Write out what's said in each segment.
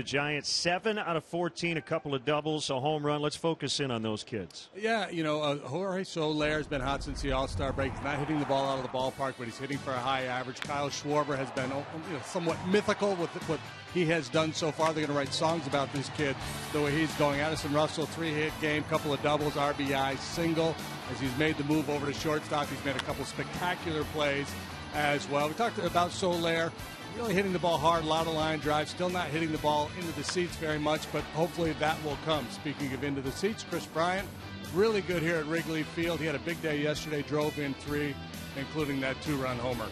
the Giants. 7 out of 14, a couple of doubles, a home run. Let's focus in on those kids. Yeah, Jorge Soler has been hot since the All-Star break. He's not hitting the ball out of the ballpark, but he's hitting for a high average. Kyle Schwarber has been somewhat mythical with what he has done so far. They're going to write songs about this kid, the way he's going. Addison Russell, 3-hit game, couple of doubles, RBI, single. As he's made the move over to shortstop, he's made a couple spectacular plays as well. We talked about Soler. Really hitting the ball hard, a lot of line drives, still not hitting the ball into the seats very much, but hopefully that will come. Speaking of into the seats, Chris Bryant, really good here at Wrigley Field. He had a big day yesterday, drove in 3, including that 2-run homer.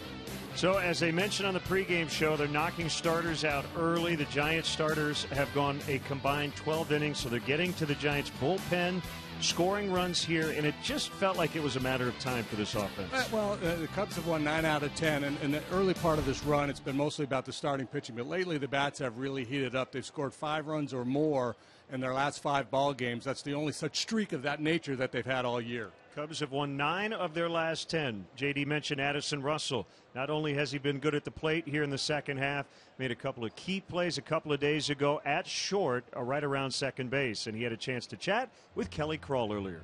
So, as I mentioned on the pregame show, they're knocking starters out early. The Giants starters have gone a combined 12 innings, so they're getting to the Giants bullpen, scoring runs here, and it just felt like it was a matter of time for this offense. The Cubs have won 9 out of 10, and in the early part of this run, it's been mostly about the starting pitching. But lately, the bats have really heated up. They've scored 5 runs or more in their last 5 ball games. That's the only such streak of that nature that they've had all year. Cubs have won 9 of their last 10. J.D. mentioned Addison Russell. Not only has he been good at the plate here in the second half, made a couple of key plays a couple of days ago at short, right around second base. And he had a chance to chat with Kelly Crawl earlier.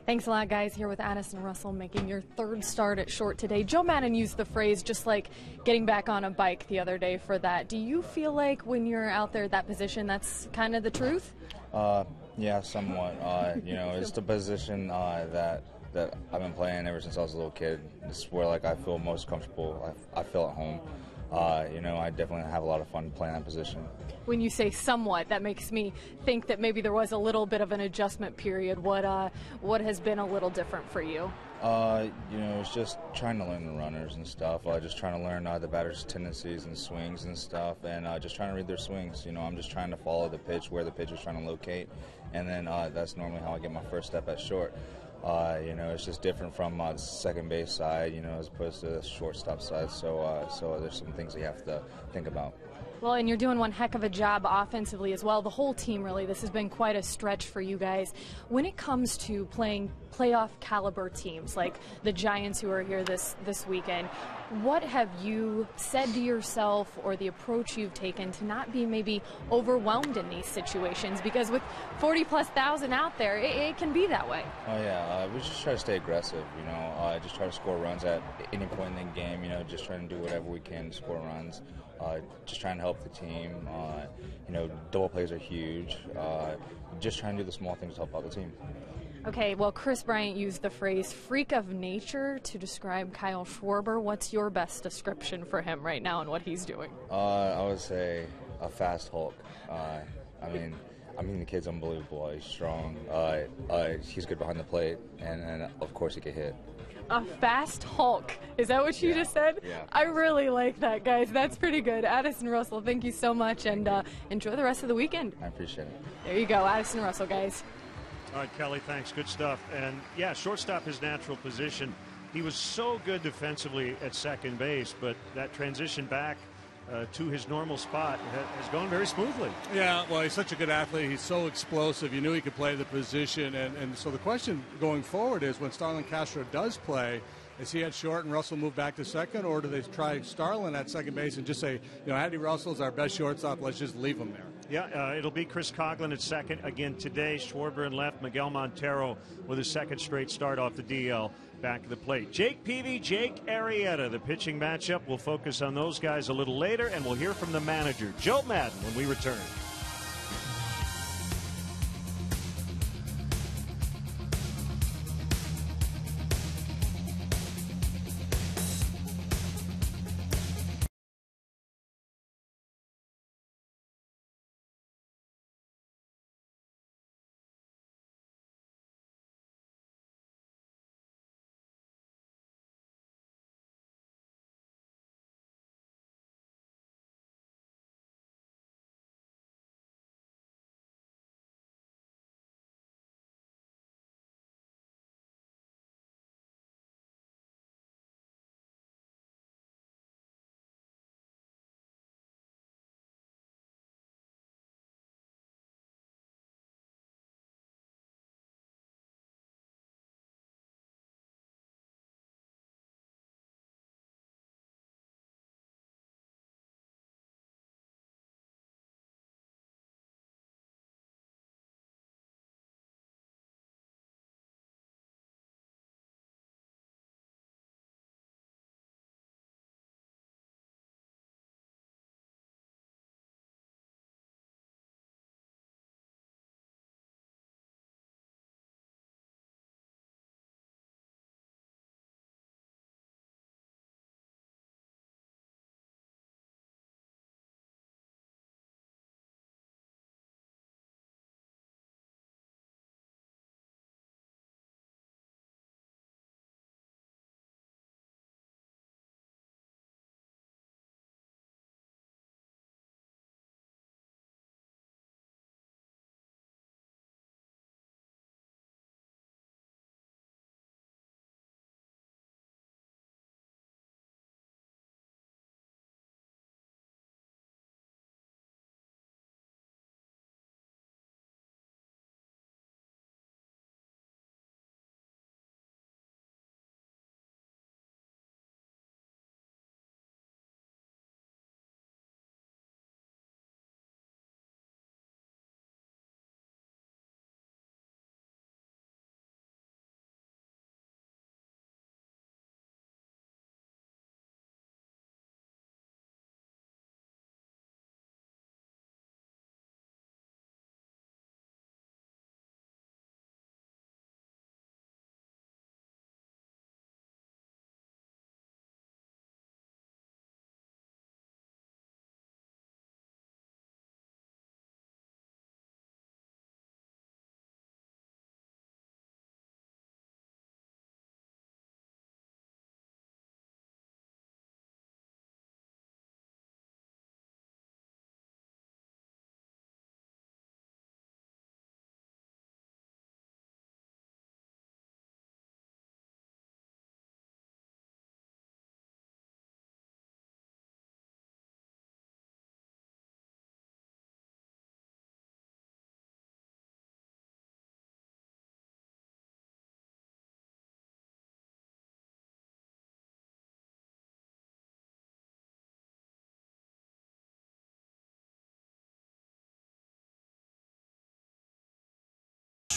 Thanks a lot, guys. Here with Addison Russell making your 3rd start at short today. Joe Madden used the phrase just like getting back on a bike the other day for that. Do you feel like when you're out there at that position, that's kind of the truth? Yeah, somewhat. It's the position that I've been playing ever since I was a little kid. It's where I feel most comfortable. I feel at home. I definitely have a lot of fun playing that position. When you say somewhat, that makes me think that maybe there was a little bit of an adjustment period. What has been a little different for you? It's just trying to learn the runners and stuff. Just trying to learn the batters' tendencies and swings and stuff, and just trying to read their swings. I'm just trying to follow the pitch, where the pitch is trying to locate, and then that's normally how I get my first step at short. It's just different from the second base side, as opposed to the shortstop side. So there's some things you have to think about. Well, and you're doing one heck of a job offensively as well. The whole team, really. This has been quite a stretch for you guys. When it comes to playing playoff caliber teams like the Giants who are here this weekend, what have you said to yourself, or the approach you've taken to not be maybe overwhelmed in these situations? Because with 40+ thousand out there, it can be that way. Oh yeah, we just try to stay aggressive. Just try to score runs at any point in the game. Just trying to do whatever we can to score runs. Just trying to help the team. Double plays are huge. Just trying to do the small things to help out the team. Okay, well, Chris Bryant used the phrase freak of nature to describe Kyle Schwarber. What's your best description for him right now and what he's doing? I would say a fast Hulk. The kid's unbelievable. He's strong. He's good behind the plate, and of course he can hit. A fast Hulk. Is that what you just said? Yeah. I really like that, guys. That's pretty good. Addison Russell, thank you so much, and enjoy the rest of the weekend. I appreciate it. There you go, Addison Russell, guys. All right, Kelly, thanks. Good stuff. And, yeah, shortstop, his natural position. He was so good defensively at second base, but that transition back to his normal spot has gone very smoothly. Yeah, well, he's such a good athlete. He's so explosive. You knew he could play the position. And so the question going forward is, when Starlin Castro does play, is he at short and Russell move back to second, or do they try Starlin at second base and just say, Andy Russell's our best shortstop, let's just leave him there? Yeah, it'll be Chris Coughlin at second. Again today, Schwarber in left, Miguel Montero with his second straight start off the DL back at the plate. Jake Peavy, Jake Arrieta, the pitching matchup. We'll focus on those guys a little later, and we'll hear from the manager, Joe Madden, when we return.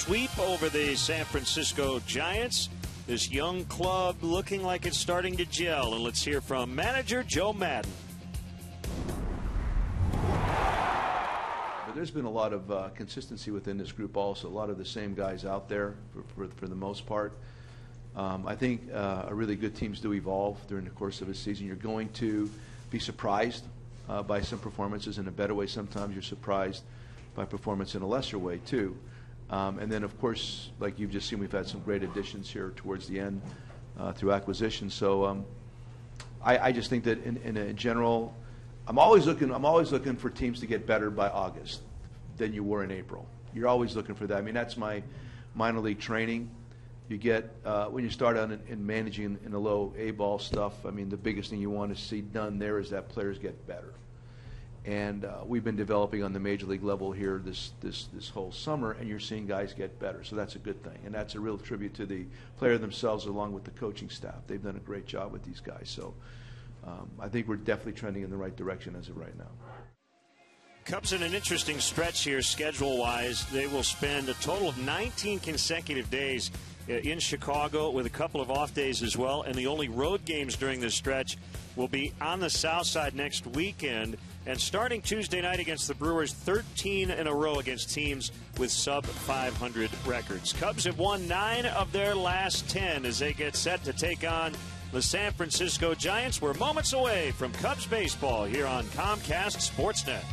sweep over the San Francisco Giants. This young club looking like it's starting to gel. And let's hear from manager Joe Madden. But there's been a lot of consistency within this group also. A lot of the same guys out there for the most part. I think really good teams do evolve during the course of a season. You're going to be surprised by some performances in a better way. Sometimes you're surprised by performance in a lesser way too. And then, of course, like you've just seen, we've had some great additions here towards the end through acquisition. So I just think that in general, I'm always looking for teams to get better by August than you were in April. You're always looking for that. I mean, that's my minor league training. You get when you start out in managing in the low A ball stuff. I mean, the biggest thing you want to see done there is that players get better. And we've been developing on the major league level here this whole summer, and you're seeing guys get better. So that's a good thing, and that's a real tribute to the player themselves along with the coaching staff. They've done a great job with these guys. So I think we're definitely trending in the right direction as of right now. Cubs in an interesting stretch here schedule-wise. They will spend a total of 19 consecutive days in Chicago with a couple of off days as well, and the only road games during this stretch will be on the south side next weekend. And starting Tuesday night against the Brewers, 13 in a row against teams with sub-500 records. Cubs have won 9 of their last 10 as they get set to take on the San Francisco Giants. We're moments away from Cubs baseball here on Comcast Sportsnet.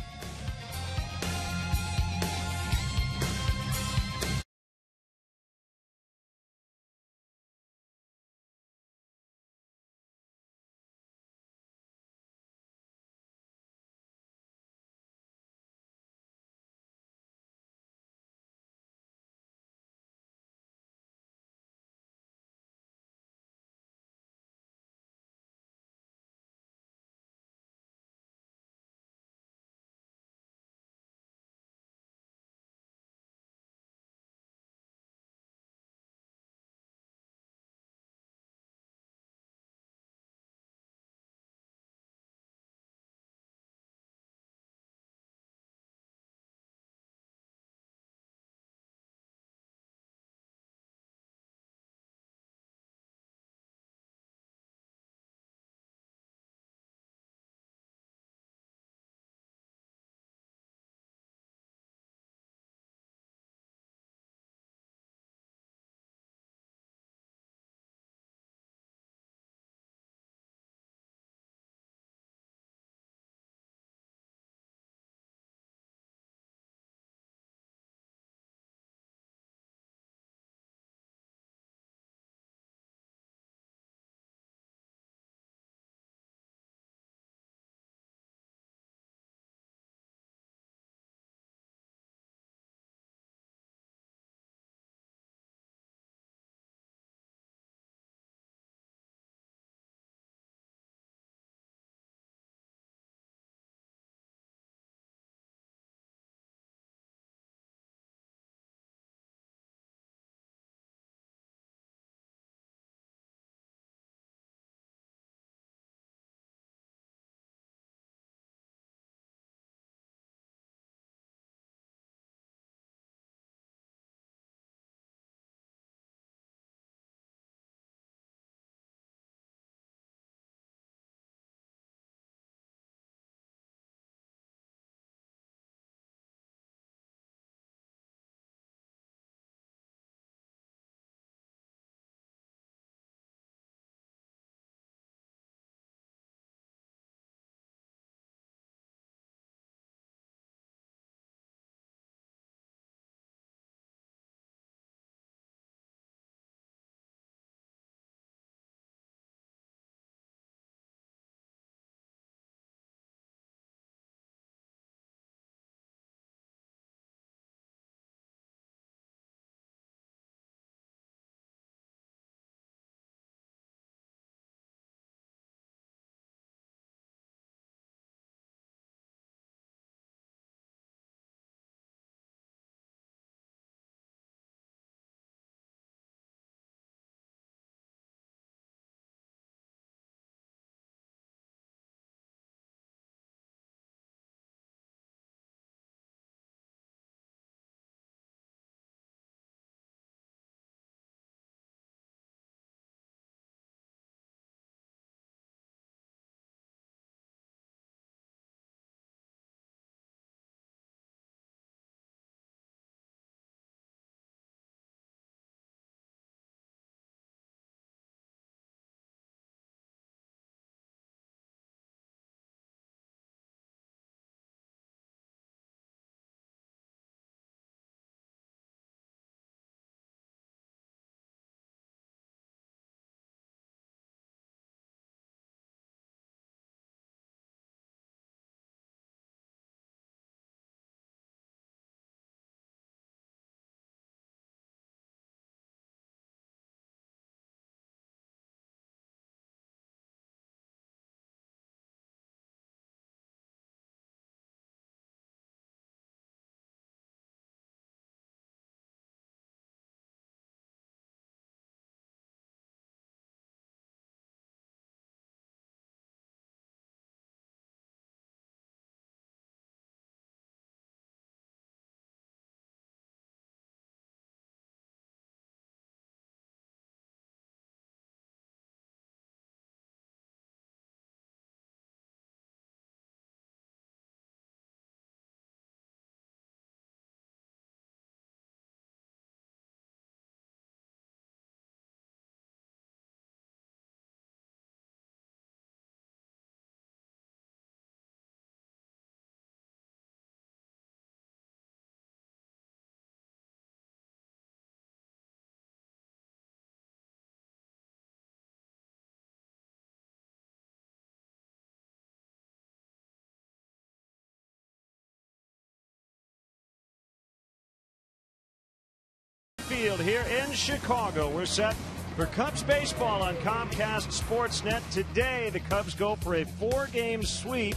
Field here in Chicago. We're set for Cubs baseball on Comcast Sportsnet. Today, the Cubs go for a 4-game sweep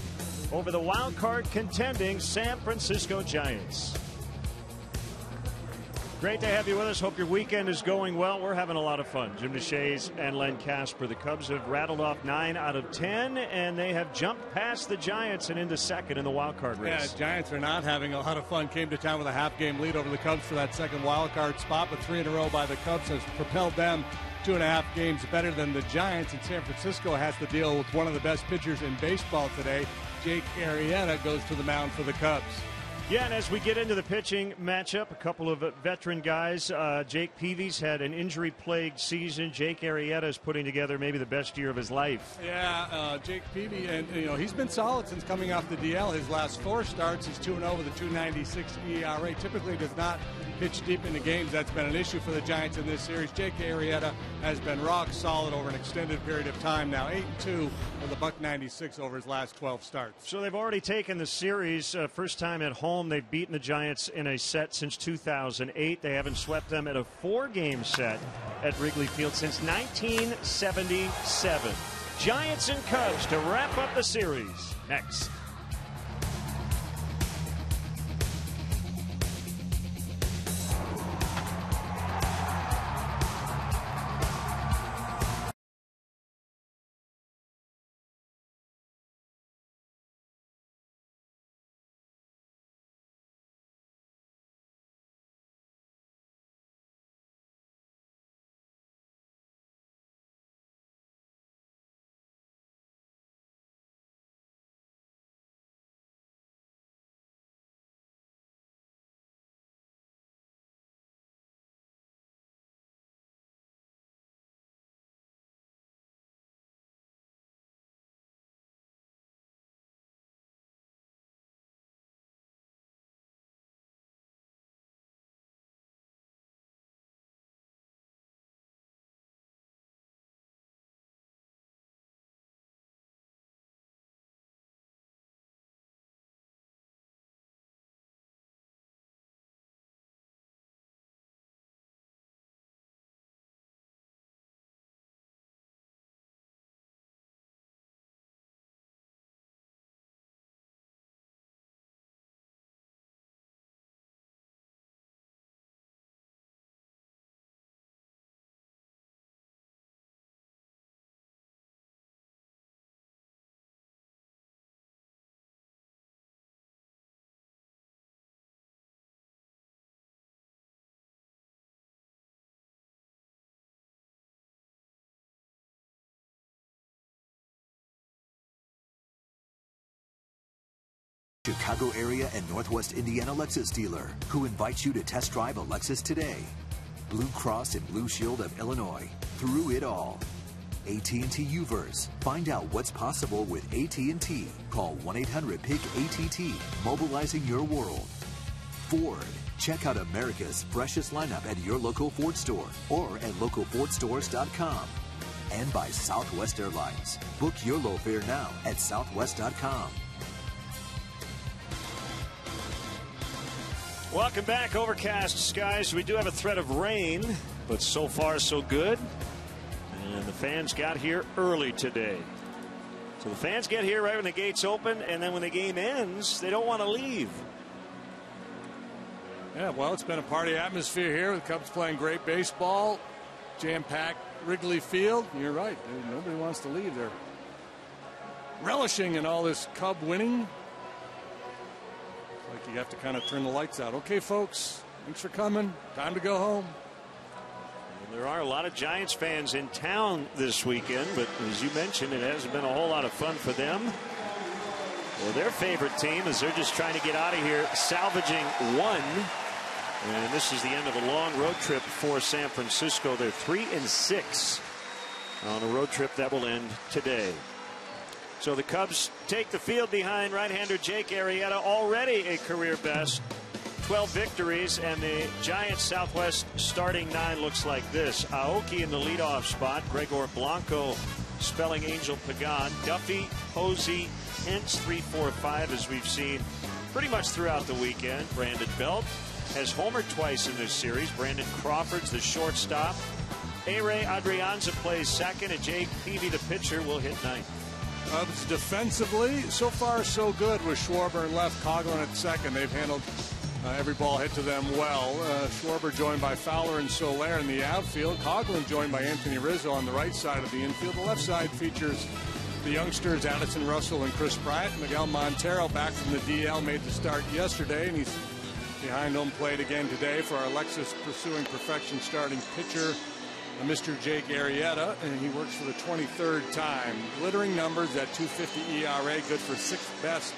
over the wild card contending San Francisco Giants. Great to have you with us. Hope your weekend is going well. We're having a lot of fun. Jim DeShays and Len Casper. The Cubs have rattled off 9 out of 10, and they have jumped past the Giants and into second in the wild card race. Yeah, Giants are not having a lot of fun. Came to town with a half-game lead over the Cubs for that second wild card spot, but 3 in a row by the Cubs has propelled them 2.5 games better than the Giants. And San Francisco has to deal with one of the best pitchers in baseball today. Jake Arrieta goes to the mound for the Cubs. Yeah, and as we get into the pitching matchup, a couple of veteran guys. Jake Peavy's had an injury-plagued season. Jake Arrieta is putting together maybe the best year of his life. Yeah, Jake Peavy, and he's been solid since coming off the DL. His last 4 starts, he's 2-0 with a 2.96 ERA. Typically does not pitch deep into games. That's been an issue for the Giants in this series. Jake Arrieta has been rock solid over an extended period of time now. 8-2 with a .196 over his last 12 starts. So they've already taken the series. First time at home. They've beaten the Giants in a set since 2008. They haven't swept them at a 4-game set at Wrigley Field since 1977. Giants and Cubs to wrap up the series. Next. Chicago area and Northwest Indiana Lexus dealer who invites you to test drive a Lexus today. Blue Cross and Blue Shield of Illinois. Through it all. AT&T Uverse. Find out what's possible with AT&T. Call 1-800-PIC-ATT. Mobilizing your world. Ford. Check out America's freshest lineup at your local Ford store or at localfordstores.com. And by Southwest Airlines. Book your low fare now at southwest.com. Welcome back. Overcast skies. We do have a threat of rain, but so far so good. And the fans got here early today. So the fans get here right when the gates open, and then when the game ends, they don't want to leave. Yeah, well, it's been a party atmosphere here. The Cubs playing great baseball. Jam-packed Wrigley Field. You're right. Nobody wants to leave. They're relishing in all this Cub winning. Like you have to kind of turn the lights out. Okay, folks, thanks for coming. Time to go home. And there are a lot of Giants fans in town this weekend, but as you mentioned, it hasn't been a whole lot of fun for them. Well, their favorite team is they're just trying to get out of here, salvaging 1. And this is the end of a long road trip for San Francisco. They're 3-6 on a road trip that will end today. So the Cubs take the field behind right-hander Jake Arrieta, already a career best, 12 victories, and the Giants Southwest starting 9 looks like this. Aoki in the leadoff spot, Gregor Blanco spelling Angel Pagan, Duffy, Posey, Hintz 3-4-5 as we've seen pretty much throughout the weekend. Brandon Belt, has homered twice in this series. Brandon Crawford's the shortstop. A-Ray Adrianza plays second, and Jake Peavy, the pitcher, will hit ninth. Cubs defensively, so far so good with Schwarber and left, Coughlin at second. They've handled every ball hit to them well. Schwarber joined by Fowler and Soler in the outfield. Coughlin joined by Anthony Rizzo on the right side of the infield. The left side features the youngsters Addison Russell and Chris Pratt. Miguel Montero back from the DL made the start yesterday, and he's behind home plate again today for our Lexus Pursuing Perfection starting pitcher, Mr. Jake Arrieta, and he works for the 23rd time. Glittering numbers at .250 ERA, good for 6th best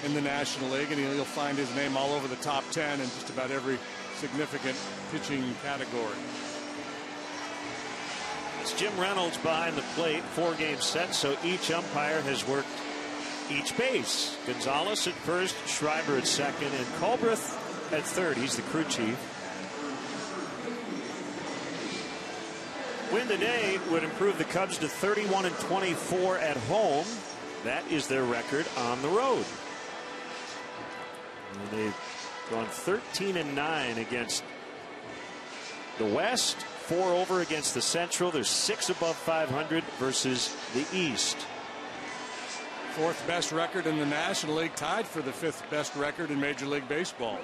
in the National League, and you'll find his name all over the top 10 in just about every significant pitching category. It's Jim Reynolds behind the plate, 4-game set, so each umpire has worked each base. Gonzalez at first, Schreiber at second, and Culbreth at third. He's the crew chief. Win today would improve the Cubs to 31-24 at home. That is their record on the road. And they've gone 13-9 against the West, 4 over against the Central. They're 6 above 500 versus the East. 4th best record in the National League, tied for the 5th best record in Major League Baseball.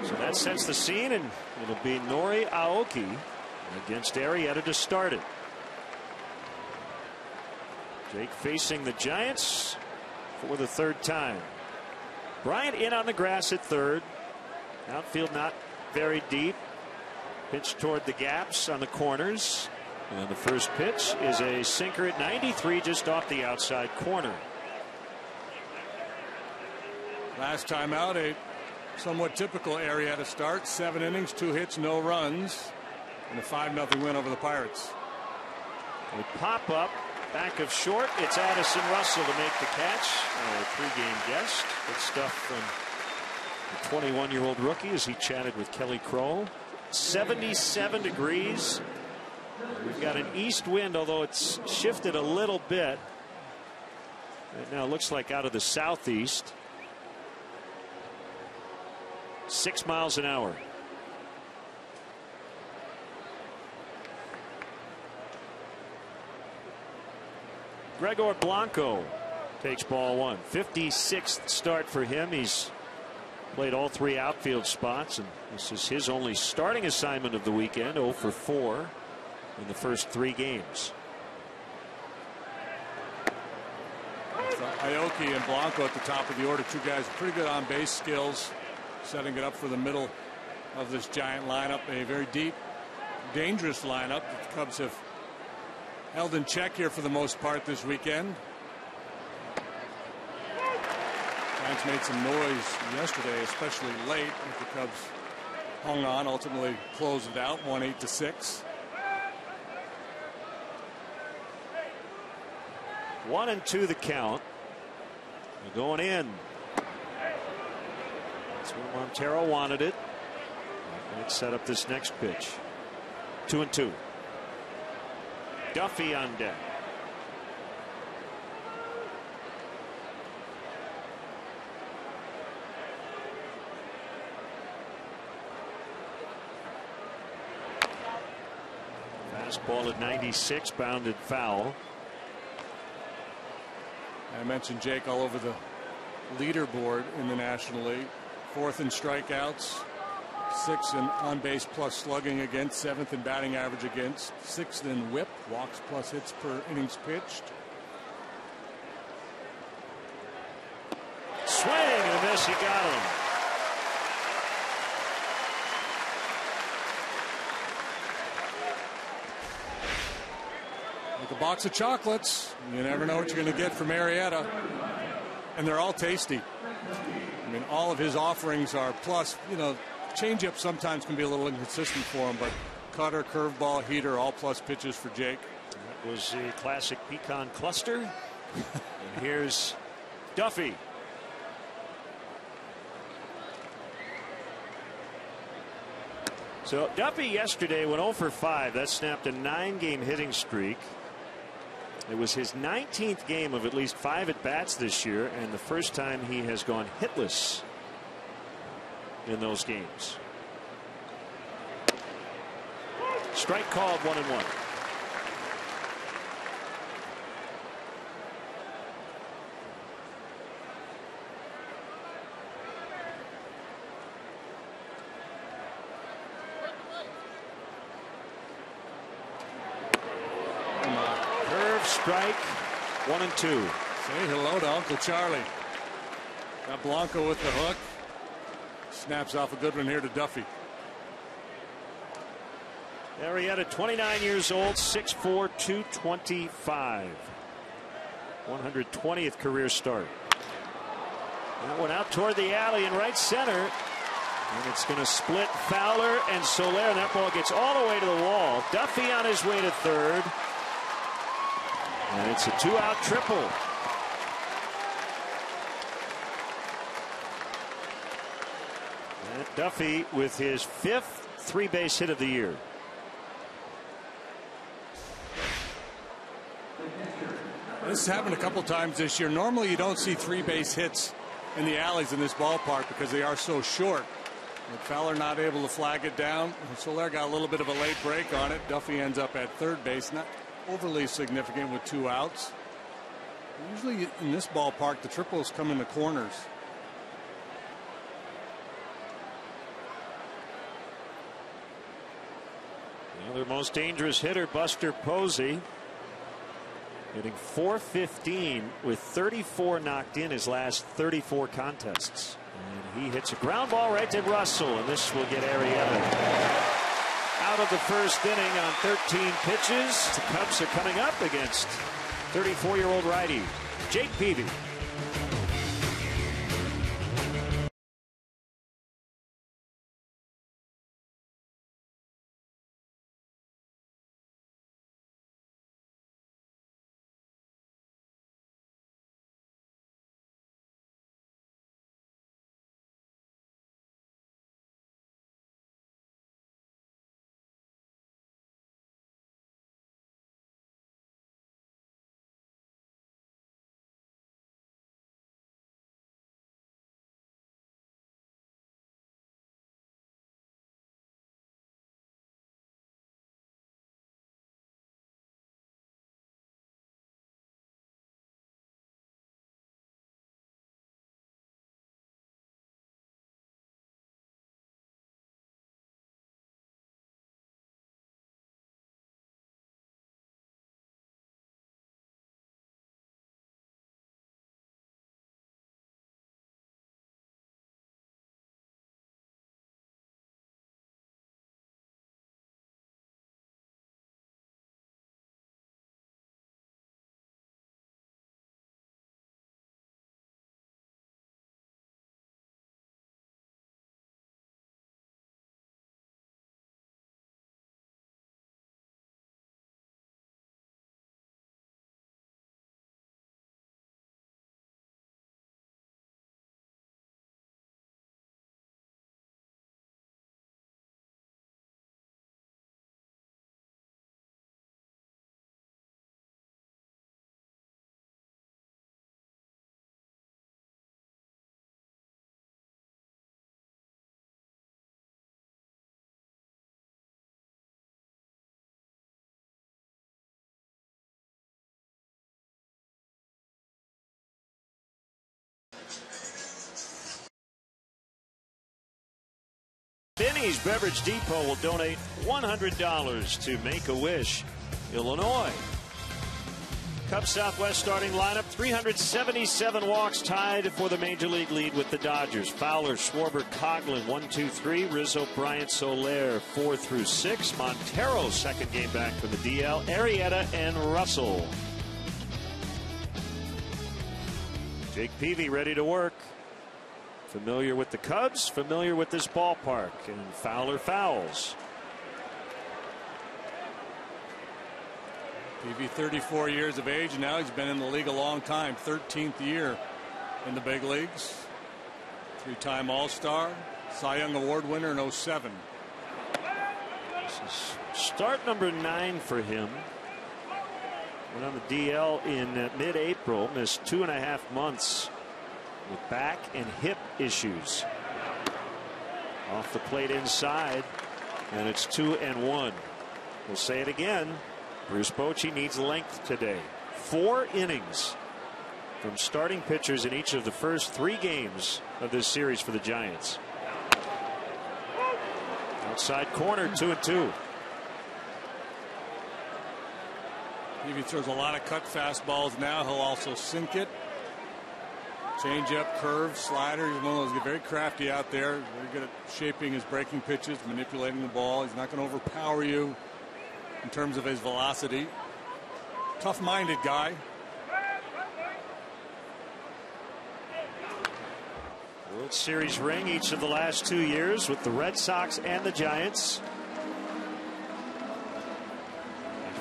So that sets the scene, and it'll be Nori Aoki against Arrieta to start it. Jake facing the Giants for the 3rd time. Bryant in on the grass at third. Outfield not very deep. Pitch toward the gaps on the corners. And the first pitch is a sinker at 93, just off the outside corner. Last time out, a somewhat typical Arrieta start. 7 innings, 2 hits, no runs, and a 5-0 win over the Pirates. A pop up back of short. It's Addison Russell to make the catch. A 3-game guest. Good stuff from the 21-year-old rookie as he chatted with Kelly Kroll. 77 degrees. We've got an east wind, although it's shifted a little bit. Right now it looks like out of the southeast. 6 miles an hour. Gregor Blanco takes ball 1. 56th start for him. He's played all 3 outfield spots, and this is his only starting assignment of the weekend. 0 for 4 in the first 3 games. Aoki and Blanco at the top of the order. 2 guys with pretty good on base skills, setting it up for the middle of this Giant lineup. A very deep, dangerous lineup that the Cubs have held in check here for the most part this weekend. Giants made some noise yesterday, especially late, as the Cubs hung on, ultimately closed it out, 1-8-6. 1-2 the count. They're going in. That's where Montero wanted it. Let's set up this next pitch. 2-2. Duffy on deck. Fastball at 96, bounded foul. I mentioned Jake all over the leaderboard in the National League. 4th in strikeouts, 6th in on base plus slugging against, 7th in batting average against, 6th in whip, walks plus hits per innings pitched. Swing and a miss. He got him. Like a box of chocolates, you never know what you're going to get from Arrieta, and they're all tasty. I mean, all of his offerings are plus. You know, changeup sometimes can be a little inconsistent for him, but cutter, curveball, heater, all plus pitches for Jake. That was a classic pecan cluster. And here's Duffy. So Duffy yesterday went 0 for 5. That snapped a 9-game hitting streak. It was his 19th game of at least 5 at-bats this year, and the first time he has gone hitless in those games. Strike called, 1-1. Strike, 1-2. Say hello to Uncle Charlie. Got Blanco with the hook. Snaps off a good one here to Duffy. Arrieta, 29 years old, 6'4", 225. 120th career start. That one out toward the alley in right center. And it's going to split Fowler and Soler. And that ball gets all the way to the wall. Duffy on his way to third. And it's a 2-out triple. And Duffy with his 5th 3-base hit of the year. This has happened a couple times this year. Normally you don't see 3-base hits in the alleys in this ballpark because they are so short. But Fowler not able to flag it down. Soler got a little bit of a late break on it. Duffy ends up at third base. Not overly significant with 2 outs. Usually in this ballpark the triples come in the corners. Well, their most dangerous hitter, Buster Posey, hitting .415 with 34 knocked in his last 34 contests. And he hits a ground ball right to Russell, and this will get Arrieta out of the first inning on 13 pitches. The Cubs are coming up against 34-year-old righty Jake Peavy. Benny's Beverage Depot will donate $100 to Make-A-Wish, Illinois. Cubs Southwest starting lineup, 377 walks, tied for the major league lead with the Dodgers. Fowler, Schwarber, Coghlan, 1, 2, 3. Rizzo, Bryant, Soler, 4 through 6. Montero, second game back for the DL. Arrieta and Russell. Jake Peavy ready to work. Familiar with the Cubs, familiar with this ballpark, and Fowler fouls. Peavy, 34 years of age, and now he's been in the league a long time. 13th year in the big leagues. 3-time All-Star, Cy Young Award winner in 07. This is start number 9 for him. Went on the DL in mid-April, missed 2.5 months with back and hip issues. Off the plate inside, and it's 2-1. We'll say it again. Bruce Bochy needs length today. 4 innings from starting pitchers in each of the first 3 games of this series for the Giants. Outside corner, 2-2. He throws a lot of cut fastballs now. He'll also sink it. Change up, curve, slider. He's one of those very crafty out there. Very good at shaping his breaking pitches, manipulating the ball. He's not going to overpower you in terms of his velocity. Tough-minded guy. World Series ring each of the last 2 years with the Red Sox and the Giants.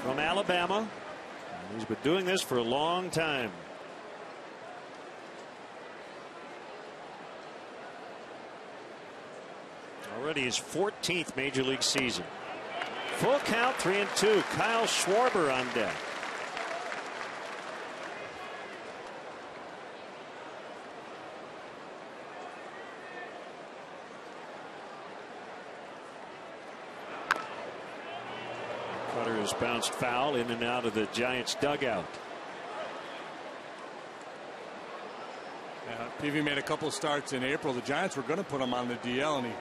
From Alabama. He's been doing this for a long time. Already his 14th major league season. Full count, 3-2. Kyle Schwarber on deck. Cutter has bounced foul in and out of the Giants dugout. Peavy made a couple of starts in April. The Giants were going to put him on the DL, and he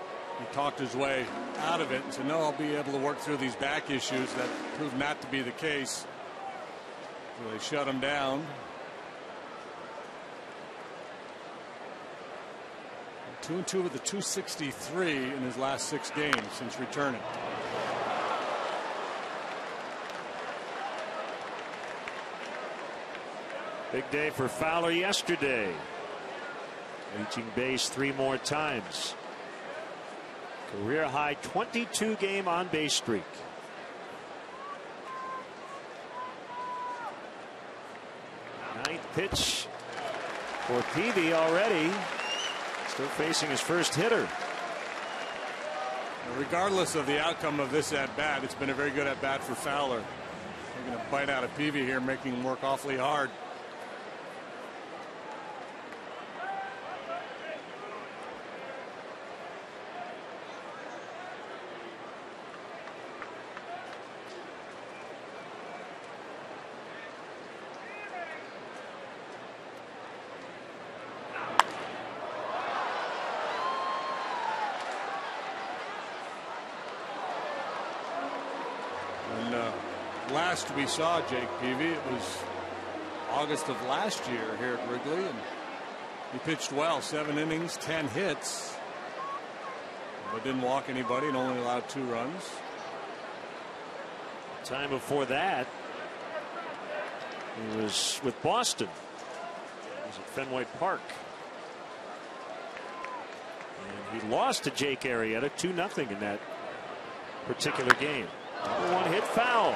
talked his way out of it and said, no, I'll be able to work through these back issues. That proved not to be the case. So they shut him down. 2-2 with a .263 in his last 6 games since returning. Big day for Fowler yesterday. Reaching base 3 more times. Career high 22 game on base streak. 9th pitch for Peavy already. Still facing his first hitter. Regardless of the outcome of this at bat, it's been a very good at bat for Fowler. They're going to bite out of Peavy here, making him work awfully hard. Last we saw Jake Peavy, it was August of last year here at Wrigley, and he pitched well. 7 innings, 10 hits, but didn't walk anybody and only allowed 2 runs. Time before that, he was with Boston. He was at Fenway Park. And he lost to Jake Arrieta 2-0 in that particular game. Number 1 hit foul.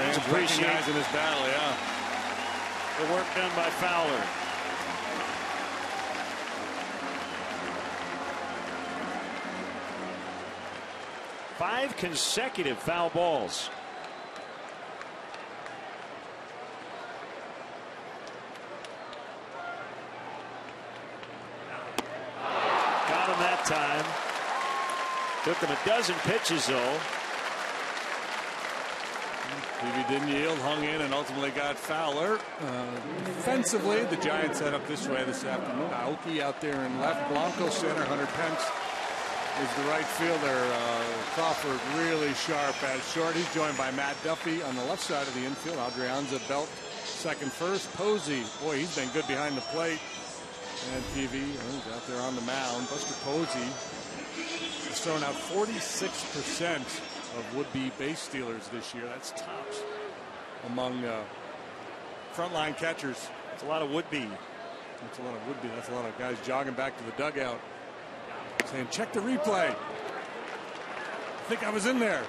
He's recognizing his battle, yeah. The work done by Fowler. Five consecutive foul balls. Got him that time. Took him a dozen pitches though. Peavy didn't yield, hung in, and ultimately got Fowler. Defensively, the Giants head up this way this afternoon. Aoki out there in left, Blanco center, Hunter Pence is the right fielder. Crawford really sharp at short. He's joined by Matt Duffy on the left side of the infield. Adrianza Belt second first. Posey, boy, he's been good behind the plate. And Peavy, he's out there on the mound. Buster Posey has thrown out 46% of would-be base stealers this year. That's tops among frontline catchers. That's a lot of would-be. That's a lot of would-be. That's a lot of guys jogging back to the dugout saying, check the replay. I think I was in there.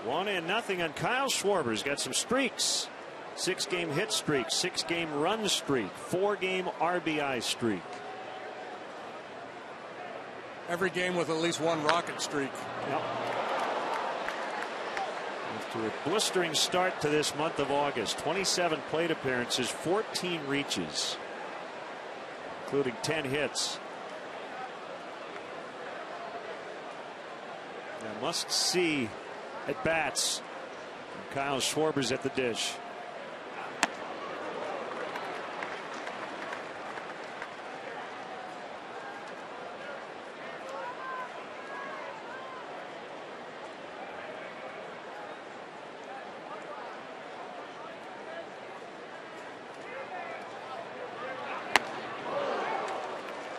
1-0 on Kyle Schwarber. He's got some streaks. 6-game hit streak, 6-game run streak, 4-game RBI streak. every game with at least one rocket streak. Yep. After a blistering start to this month of August, 27 plate appearances, 14 reaches, including 10 hits. Now must see at bats. Kyle Schwarber's at the dish.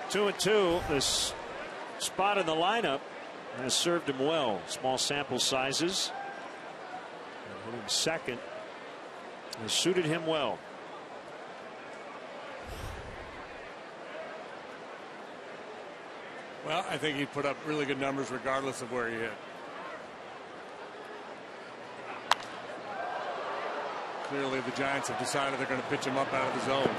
Two and two. This spot in the lineup has served him well. Small sample sizes. And hitting second has suited him well. Well, I think he put up really good numbers regardless of where he hit. Clearly the Giants have decided they're going to pitch him up out of the zone.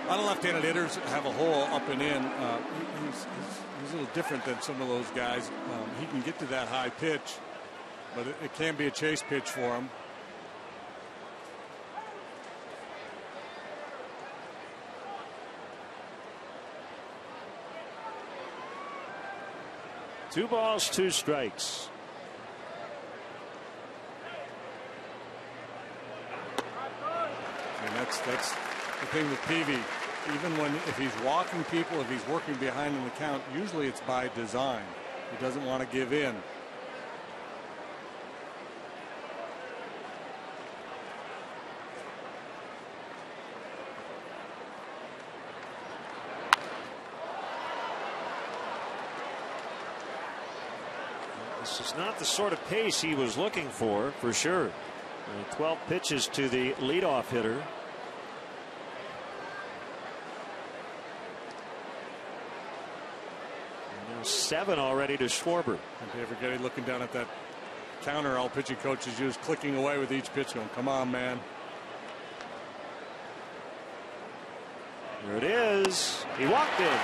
A lot of left-handed hitters have a hole up and in. He's a little different than some of those guys. He can get to that high pitch, but it can be a chase pitch for him. Two balls, two strikes. And that's the thing with Peavy. Even if he's walking people, if he's working behind in the count, usually it's by design. He doesn't want to give in. This is not the sort of pace he was looking for sure. 12 pitches to the leadoff hitter. And now 7 already to Schwarber. Don't you ever get it looking down at that counter all pitching coaches use, clicking away with each pitch going, come on, man. There it is. He walked in.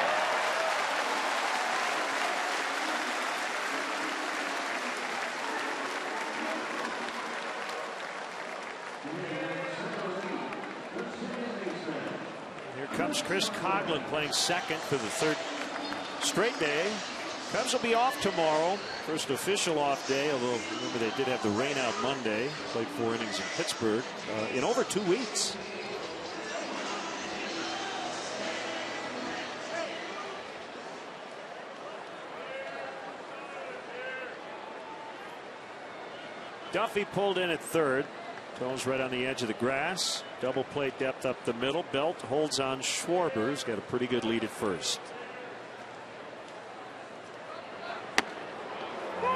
Comes Chris Coghlan playing second for the third straight day. Cubs will be off tomorrow. First official off day, although remember they did have the rain out Monday. Played 4 innings in Pittsburgh in over 2 weeks. Duffy pulled in at third. Toes right on the edge of the grass. Double play depth up the middle. Belt holds on Schwarber. He's got a pretty good lead at first.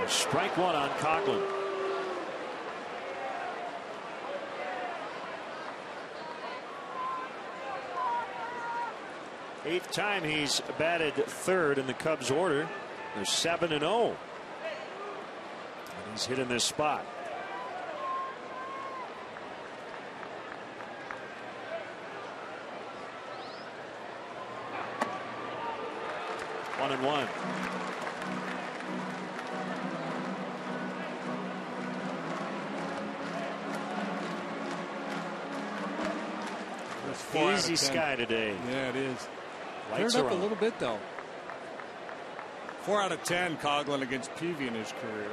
Strike one on Coghlan. Eighth time he's batted third in the Cubs order. They're 7-0. And he's hitting this spot. One and one. Easy sky today. Yeah, it is. Lights Turned are up on. a little bit though. 4 out of 10 Coghlan against Peavy in his career.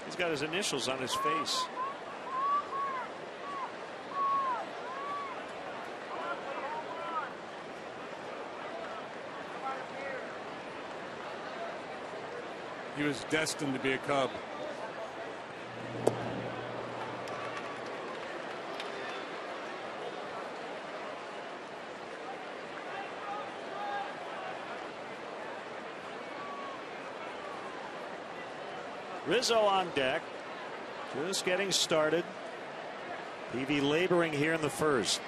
He's got his initials on his face. He was destined to be a Cub. Rizzo on deck, just getting started. Peavy laboring here in the first.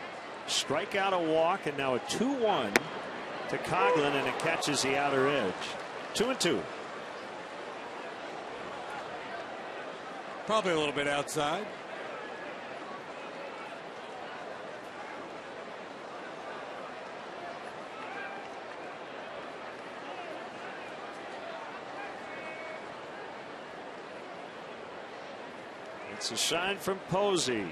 Strikeout, a walk, and now a 2-1 to Coghlan, and it catches the outer edge. 2-2. Probably a little bit outside. It's a shine from Posey.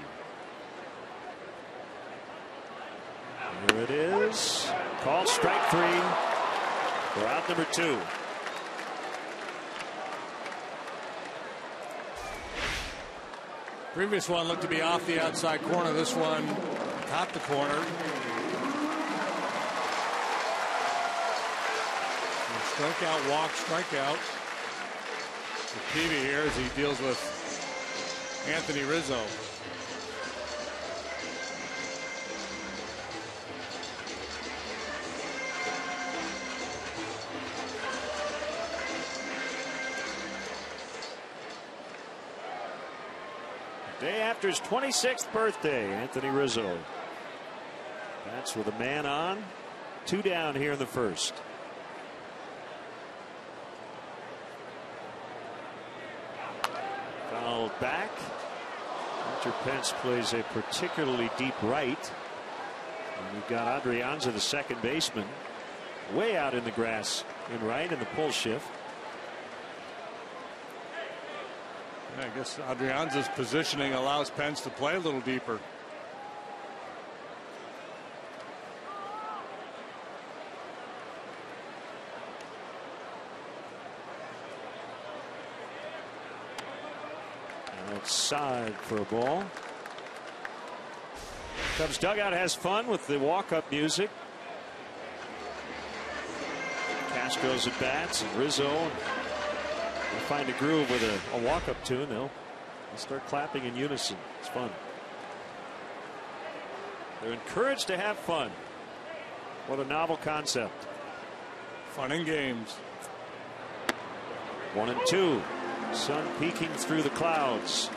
Here it is. Called strike 3 for out number 2. Previous one looked to be off the outside corner. This one topped the corner. And strikeout, walk, strikeout. For Peavy here as he deals with Anthony Rizzo. Day after his 26th birthday, Anthony Rizzo. That's with a man on. 2 down here in the first. Fouled back. Hunter Pence plays a particularly deep right. And we've got Adrianza, the second baseman, way out in the grass in right in the pull shift. Yeah, I guess Adrianza's positioning allows Pence to play a little deeper. Outside for a ball. Cubs dugout has fun with the walk-up music. Castro's at bats and Rizzo. They'll find a groove with a walk-up tune. They'll start clapping in unison. It's fun. They're encouraged to have fun. What a novel concept. Fun and games. 1-2. Sun peeking through the clouds.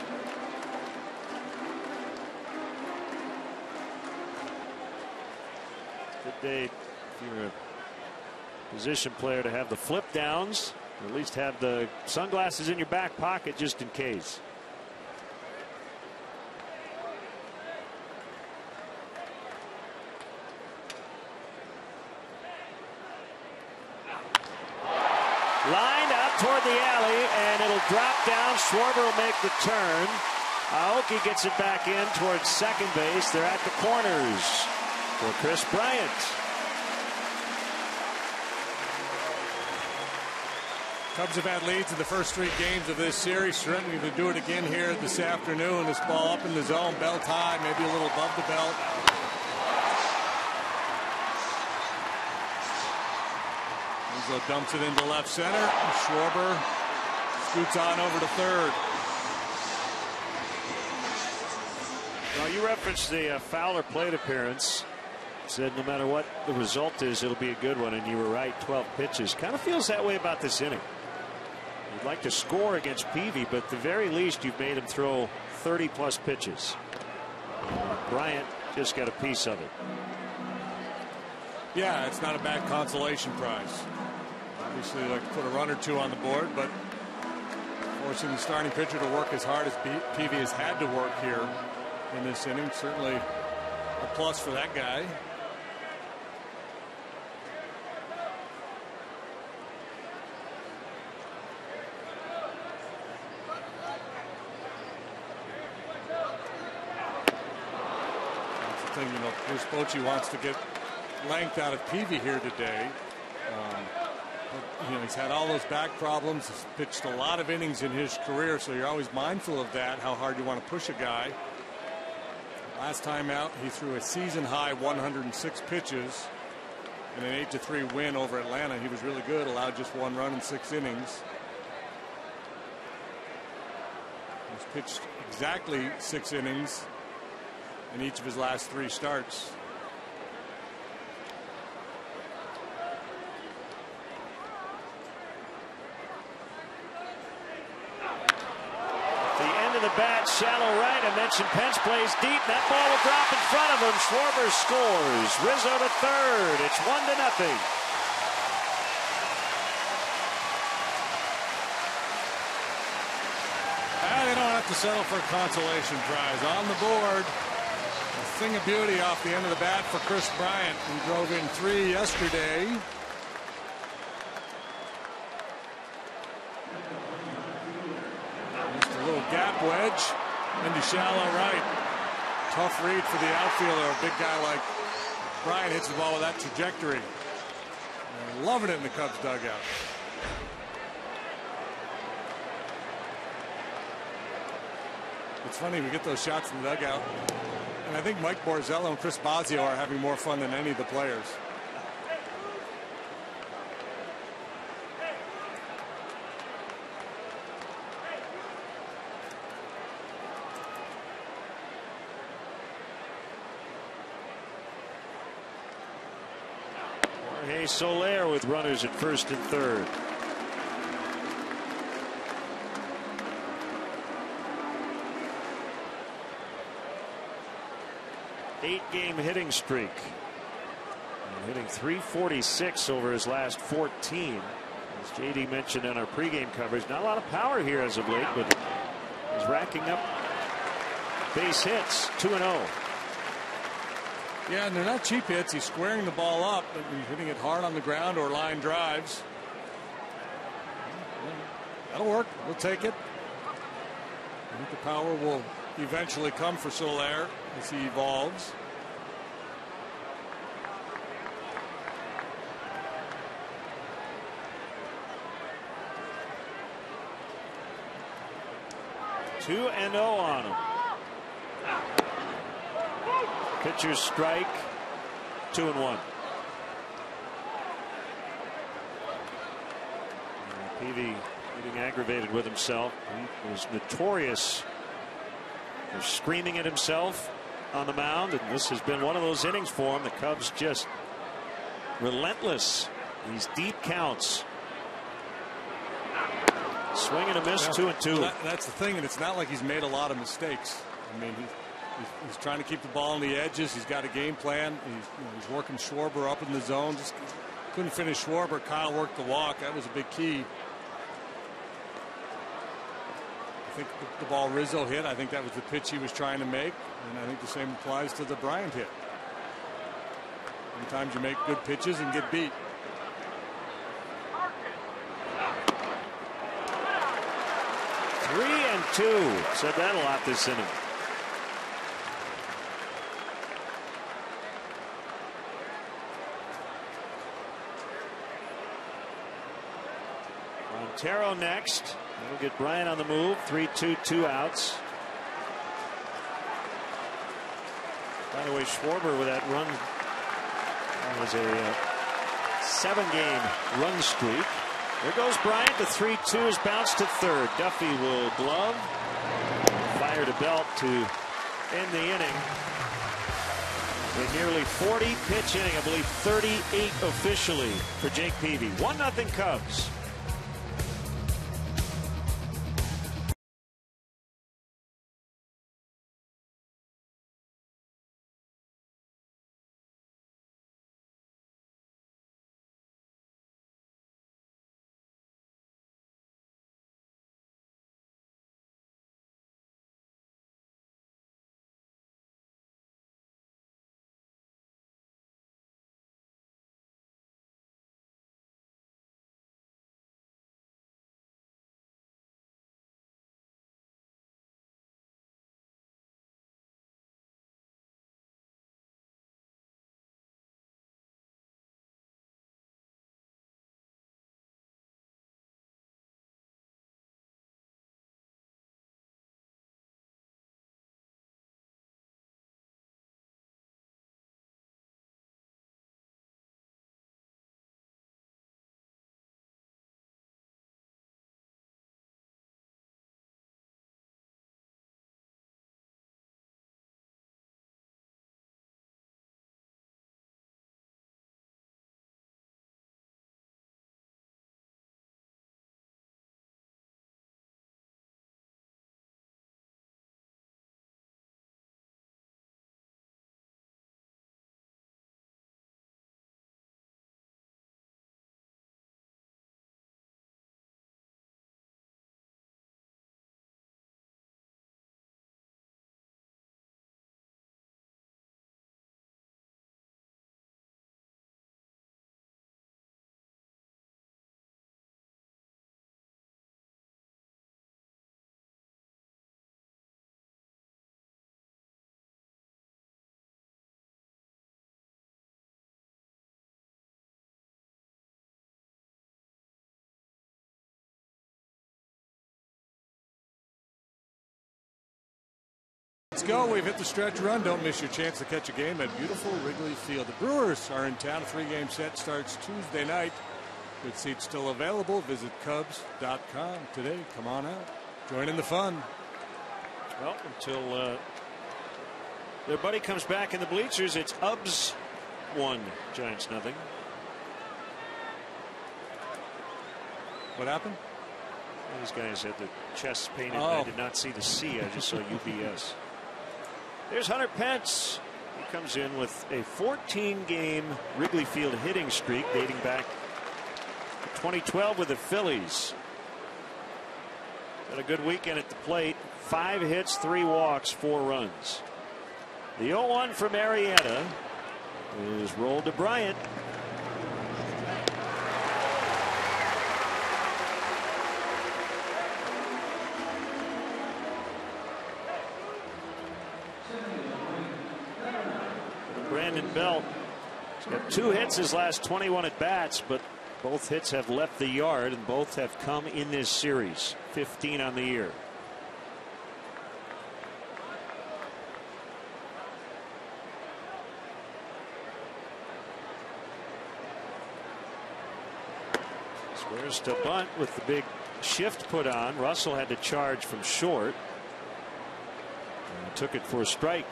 Good day if you're a position player to have the flip downs, or at least have the sunglasses in your back pocket just in case. Lined out toward the alley, and it'll drop down. Schwarber will make the turn. Aoki gets it back in towards second base. They're at the corners for Chris Bryant. Cubs have had leads in the first 3 games of this series. Threatening to do it again here this afternoon. This ball up in the zone, belt high, maybe a little above the belt. Rizzo dumps it into left center. Schwarber scoots on over to third. Well, you referenced the Fowler plate appearance. Said no matter what the result is, it'll be a good one, and you were right. 12 pitches. Kind of feels that way about this inning. You'd like to score against Peavy, but at the very least you've made him throw 30+ pitches. Bryant just got a piece of it. Yeah, it's not a bad consolation prize. Obviously, like to put a run or 2 on the board, but forcing the starting pitcher to work as hard as Peavy has had to work here in this inning, certainly a plus for that guy. That's the thing, you know, Bruce Bochy wants to get length out of Peavy here today. You know, he's had all those back problems. He's pitched a lot of innings in his career, so you're always mindful of that, how hard you want to push a guy. Last time out, he threw a season-high 106 pitches in an 8-3 win over Atlanta. He was really good, allowed just 1 run in 6 innings. He's pitched exactly 6 innings in each of his last 3 starts. to the bat, shallow right. I mentioned Pence plays deep. That ball will drop in front of him. Schwarber scores. Rizzo to third. It's 1-0. They don't have to settle for consolation prize. On the board, a thing of beauty off the end of the bat for Chris Bryant, who drove in 3 yesterday. Just a little gap wedge into shallow right. Tough read for the outfielder. A big guy like Bryant hits the ball with that trajectory. They're loving it in the Cubs dugout. It's funny, we get those shots in the dugout, and I think Mike Borzello and Chris Bosio are having more fun than any of the players. Jorge Soler with runners at first and third. Eight-game hitting streak. Hitting .346 over his last 14. As JD mentioned in our pregame coverage, not a lot of power here as of late, but he's racking up base hits. 2-0. Yeah, and they're not cheap hits. He's squaring the ball up, but he's hitting it hard on the ground or line drives. That'll work. We'll take it. I think the power will eventually come for Soler as he evolves. Two and 0 on him. Pitcher's strike. 2-1. Peavy getting aggravated with himself. He was notorious for screaming at himself on the mound, and this has been one of those innings for him. The Cubs just relentless. These deep counts. Swing and a miss. 2-2. That's the thing, and it's not like he's made a lot of mistakes. I mean, he's trying to keep the ball on the edges. He's got a game plan. He's working Schwarber up in the zone. Just couldn't finish Schwarber. Kyle worked the walk. That was a big key. I think the ball Rizzo hit, I think that was the pitch he was trying to make, and I think the same applies to the Bryant hit. Sometimes you make good pitches and get beat. Three and 2. Said that a lot this inning. Montero next. We'll get Bryant on the move. 3-2, 2 outs. By the way, Schwarber with that run, that was a 7-game run streak. There goes Bryant. The 3-2 is bounced to third. Duffy will glove. Fire to Belt to end the inning. A nearly 40-pitch inning. I believe 38 officially for Jake Peavy. 1-0 Cubs. Let's go. We've hit the stretch run. Don't miss your chance to catch a game at beautiful Wrigley Field. The Brewers are in town. A 3-game set starts Tuesday night. Good seats still available. Visit Cubs.com today. Come on out. Join in the fun. Well, until their buddy comes back in the bleachers, it's Ubs 1, Giants 0. What happened? These guys had the chests painted. Oh. I did not see the C. I just saw UBS. There's Hunter Pence. He comes in with a 14-game Wrigley Field hitting streak dating back to 2012 with the Phillies. Had a good weekend at the plate. 5 hits, 3 walks, 4 runs. The 0-1 from Arrieta is rolled to Bryant. Brandon Belt has got 2 hits his last 21 at bats, but both hits have left the yard and both have come in this series. 15 on the year. Squares to bunt with the big shift put on. Russell had to charge from short and took it for a strike.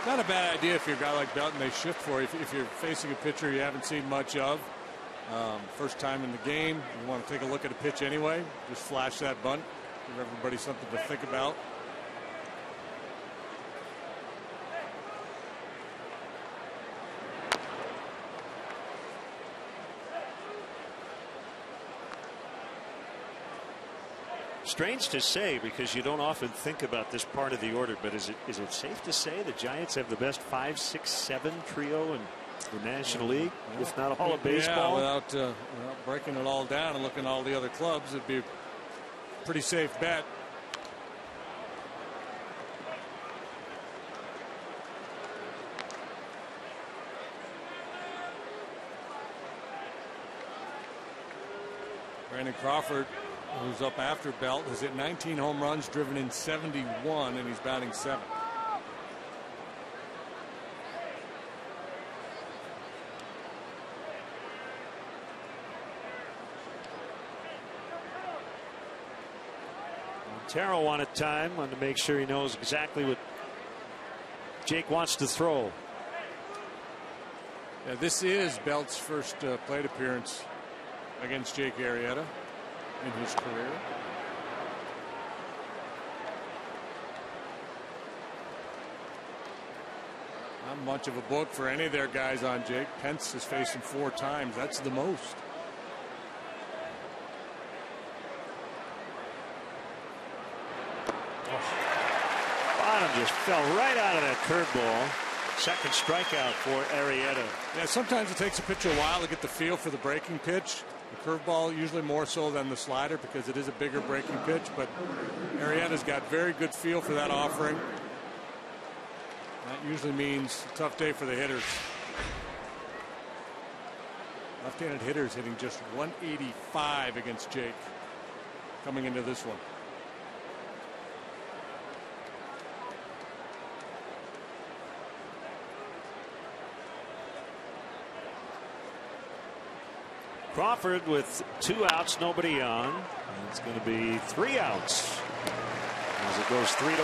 Not a bad idea if you're a guy like Belton. They shift for you if you're facing a pitcher you haven't seen much of. First time in the game, you want to take a look at a pitch anyway. Just flash that bunt. Give everybody something to think about. Strange to say because you don't often think about this part of the order, but is it safe to say the Giants have the best 5, 6, 7 trio in the National League, if not all of baseball? Yeah, without breaking it all down and looking at all the other clubs, it'd be a pretty safe bet. Brandon Crawford, who's up after Belt, has hit 19 home runs, driven in 71, and he's batting 7th. Montero wanted time, wanted to make sure he knows exactly what Jake wants to throw. Yeah, this is Belt's first plate appearance against Jake Arrieta in his career. Not much of a book for any of their guys on Jake. Pence has faced him 4 times. That's the most. Bottom just fell right out of that curveball. Second strikeout for Arrieta. Yeah, sometimes it takes a pitcher a while to get the feel for the breaking pitch. The curveball usually more so than the slider because it is a bigger breaking pitch, but Arrieta's got very good feel for that offering. That usually means a tough day for the hitters. Left-handed hitters hitting just 185 against Jake coming into this one. Crawford with 2 outs, nobody on. It's going to be 3 outs as it goes 3-1.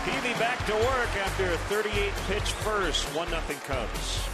Peavy back to work after a 38 pitch first. 1-0 Cubs.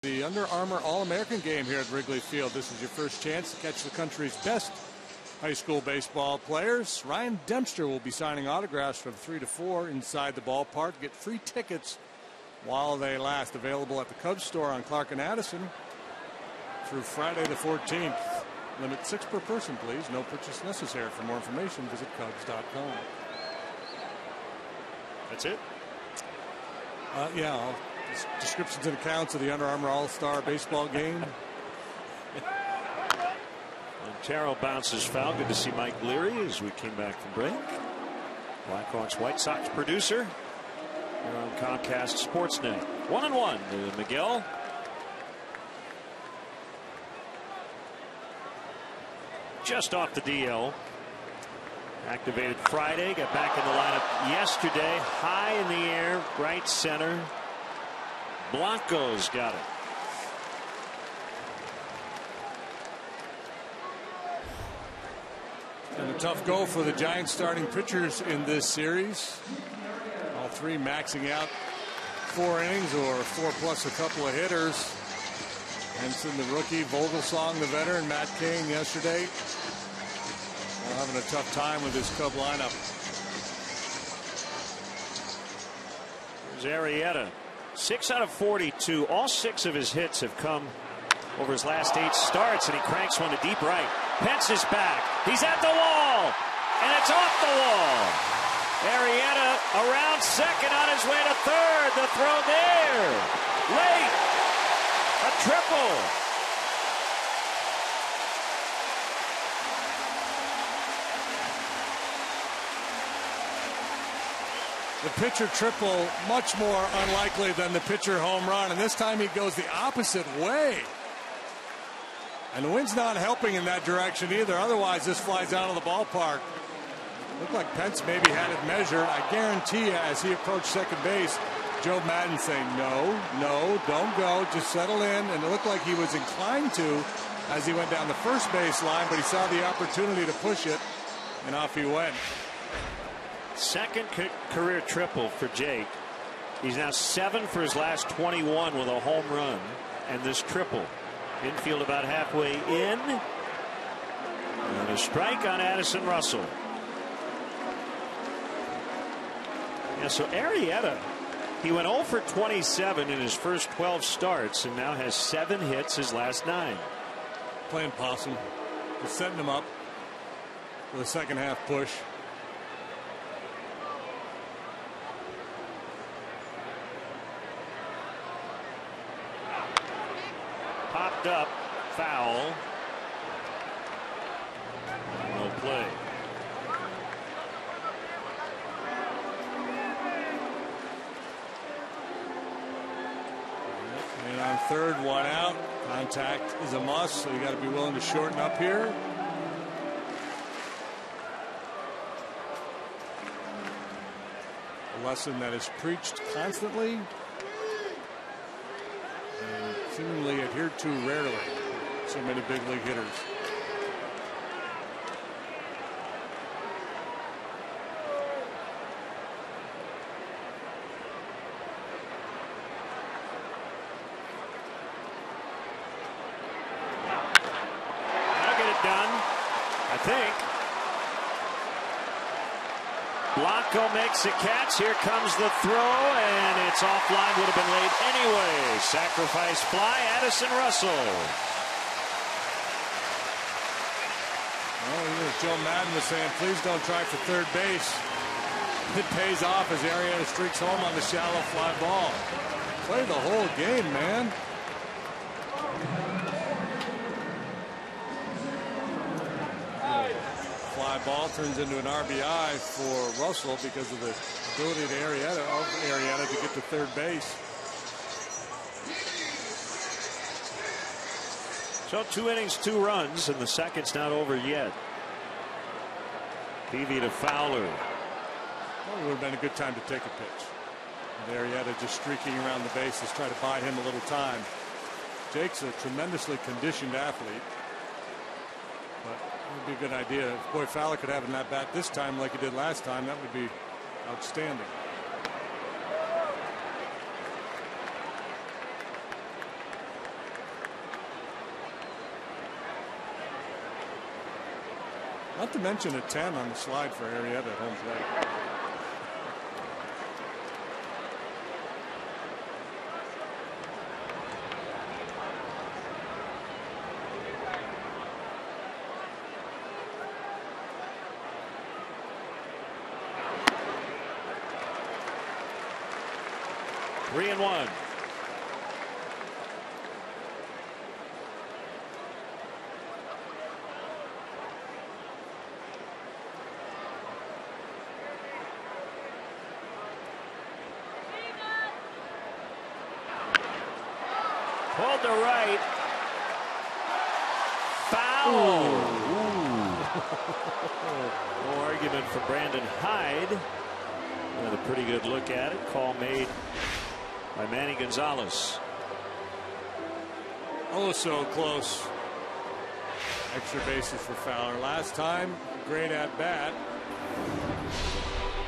The Under Armour All-American game here at Wrigley Field. This is your first chance to catch the country's best high school baseball players. Ryan Dempster will be signing autographs from 3 to 4 inside the ballpark. Get free tickets while they last. Available at the Cubs store on Clark and Addison through Friday the 14th. Limit 6 per person, please. No purchase necessary. For more information, visit Cubs.com. That's it? Yeah. Descriptions and accounts of the Under Armour All-Star baseball game. Montero bounces foul. Good to see Mike Leary as we came back from break. Blackhawks White Sox producer here on Comcast Sportsnet. 1-1 to Miguel. Just off the DL. Activated Friday. Got back in the lineup yesterday. High in the air. Right center. Blanco's got it. And a tough go for the Giants starting pitchers in this series. All three maxing out 4 innings or 4 plus a couple of hitters. Henson, the rookie, Vogelsong, the veteran, Matt Cain yesterday. All having a tough time with this Cub lineup. There's Arrieta. 6 out of 42. All 6 of his hits have come over his last 8 starts, and he cranks one to deep right. Pence is back. He's at the wall, and it's off the wall. Arrieta around second on his way to third. The throw there. Late. A triple. The pitcher triple, much more unlikely than the pitcher home run, and this time he goes the opposite way. And the wind's not helping in that direction either. Otherwise, this flies out of the ballpark. Looked like Pence maybe had it measured. I guarantee you, as he approached second base, Joe Madden saying, no, don't go, just settle in. And it looked like he was inclined to as he went down the first base line, but he saw the opportunity to push it, and off he went. Second career triple for Jake. He's now 7 for his last 21 with a home run and this triple. Infield about halfway in. And a strike on Addison Russell. Yeah, so Arrieta, he went 0 for 27 in his first 12 starts and now has 7 hits his last 9. Playing possum. Just setting him up for the second half push. Popped up, foul. No play. And on third, 1 out. Contact is a must, so you got to be willing to shorten up here. A lesson that is preached constantly. Seemingly adhered to rarely. So many big league hitters. I'll get it done, I think. Blanco makes a catch. Here comes the throw, and it's offline. Would have been late anyway. Sacrifice fly, Addison Russell. Well, even as Joe Madden was saying, please don't try for third base. It pays off as Arrieta streaks home on the shallow fly ball. Play the whole game, man. Fly ball turns into an RBI for Russell because of the ability of Arrieta to get to third base. So 2 innings, 2 runs, and the second's not over yet. Peavy to Fowler. Well, it would have been a good time to take a pitch. And Arrieta just streaking around the bases, try to buy him a little time. Jake's a tremendously conditioned athlete. But it would be a good idea. If Boy Fowler could have an at bat this time like he did last time, that would be outstanding. Not to mention a 10 on the slide for Arrieta at home plate. Three and one. Pulled to right. Foul. No argument for Brandon Hyde. Had a pretty good look at it. Call made by Manny Gonzalez. Oh, so close. Extra bases for Fowler. Last time, great at bat.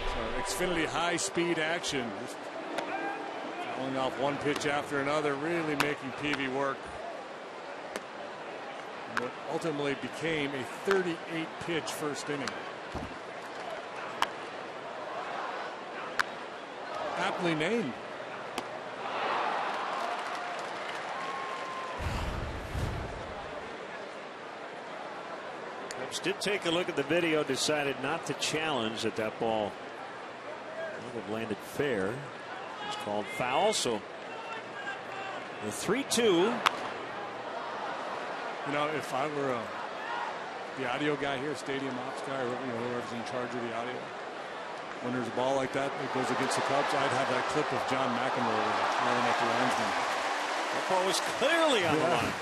So Xfinity high speed action. Just fouling off one pitch after another, really making Peavy work. And what ultimately became a 38 pitch first inning. Aptly named. Cubs did take a look at the video, decided not to challenge that ball would have landed fair. It's called foul. So the 3-2. You know, if I were the audio guy here, stadium ops guy, or whoever's in charge of the audio, when there's a ball like that that goes against the Cubs, I'd have that clip of John McEnroe throwing at the linesman. That ball was clearly on the line.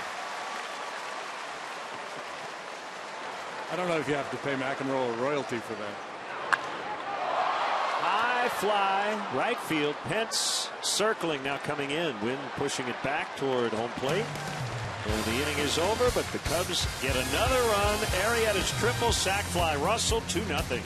I don't know if you have to pay McEnroe a royalty for that. High fly, right field. Pence circling, now coming in. Wynn pushing it back toward home plate. And the inning is over, but the Cubs get another run. Arrieta's triple, sac fly. Russell 2-0.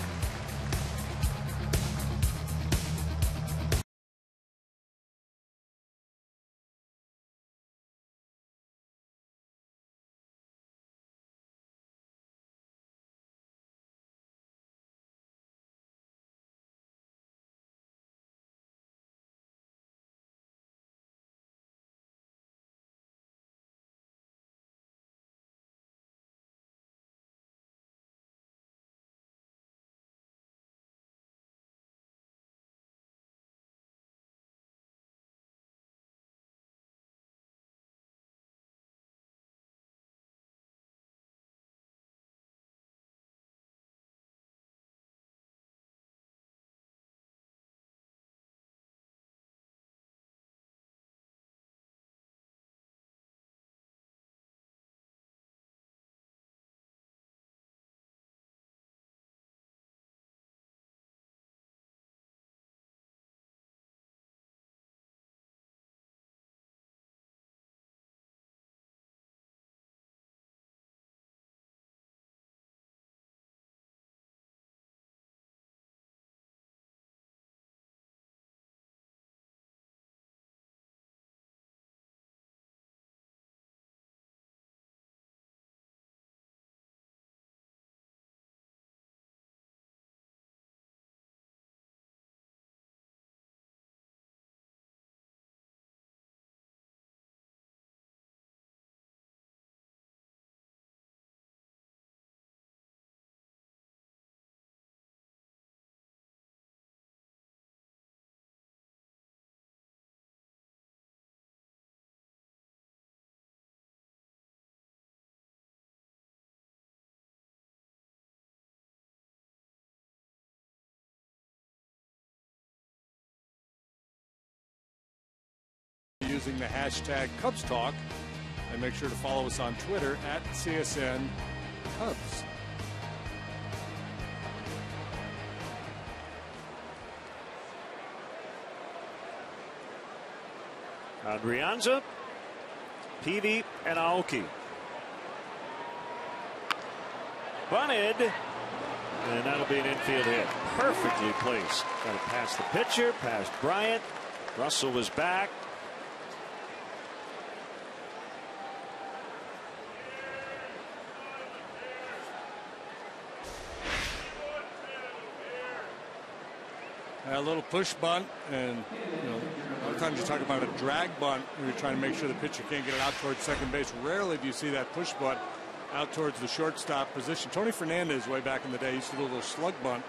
Using the hashtag Cubs Talk, and make sure to follow us on Twitter at CSN Cubs. Adrianza, Peavy, and Aoki. Bunted, and that'll be an infield hit. Perfectly placed. Got it past the pitcher, past Bryant. Russell was back. A little push bunt, and a lot of times you talk about a drag bunt where you're trying to make sure the pitcher can't get it out towards second base. Rarely do you see that push bunt out towards the shortstop position. Tony Fernandez, way back in the day, used to do a little slug bunt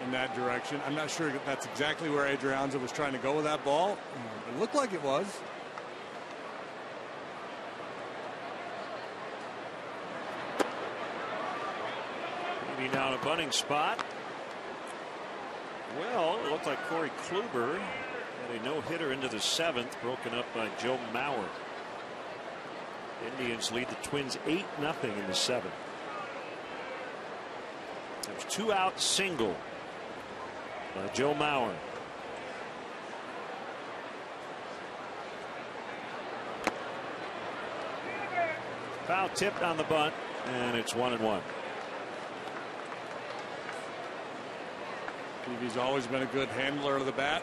in that direction. I'm not sure if that's exactly where Adrianza was trying to go with that ball. It looked like it was. Maybe now in a bunting spot. Well, it looked like Corey Kluber had a no-hitter into the 7th, broken up by Joe Mauer. Indians lead the Twins 8-0 in the 7th. There's 2-out single by Joe Mauer. Foul tipped on the bunt, and it's 1-1. Peavy's always been a good handler of the bat.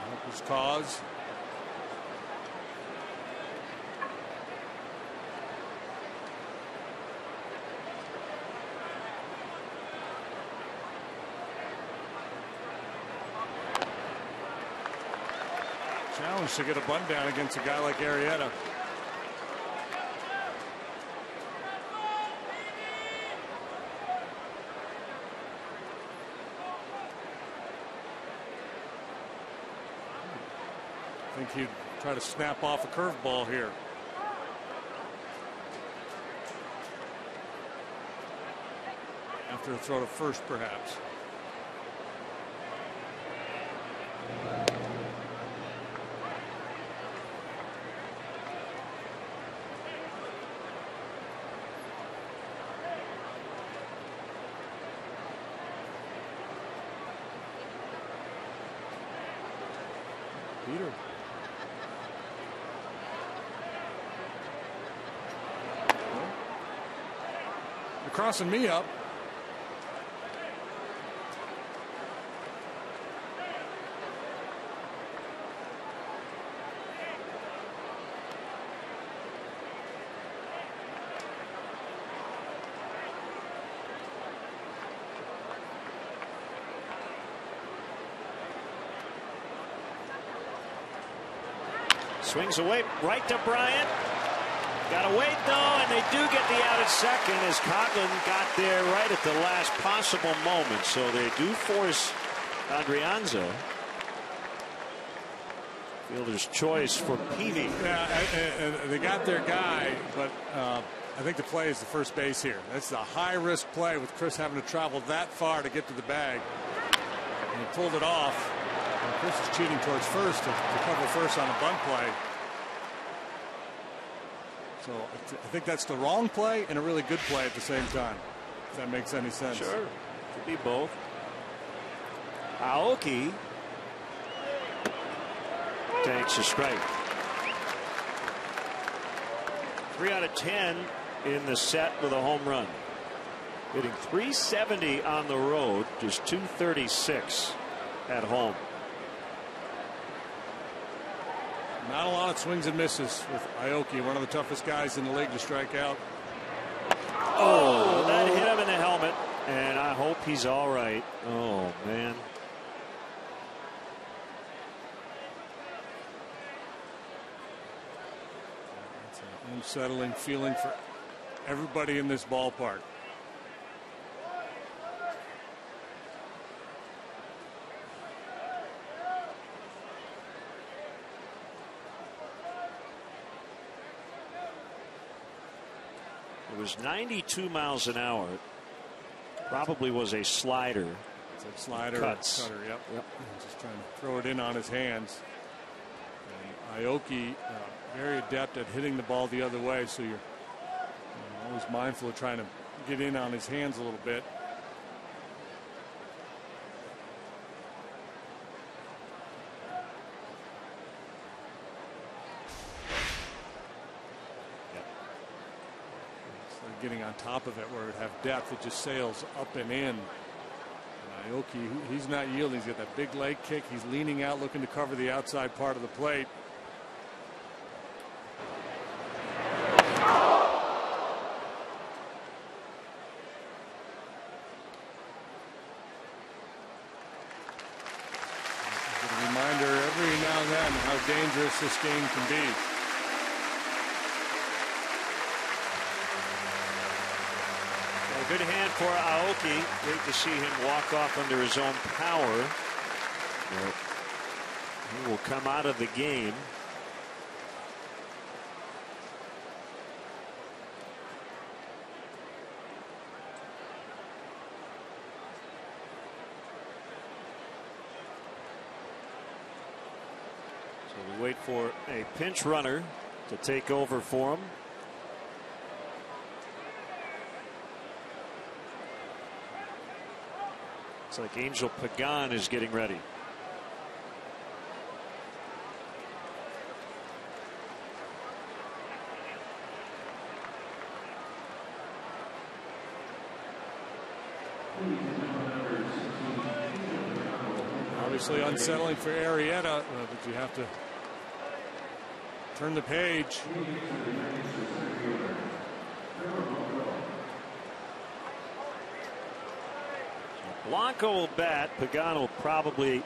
Help his cause. Challenge to get a bunt down against a guy like Arrieta. I think he'd try to snap off a curveball here. After a throw to first, perhaps. Peter. You're crossing me up. Swings away right to Bryant. Got to wait though, and they do get the out at second as Coghlan got there right at the last possible moment. So they do force Adrianza. Fielder's choice for Peavy. Yeah, they got their guy, but I think the play is the first base here. That's a high risk play with Chris having to travel that far to get to the bag. And he pulled it off. And Chris is cheating towards first to cover first on a bunt play. So I think that's the wrong play and a really good play at the same time, if that makes any sense. Sure. Could be both. Aoki takes a strike. 3 out of 10 in the set with a home run. Hitting .370 on the road, just .236 at home. Not a lot of swings and misses with Aoki, one of the toughest guys in the league to strike out. Oh, that hit him in the helmet, and I hope he's all right. Oh, man. It's an unsettling feeling for everybody in this ballpark. It was 92 miles an hour. Probably was a slider. It's a slider. Cuts. Cutter, yep. Just trying to throw it in on his hands. And Aoki, very adept at hitting the ball the other way, so you're always mindful of trying to get in on his hands a little bit. Getting on top of it where it would have depth, it just sails up and in. And Aoki, he's not yielding. He's got that big leg kick. He's leaning out, looking to cover the outside part of the plate. Reminder every now and then how dangerous this game can be. A good hand for Aoki. Great to see him walk off under his own power. He will come out of the game. So we wait for a pinch runner to take over for him. Looks like Angel Pagan is getting ready. Obviously unsettling for Arrieta, but you have to turn the page. Blanco will bat. Pagan will probably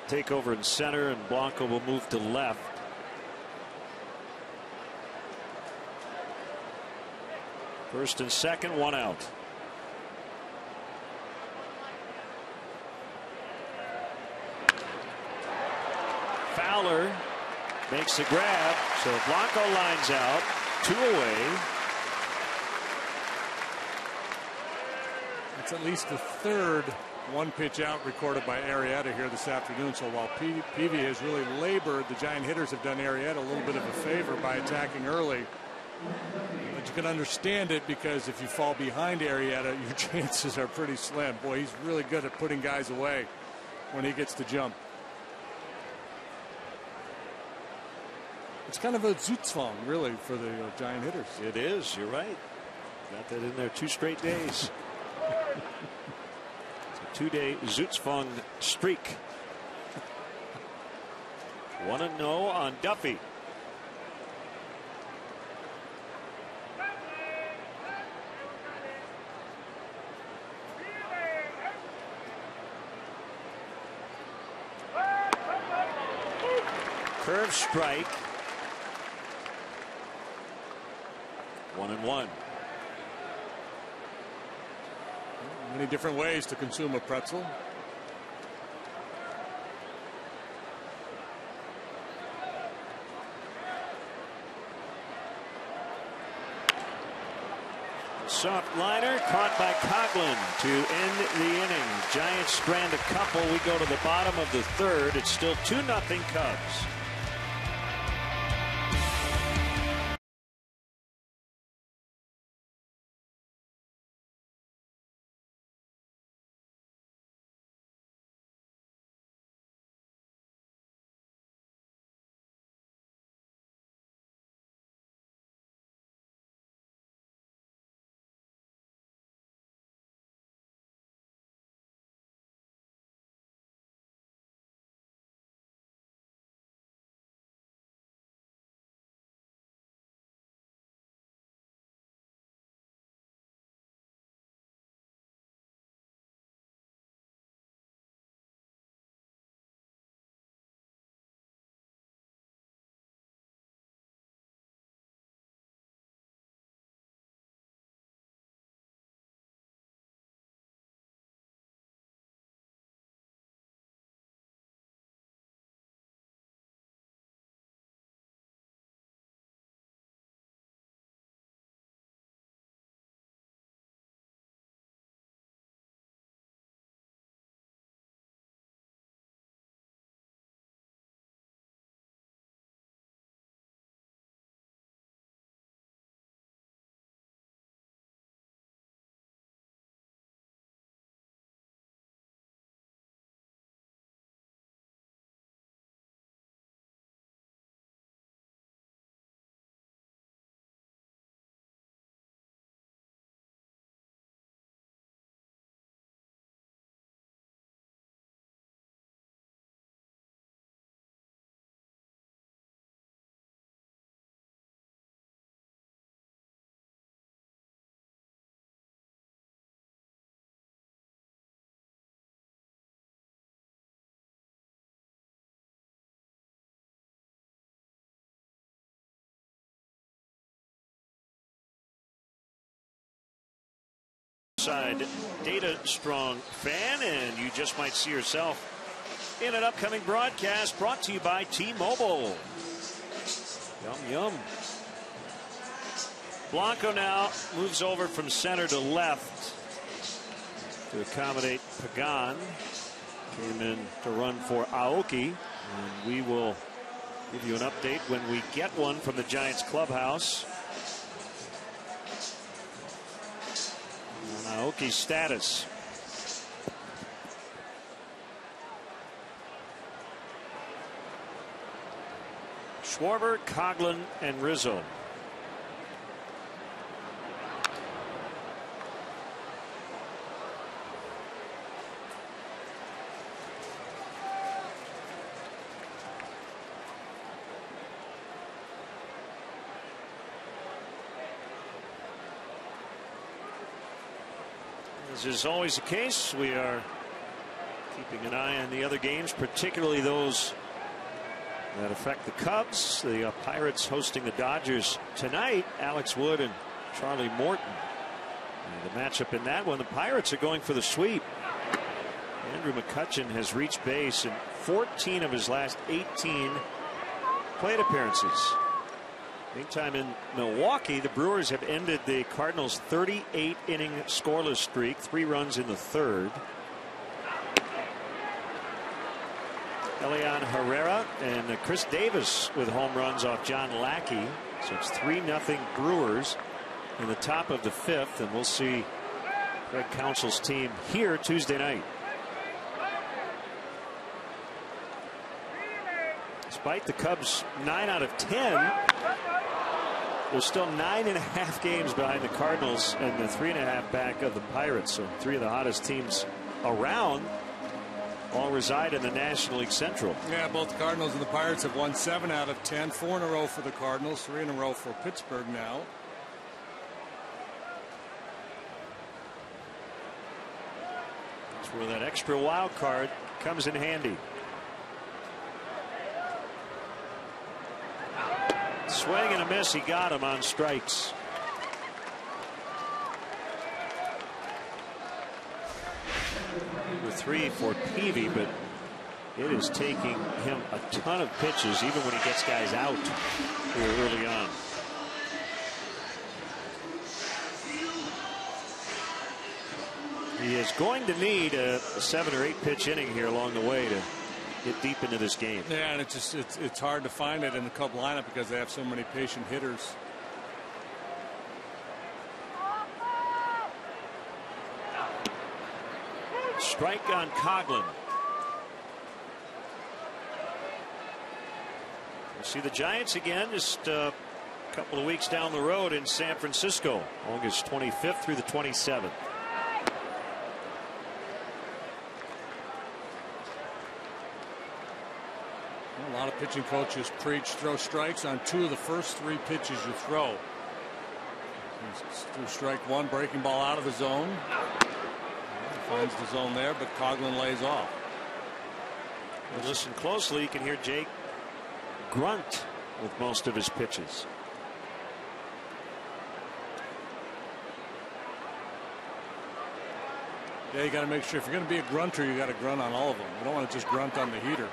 take over in center, and Blanco will move to left. First and second, one out. Fowler makes the grab, so Blanco lines out, 2 away. It's at least the third one-pitch out recorded by Arrieta here this afternoon. So while Peavy has really labored, the Giant hitters have done Arrieta a little bit of a favor by attacking early. But you can understand it, because if you fall behind Arrieta, your chances are pretty slim. Boy, he's really good at putting guys away when he gets to jump. It's kind of a Zootzfang, really, for the Giant hitters. It is. You're right. Got that in there 2 straight days. It's a 2-day Zootzfang streak. 1-0 on Duffy. Curve strike. 1-1. Many different ways to consume a pretzel. Soft liner caught by Coughlin to end the inning. Giants strand a couple. We go to the bottom of the third. It's still 2-0 Cubs. Riverside Data Strong fan, and you just might see yourself in an upcoming broadcast brought to you by T-Mobile. Yum, yum. Blanco now moves over from center to left to accommodate Pagan. Came in to run for Aoki, and we will give you an update when we get one from the Giants clubhouse on Aoki's status. Schwarber, Coghlan, and Rizzo. As is always the case, we are keeping an eye on the other games, particularly those that affect the Cubs. The Pirates hosting the Dodgers tonight. Alex Wood and Charlie Morton. And the matchup in that one, the Pirates are going for the sweep. Andrew McCutchen has reached base in 14 of his last 18 plate appearances. Meantime, in Milwaukee, the Brewers have ended the Cardinals' 38-inning scoreless streak, 3 runs in the third. Elian Herrera and Chris Davis with home runs off John Lackey. So it's 3-0 Brewers in the top of the 5th, and we'll see Craig Counsell's team here Tuesday night. Despite the Cubs' 9 out of 10, they're still 9.5 games behind the Cardinals and the 3.5 back of the Pirates. So 3 of the hottest teams around all reside in the National League Central. Yeah, both the Cardinals and the Pirates have won 7 out of 10. 4 in a row for the Cardinals, 3 in a row for Pittsburgh now. That's where that extra wild card comes in handy. Swing and a miss. He got him on strikes. Number 3 for Peavy, but it is taking him a ton of pitches, even when he gets guys out here early on. He is going to need a 7 or 8 pitch inning here along the way to get deep into this game. Yeah, and it's hard to find it in the Cub lineup because they have so many patient hitters. Strike on Coghlan. We'll see the Giants again just a couple of weeks down the road in San Francisco, August 25th through the 27th. A lot of pitching coaches preach throw strikes on 2 of the first 3 pitches you throw. Through strike 1, breaking ball out of the zone. Finds the zone there, but Coghlan lays off. Listen closely, you can hear Jake grunt with most of his pitches. Yeah, you got to make sure if you're going to be a grunter, you got to grunt on all of them. You don't want to just grunt on the heater.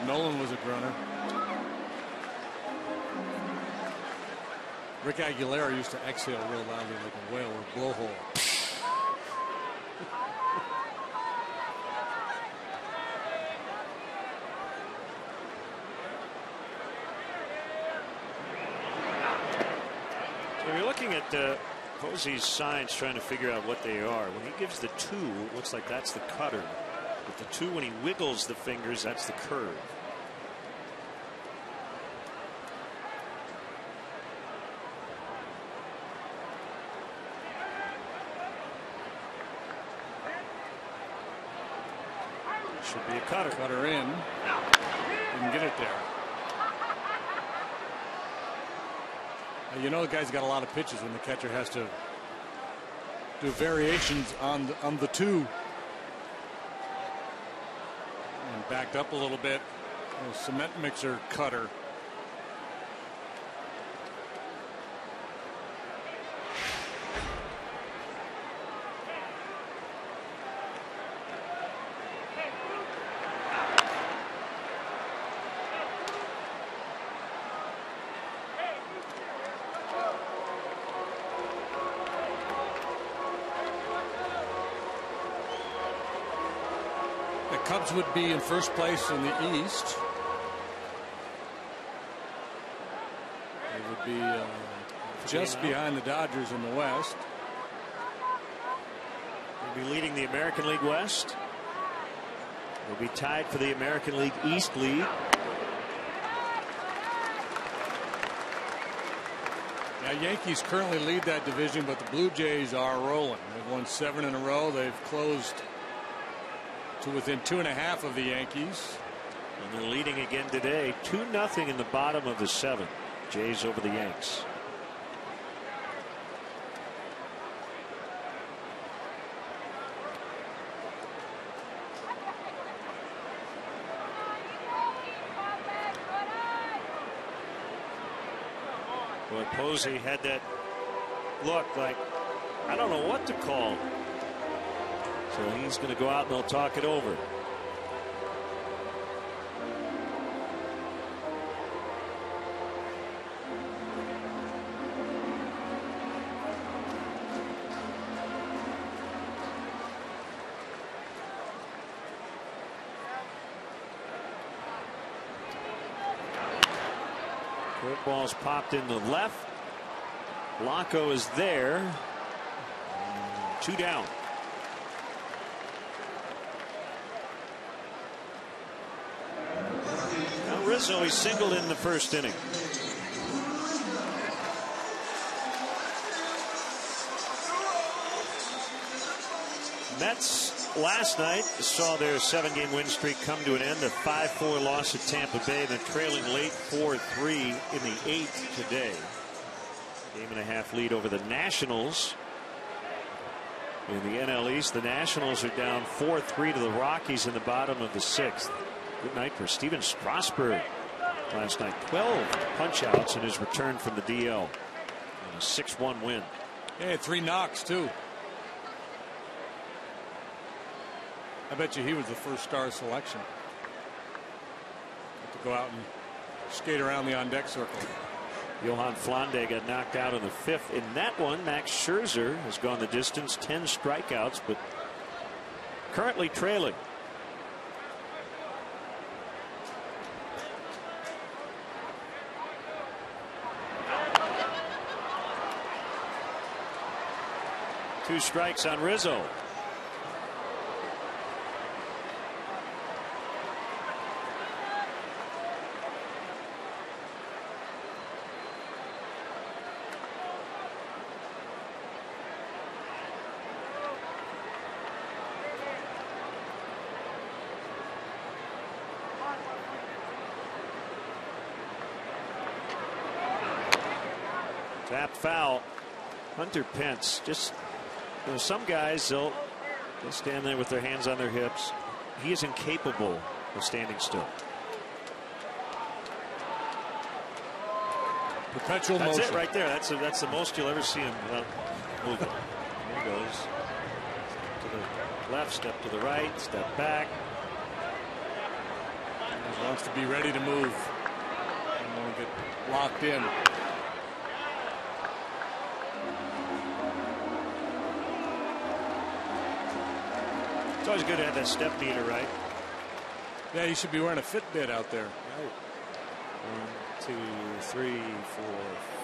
Nolan was a grunter. Rick Aguilera used to exhale real loudly like a whale or blowhole. So you're looking at Posey's signs, trying to figure out what they are. When he gives the 2, it looks like that's the cutter. With the 2, when he wiggles the fingers, that's the curve. Should be a cutter. Cutter in. Didn't get it there. You know the guy's got a lot of pitches when the catcher has to do variations on the 2. And backed up a little bit. A cement mixer cutter. Cubs would be in first place in the East. They would be just behind the Dodgers in the West. They'll be leading the American League West. They'll be tied for the American League East lead. Now, Yankees currently lead that division, but the Blue Jays are rolling. They've won 7 in a row. They've closed to within 2.5 of the Yankees. And they're leading again today, 2-0 in the bottom of the 7th. Jays over the Yanks. Boy, Posey had that look like, I don't know what to call. So he's going to go out and they'll talk it over. Curveball's popped in the left. Blanco is there. 2 down. Rizzo, he singled in the first inning. Mets last night saw their 7-game win streak come to an end. A 5-4 loss at Tampa Bay, then trailing late 4-3 in the 8th today. Game and a half lead over the Nationals. In the NL East, the Nationals are down 4-3 to the Rockies in the bottom of the 6th. Good night for Steven Strasburg last night. 12 punch-outs in his return from the DL. And a 6-1 win. Yeah, 3 knocks, too. I bet you he was the first star selection. To go out and skate around the on-deck circle. Johan Flande got knocked out in the 5th. In that one, Max Scherzer has gone the distance, 10 strikeouts, but currently trailing. Two strikes on Rizzo. Tap foul. Hunter Pence, just, you know, some guys they'll stand there with their hands on their hips. He is incapable of standing still. Perpetual That's motion. it right there. That's the most you'll ever see him without moving. Here he goes. To the left, step to the right, step back. He wants to be ready to move. Don't want to get locked in. It's always good to have that step meter, right? Yeah, you should be wearing a Fitbit out there. Right. 1, 2, 3, 4,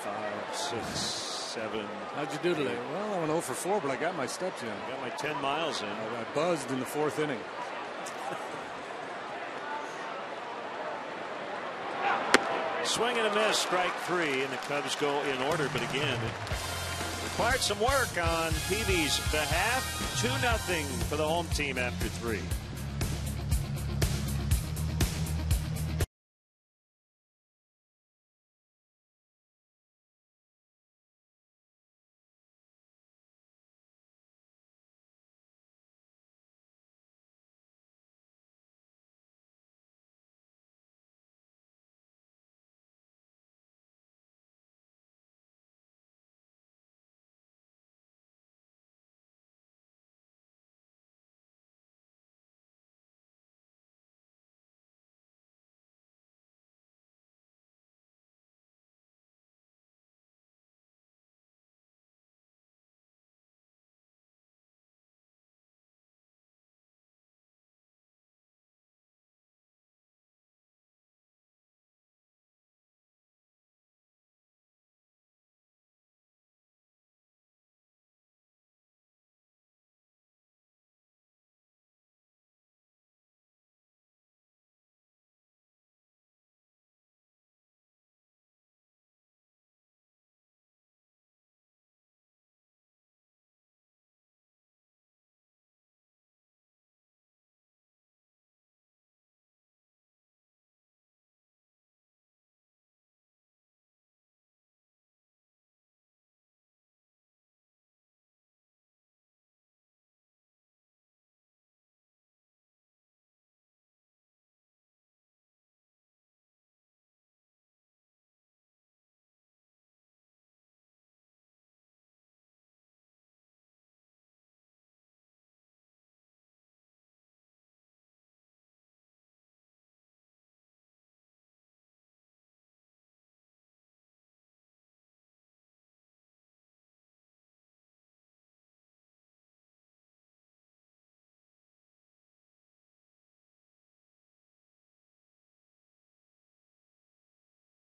5, 6, 7. How'd you do today? Well, I went 0 for 4, but I got my steps in. Got my 10 miles in. I buzzed in the 4th inning. Swing and a miss, strike 3, and the Cubs go in order. But again, it required some work on Peavy's behalf. 2-0 for the home team after 3.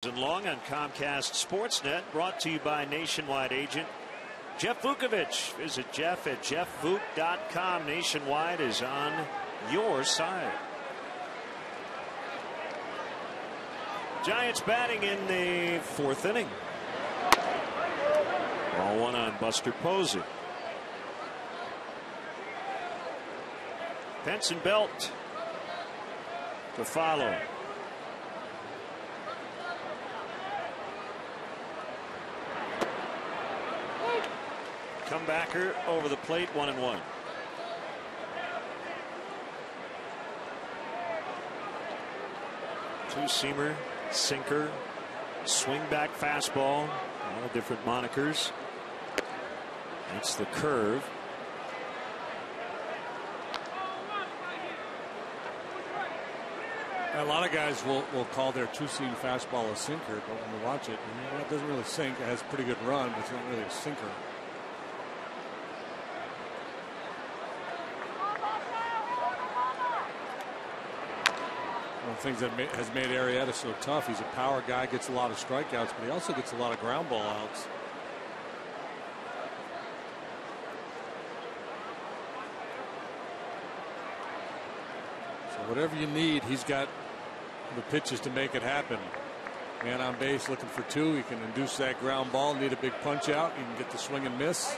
And long on Comcast Sportsnet, brought to you by Nationwide agent Jeff Vukovich. Visit Jeff at jeffvuk.com. Nationwide is on your side. Giants batting in the 4th inning. Ball 1 on Buster Posey. Pence and Belt to follow. Comebacker over the plate, 1-1. Two-seamer, sinker, swing back fastball, all different monikers. That's the curve. A lot of guys will call their two-seam fastball a sinker, but when you watch it, it doesn't really sink. It has a pretty good run, but it's not really a sinker. One of the things that has made Arrieta so tough, he's a power guy, gets a lot of strikeouts, but he also gets a lot of ground ball outs. So whatever you need, he's got the pitches to make it happen. Man on base looking for 2. He can induce that ground ball, need a big punch out. He can get the swing and miss.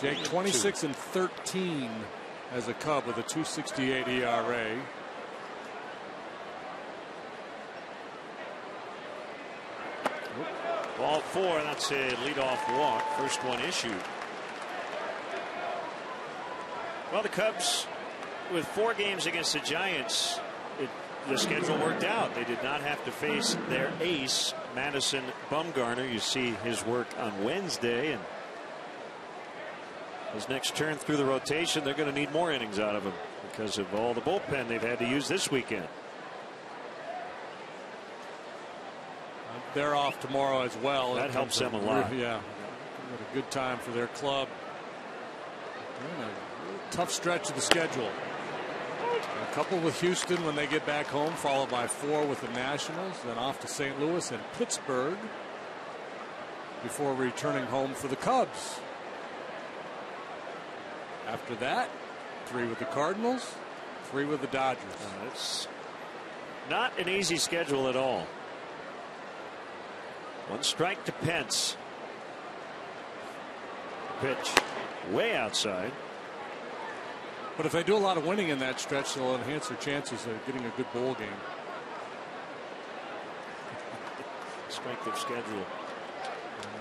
Jake 26-13 as a Cub with a 2.68 ERA. Ball 4. That's a leadoff walk. First one issued. Well, the Cubs, with 4 games against the Giants, the schedule worked out. They did not have to face their ace, Madison Bumgarner. You see his work on Wednesday, and his next turn through the rotation, they're going to need more innings out of him because of all the bullpen they've had to use this weekend. They're off tomorrow as well. That helps them a lot. Yeah, what a good time for their club. A tough stretch of the schedule. A couple with Houston when they get back home, followed by 4 with the Nationals, then off to St. Louis and Pittsburgh before returning home for the Cubs. After that, 3 with the Cardinals, 3 with the Dodgers. It's not an easy schedule at all. 1 strike to Pence. Pitch way outside. But if they do a lot of winning in that stretch, they'll enhance their chances of getting a good bowl game. Strength of schedule.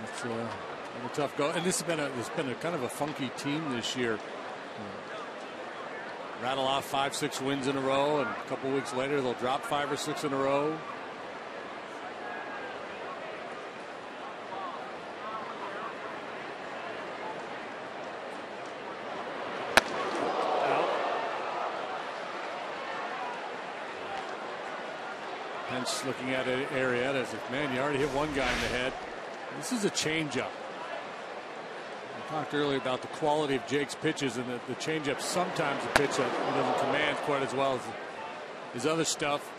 It's a tough go. And this has been a kind of a funky team this year. Rattle off 5-6 wins in a row, and a couple weeks later they'll drop 5 or 6 in a row. Pence looking at Arrieta as if, man, you already hit one guy in the head. This is a changeup. I talked earlier about the quality of Jake's pitches, and the changeup sometimes a pitch that he doesn't command quite as well as his other stuff.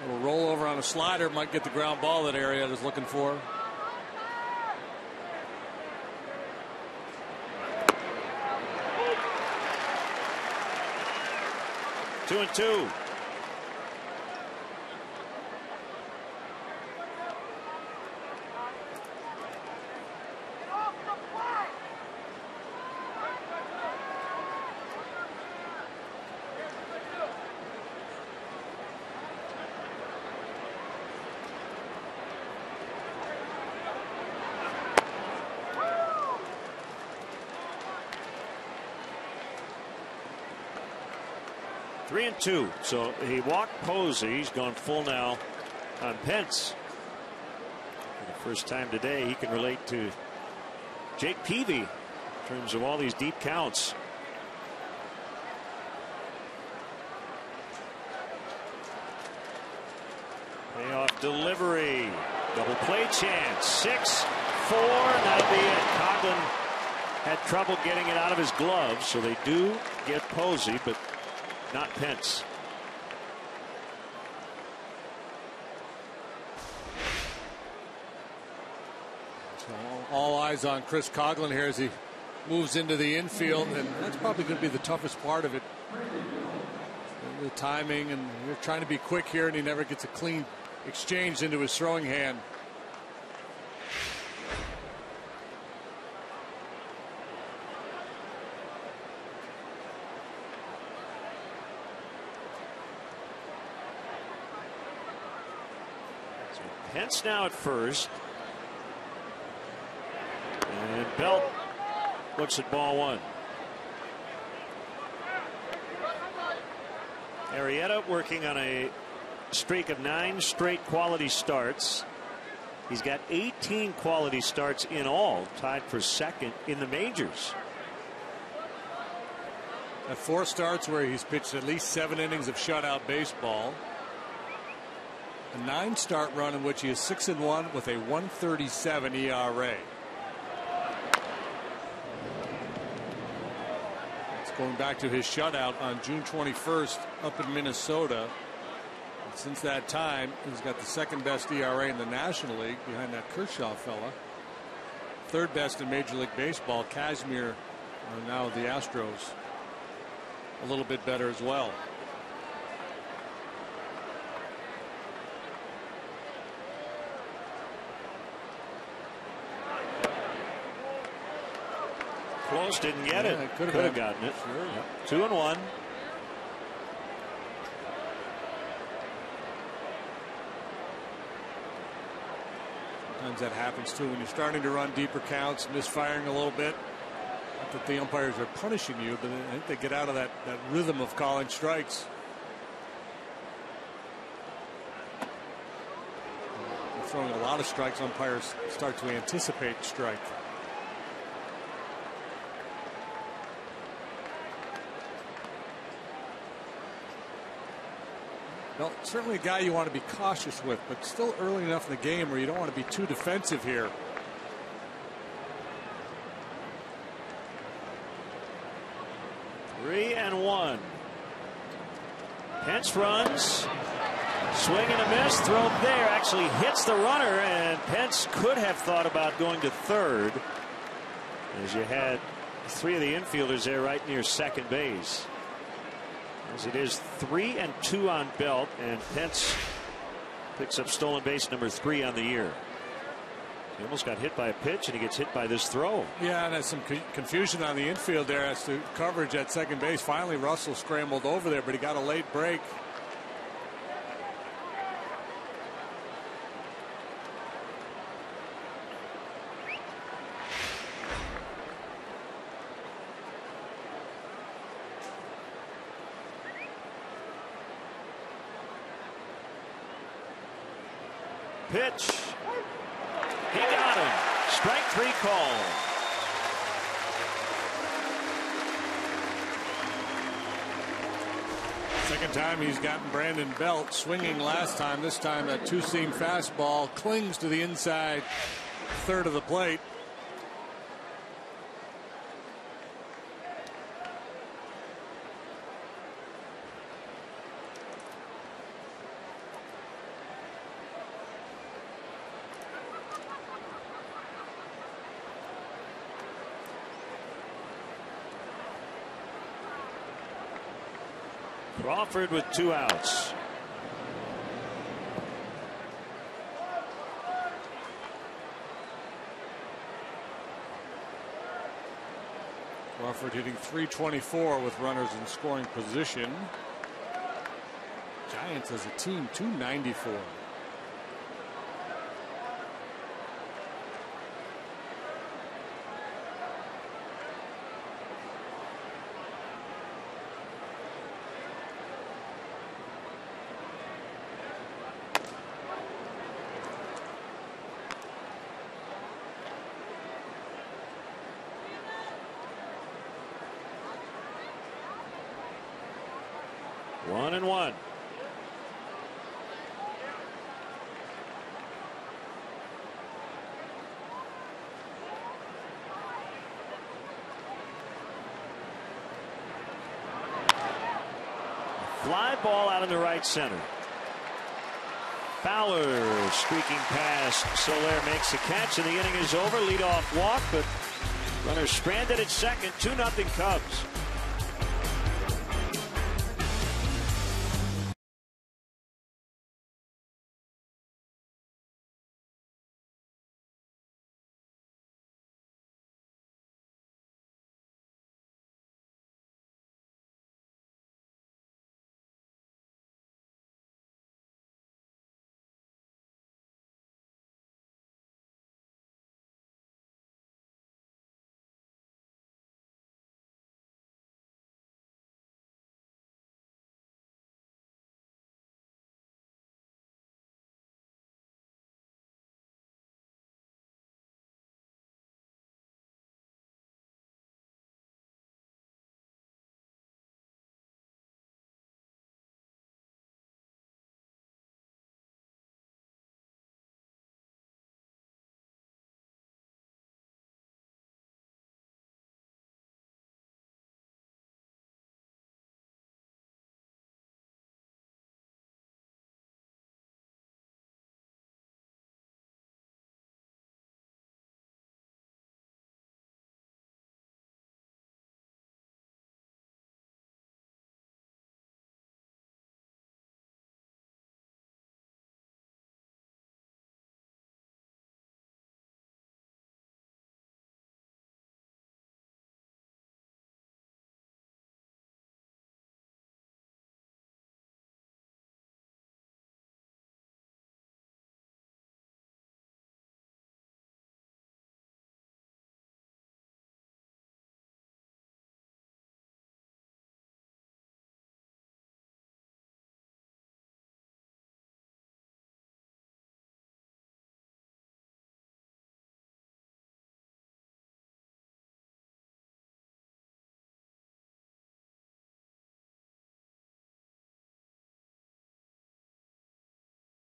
A little rollover on a slider might get the ground ball that Arrieta's looking for. Two and two. Three and two. So he walked Posey. He's gone full now on Pence. For the first time today, he can relate to Jake Peavy in terms of all these deep counts. Payoff delivery. Double play chance. 6-4. That'll be it. Coghlan had trouble getting it out of his gloves, so they do get Posey, but not Pence. So all eyes on Chris Coghlan here as he moves into the infield, and that's probably going to be the toughest part of it. The timing, and you're trying to be quick here, and he never gets a clean exchange into his throwing hand. So Pence now at first. And Belt looks at ball one. Arrieta working on a streak of 9 straight quality starts. He's got 18 quality starts in all, tied for second in the majors. At 4 starts where he's pitched at least 7 innings of shutout baseball. A 9-start run in which he is 6-1 with a 1.37 ERA. Going back to his shutout on June 21st up in Minnesota. And since that time, he's got the 2nd best ERA in the National League behind that Kershaw fella. 3rd best in Major League Baseball. Kazmir, now the Astros, a little bit better as well. Close, didn't get it. Could have gotten it. Sure. 2-1. Sometimes that happens too when you're starting to run deeper counts, misfiring a little bit. Not that the umpires are punishing you, but I think they get out of that rhythm of calling strikes. You're throwing a lot of strikes, umpires start to anticipate strike. Well, certainly a guy you want to be cautious with, but still early enough in the game where you don't want to be too defensive here. Three and 1. Pence runs. Swing and a miss. Throw there. Actually hits the runner, and Pence could have thought about going to third, as you had 3 of the infielders there right near second base. As it is 3 and 2 on Belt, and Pence picks up stolen base number 3 on the year. He almost got hit by a pitch, and he gets hit by this throw. Yeah, and there's some confusion on the infield there as to coverage at second base. Finally, Russell scrambled over there, but he got a late break. Pitch. He got him. Strike 3 call. Second time he's gotten Brandon Belt swinging last time. This time that 2-seam fastball clings to the inside third of the plate. Crawford with 2 outs. Crawford hitting .324 with runners in scoring position. Giants as a team .294. 1-1. Fly ball out in the right center. Fowler streaking past. Soler makes the catch, and the inning is over. Leadoff walk, but runner stranded at second. 2-0 Cubs.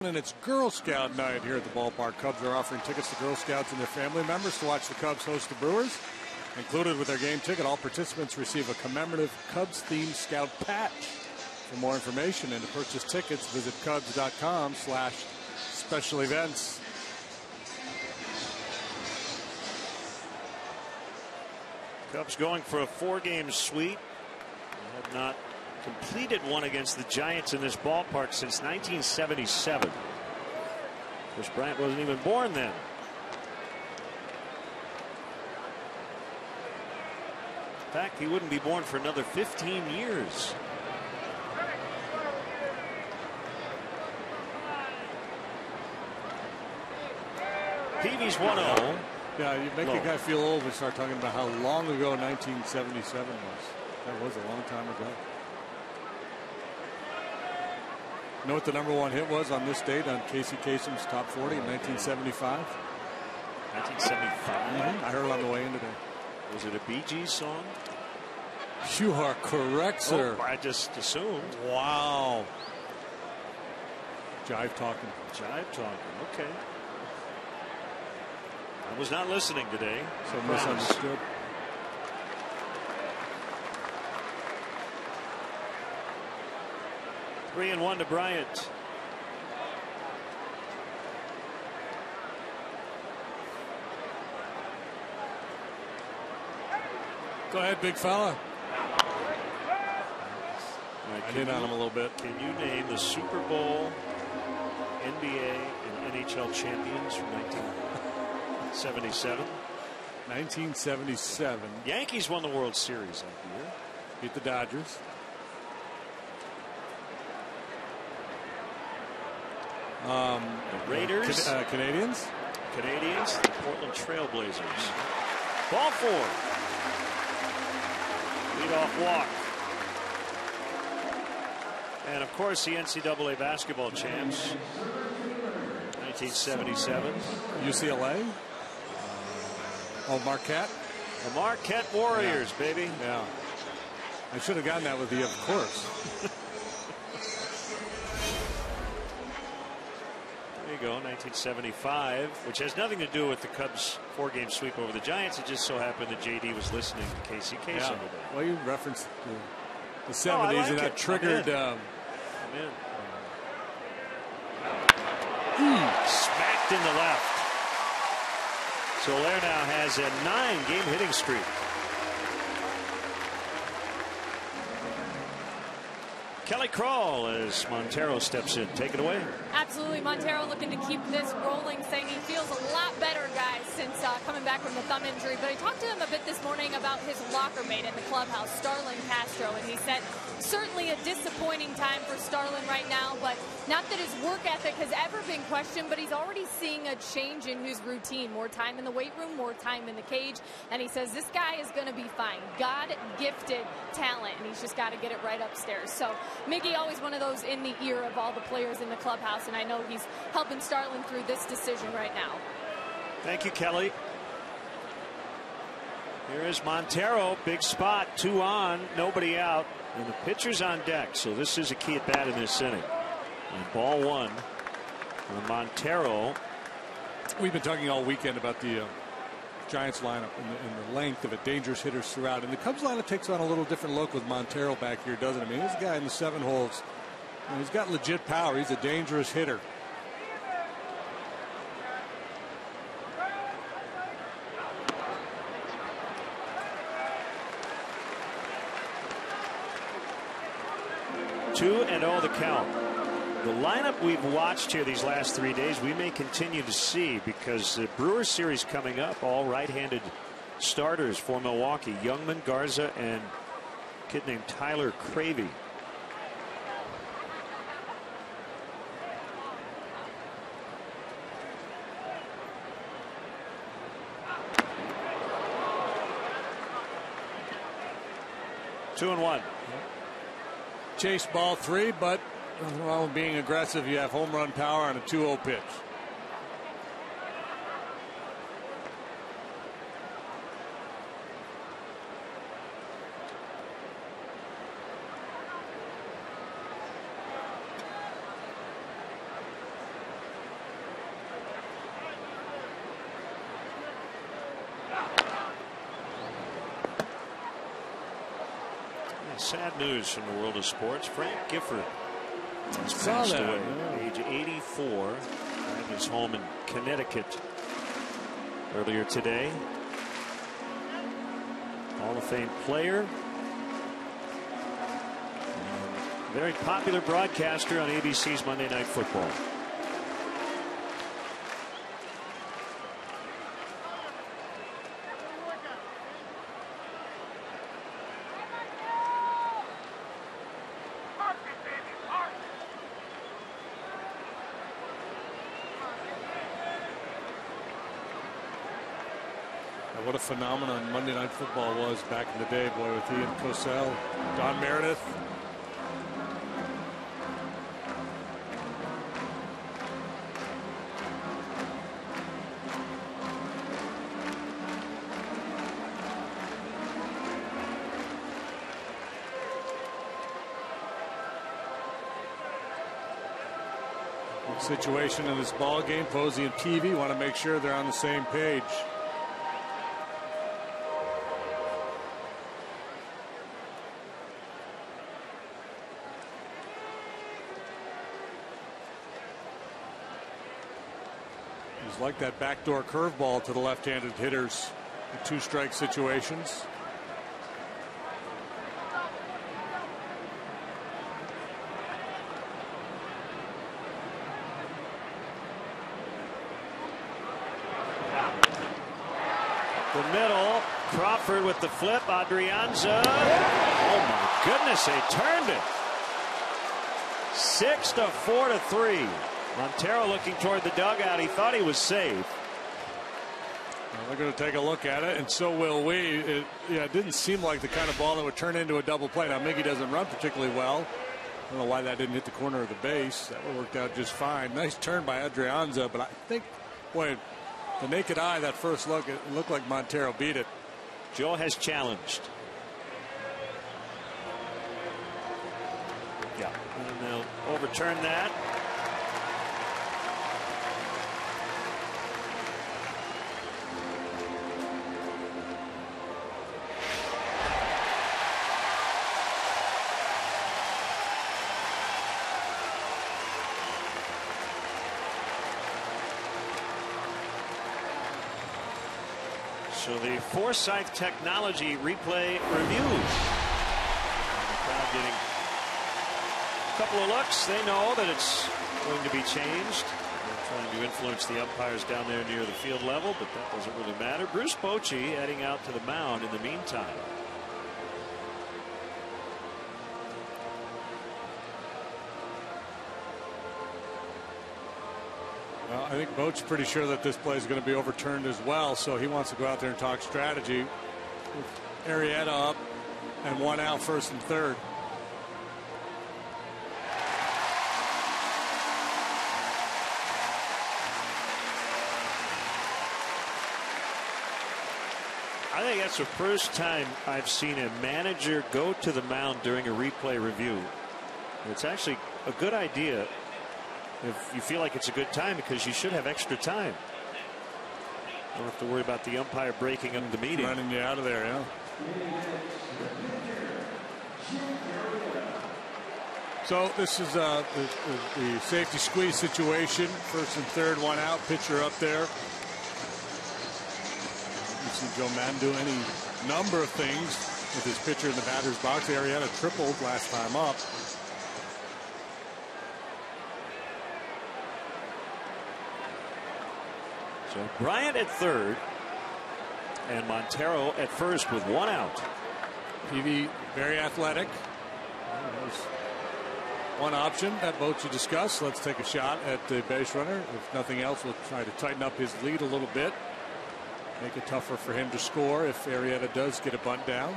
And it's Girl Scout night here at the ballpark. Cubs are offering tickets to Girl Scouts and their family members to watch the Cubs host the Brewers. Included with their game ticket, all participants receive a commemorative Cubs-themed Scout patch. For more information and to purchase tickets, visit Cubs.com/special events. Cubs going for a 4-game sweep. They have not completed one against the Giants in this ballpark since 1977. Chris Bryant wasn't even born then. In fact, he wouldn't be born for another 15 years. Peavy's 1-0. Yeah, you make a guy feel old when you start talking about how long ago 1977 was. That was a long time ago. You know what the #1 hit was on this date on Casey Kasem's Top 40 in 1975? 1975? I heard it on the way in today. Was it a Bee Gees song? You are correct, sir. Oh, I just assumed. Wow. Jive talking. Jive talking. Okay. I was not listening today. So misunderstood. Three and 1 to Bryant. Go ahead, big fella. I hit on him a little bit. Can you name the Super Bowl, NBA, and NHL champions from 1977? 1977. Yankees won the World Series that year. Beat the Dodgers. The Raiders. Canadians. The Portland Trailblazers. Ball 4. Leadoff walk. And of course the NCAA basketball champs. 1977. UCLA. Oh, Marquette. The Marquette Warriors, baby. Yeah. I should have gotten that with you, of course. There you go, 1975, which has nothing to do with the Cubs' 4-game sweep over the Giants. It just so happened that JD was listening to Casey Kasem today. Well, you referenced the 70s, and that triggered. I'm in. Smacked in the left. So Lair now has a 9-game hitting streak. Kelly Crawl as Montero steps in. Take it away. Absolutely. Montero looking to keep this rolling, saying he feels a lot better, guys, since coming back from the thumb injury. But I talked to him a bit this morning about his locker mate in the clubhouse, Starlin Castro, and he said certainly a disappointing time for Starlin right now, but not that his work ethic has ever been questioned, but he's already seeing a change in his routine. More time in the weight room, more time in the cage, and he says this guy is going to be fine. God-gifted talent, and he's just got to get it right upstairs. So Miggy, always one of those in the ear of all the players in the clubhouse, and I know he's helping Starlin through this decision right now. Thank you, Kelly. Here is Montero, big spot, 2 on, nobody out, and the pitcher's on deck. So this is a key at bat in this inning. And ball 1 on Montero. We've been talking all weekend about the Giants lineup and the length of it, dangerous hitters throughout. And the Cubs lineup takes on a little different look with Montero back here, doesn't it? I mean, he's a guy in the 7 holes. And he's got legit power. He's a dangerous hitter. Two and oh the count. The lineup we've watched here these last 3 days, we may continue to see, because the Brewers series coming up, all right-handed starters for Milwaukee. Youngman, Garza, and a kid named Tyler Cravey. Two and one. Chase ball 3, but well, being aggressive, you have home run power on a 2-0 pitch. Sad news from the world of sports. Frank Gifford has passed away at age 84 at his home in Connecticut earlier today. Hall of Fame player, and very popular broadcaster on ABC's Monday Night Football. What a phenomenon Monday Night Football was back in the day, boy, with Ian Cosell, Don Meredith. Big situation in this ball game. Posey and Peavy want to make sure they're on the same page. Like that backdoor curveball to the left-handed hitters in 2-strike situations. The middle, Crawford with the flip, Adrianza. Oh my goodness, they turned it. 6-4 to 3. Montero looking toward the dugout. He thought he was safe. Well, they're going to take a look at it, and so will we. It didn't seem like the kind of ball that would turn into a double play. Now, Miggy doesn't run particularly well. I don't know why that didn't hit the corner of the base. That would have worked out just fine. Nice turn by Adrianza, but I think, boy, the naked eye, that first look, it looked like Montero beat it. Joe has challenged. Yeah, and they'll overturn that. So the Forsythe Technology replay review. The crowd getting a couple of looks. They know that it's going to be changed. They're trying to influence the umpires down there near the field level, but that doesn't really matter. Bruce Bochy heading out to the mound in the meantime. Well, I think Boat's pretty sure that this play is going to be overturned as well, so he wants to go out there and talk strategy. With Arrieta up and 1 out, first and third. I think that's the first time I've seen a manager go to the mound during a replay review. It's actually a good idea if you feel like it's a good time, because you should have extra time. Don't have to worry about the umpire breaking up the meeting. Running you out of there, yeah. So this is the safety squeeze situation. First and third, 1 out, pitcher up there. You see Joe Madden do any number of things with his pitcher in the batter's box. Arrieta tripled last time up. So Bryant at third and Montero at first with 1 out. PV very athletic. There's one option that Bochy discussed. Let's take a shot at the base runner. If nothing else, we'll try to tighten up his lead a little bit. Make it tougher for him to score if Arrieta does get a bunt down.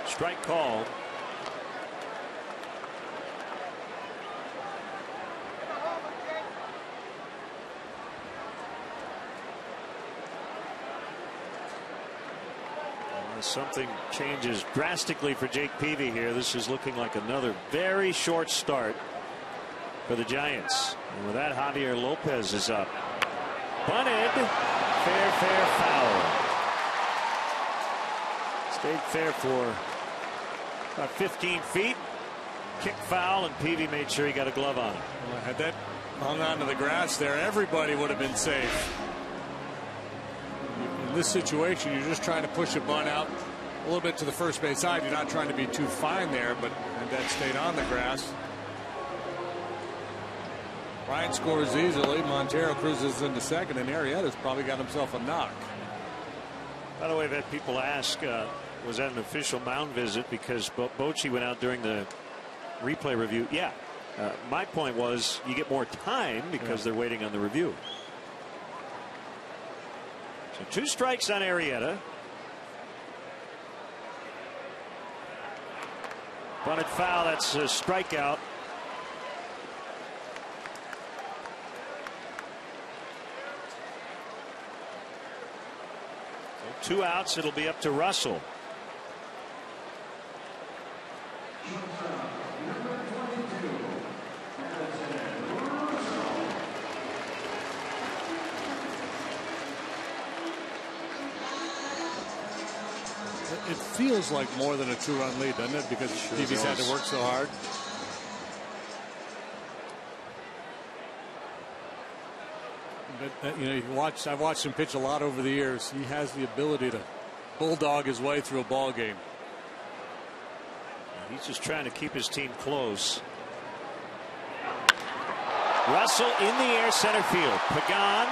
Strike call. Something changes drastically for Jake Peavy here. This is looking like another very short start for the Giants. And with that, Javier Lopez is up. Bunted. Fair, foul. Stayed fair for about 15 feet. Kick foul, and Peavy made sure he got a glove on it. Well, had that hung onto the grass there, everybody would have been safe. In this situation, you're just trying to push a bunt out a little bit to the first base side. You're not trying to be too fine there, but that stayed on the grass. Bryant scores easily. Montero cruises into second, and Arrieta's probably got himself a knock. By the way, I've had people ask, was that an official mound visit? Because Bochy went out during the replay review. Yeah. My point was you get more time because they're waiting on the review. So 2 strikes on Arrieta. Bunted foul. That's a strikeout. So 2 outs. It'll be up to Russell. It feels like more than a 2-run lead, doesn't it? Because Peavy's had to work so hard. But, you know, I've watched him pitch a lot over the years. He has the ability to bulldog his way through a ball game. He's just trying to keep his team close. Russell in the air, center field. Pagan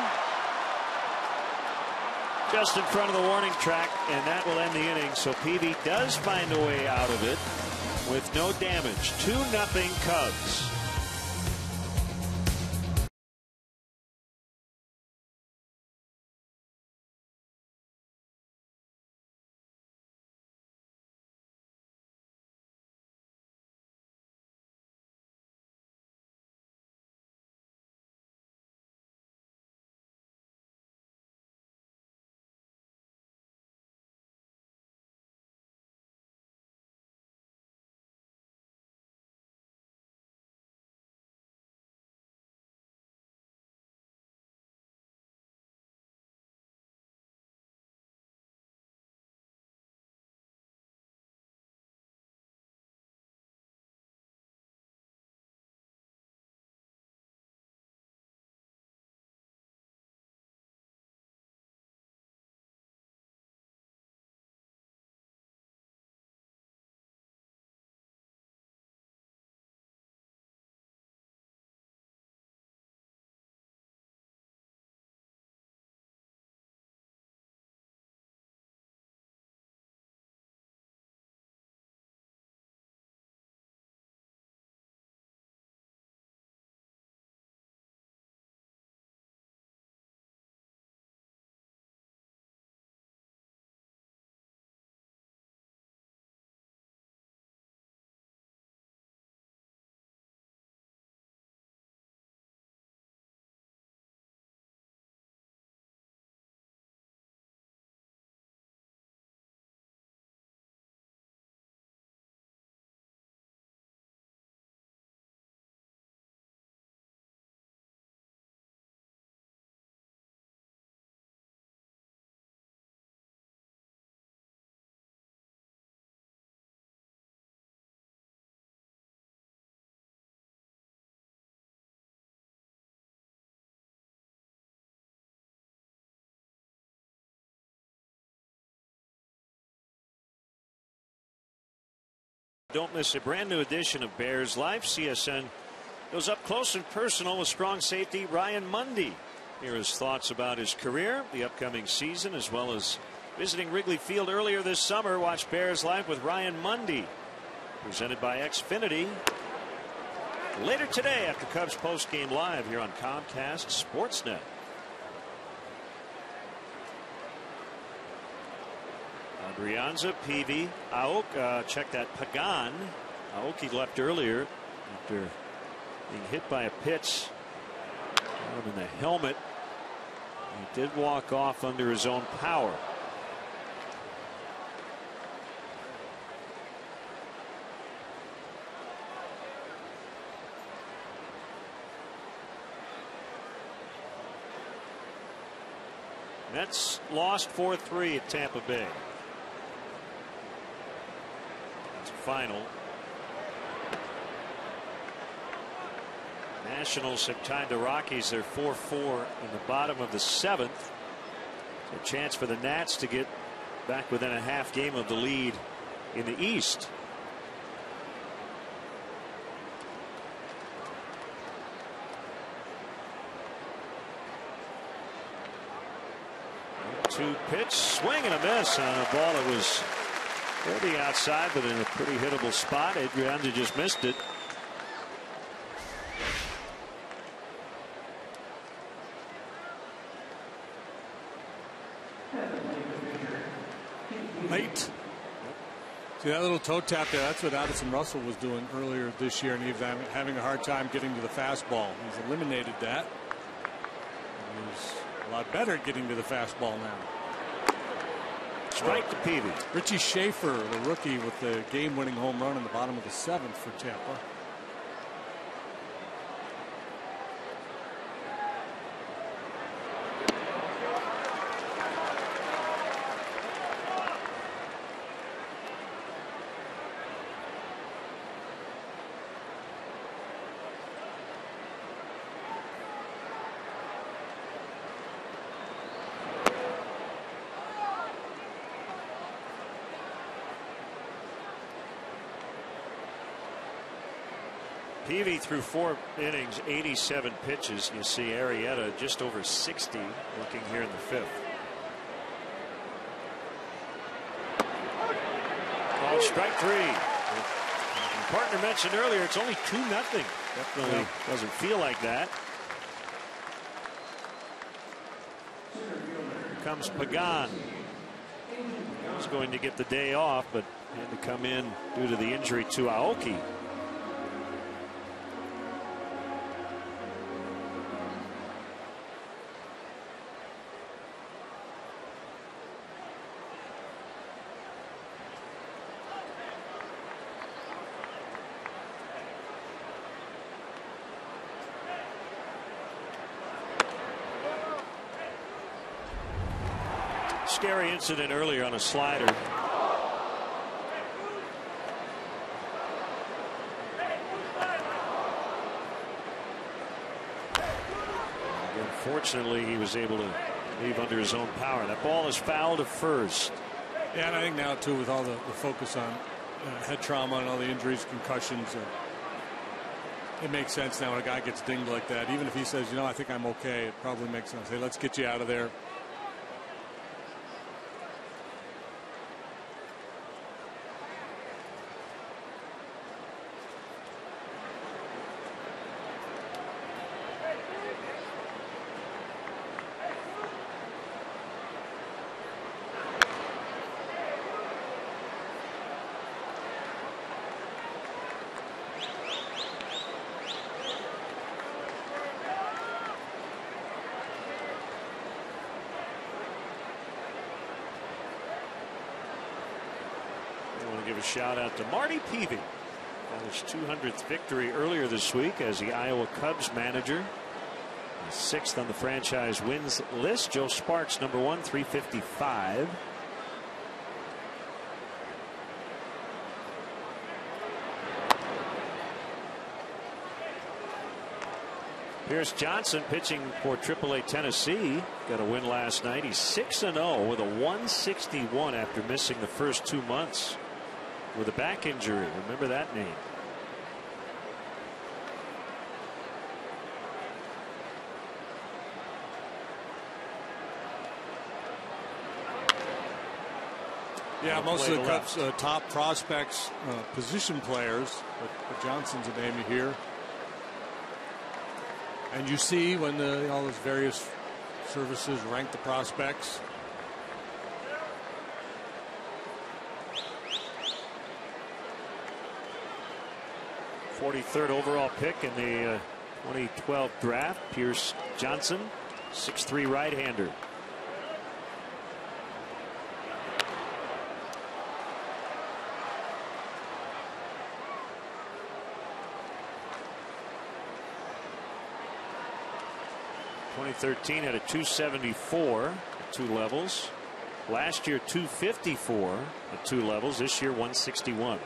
just in front of the warning track, and that will end the inning. So Peavy does find a way out of it with no damage. 2-0 Cubs. Don't miss a brand new edition of Bears Life. CSN goes up close and personal with strong safety Ryan Mundy. Here are his thoughts about his career, the upcoming season, as well as visiting Wrigley Field earlier this summer. Watch Bears Life with Ryan Mundy, presented by Xfinity. Later today after Cubs postgame live here on Comcast Sportsnet. Brianza, Peavy, Aoki, check that, Pagan. Aoki left earlier after being hit by a pitch in the helmet. He did walk off under his own power. Mets lost 4-3 at Tampa Bay. Final. Nationals have tied the Rockies. They're 4-4 in the bottom of the 7th. So a chance for the Nats to get back within a half game of the lead in the East. Two pitch, swing and a miss on a ball that was the outside, but in a pretty hittable spot. Adrianza just missed it. Late. See that little toe tap there? That's what Addison Russell was doing earlier this year, and he was having a hard time getting to the fastball. He's eliminated that. He's a lot better at getting to the fastball now. Strike to Peavy. Richie Schaefer, the rookie, with the game-winning home run in the bottom of the 7th for Tampa. Peavy threw 4 innings, 87 pitches. You see Arrieta just over 60 looking here in the 5th. Called strike 3. The partner mentioned earlier it's only 2-0. Definitely doesn't feel like that. Here comes Pagan. He's going to get the day off, but had to come in due to the injury to Aoki. Scary incident earlier on a slider. Unfortunately, he was able to leave under his own power. That ball is fouled to first. Yeah, and I think now too, with all the focus on head trauma and all the injuries, concussions, it makes sense now when a guy gets dinged like that. Even if he says, you know, I think I'm okay, it probably makes sense. Hey, let's get you out of there. Give a shout out to Marty Peavy. Got his 200th victory earlier this week as the Iowa Cubs manager. 6th on the franchise wins list. Joe Sparks, number 1, 355. Pierce Johnson pitching for AAA Tennessee. Got a win last night. He's 6-0 with a 161 after missing the first 2 months. with a back injury. Remember that name. Yeah, most of the Cubs' top prospects, position players, but Johnson's a name you hear. And you see when all those various services rank the prospects. '43rd overall pick in the 2012 draft. Pierce Johnson, 6'3" right-hander. '13 had a 274 at 2 levels. Last year 254 at 2 levels. This year 161.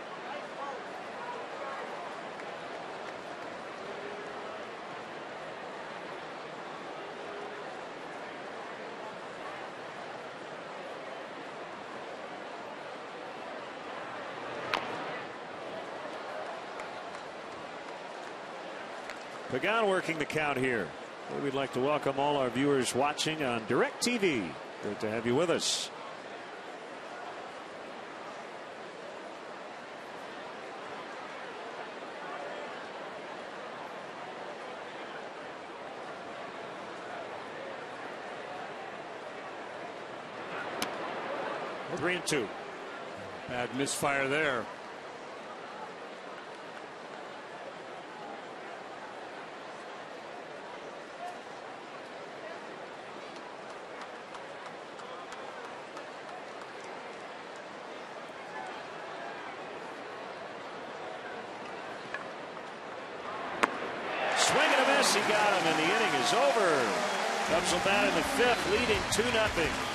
Pagan working the count here. We'd like to welcome all our viewers watching on DirecTV. Great to have you with us. Three and two. Bad misfire there. He got him, and the inning is over. Cubs will bat in the 5th, leading 2-0.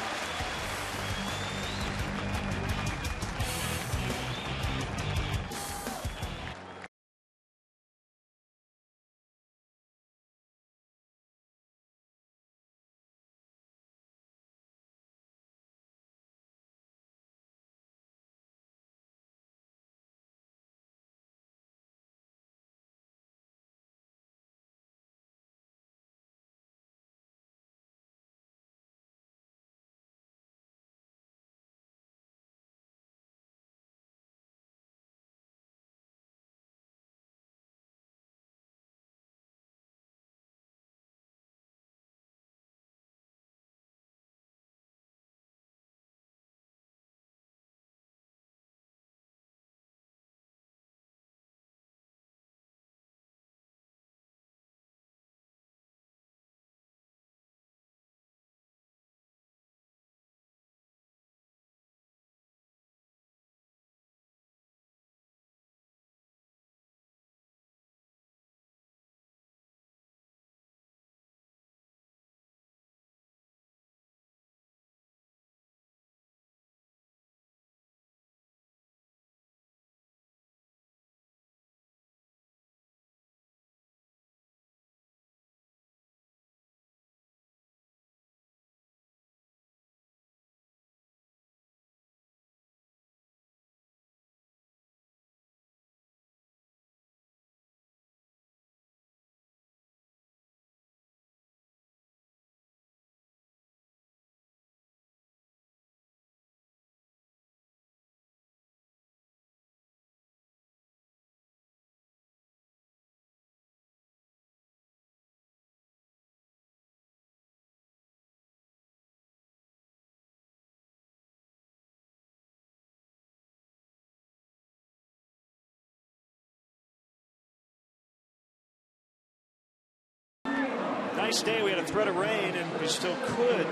Nice day. We had a threat of rain, and we still could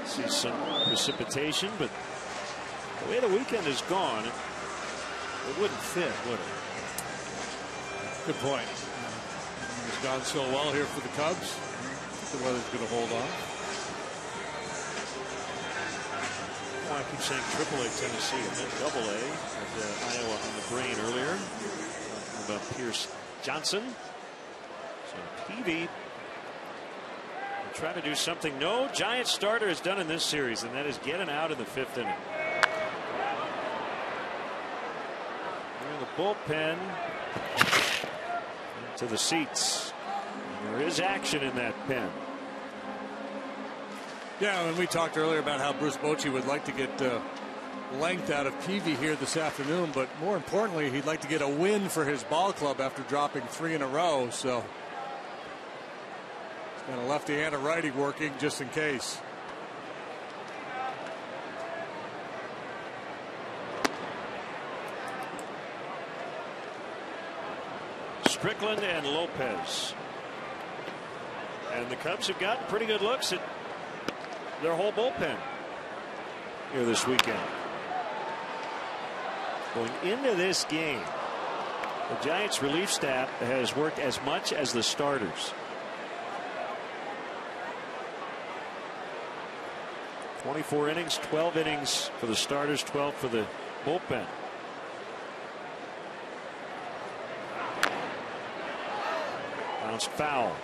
see some precipitation, but the way the weekend is gone, it wouldn't fit, would it? Good point. It's gone so well here for the Cubs. The weather's going to hold on. Well, I keep saying AAA Tennessee and then AA at Iowa on the brain earlier. Talking about Pierce Johnson. So Peavy will try to do something no Giant starter has done in this series, and that is get an out in the 5th inning. bullpen to the seats. There is action in that pen. Yeah, and we talked earlier about how Bruce Bochy would like to get length out of Peavy here this afternoon, but more importantly, he'd like to get a win for his ball club after dropping 3 in a row. So he's got a lefty and a righty working just in case. Strickland and Lopez. And the Cubs have gotten pretty good looks at their whole bullpen here this weekend. Going into this game, the Giants relief staff has worked as much as the starters. 24 innings, 12 innings for the starters, 12 for the bullpen. Bounced foul.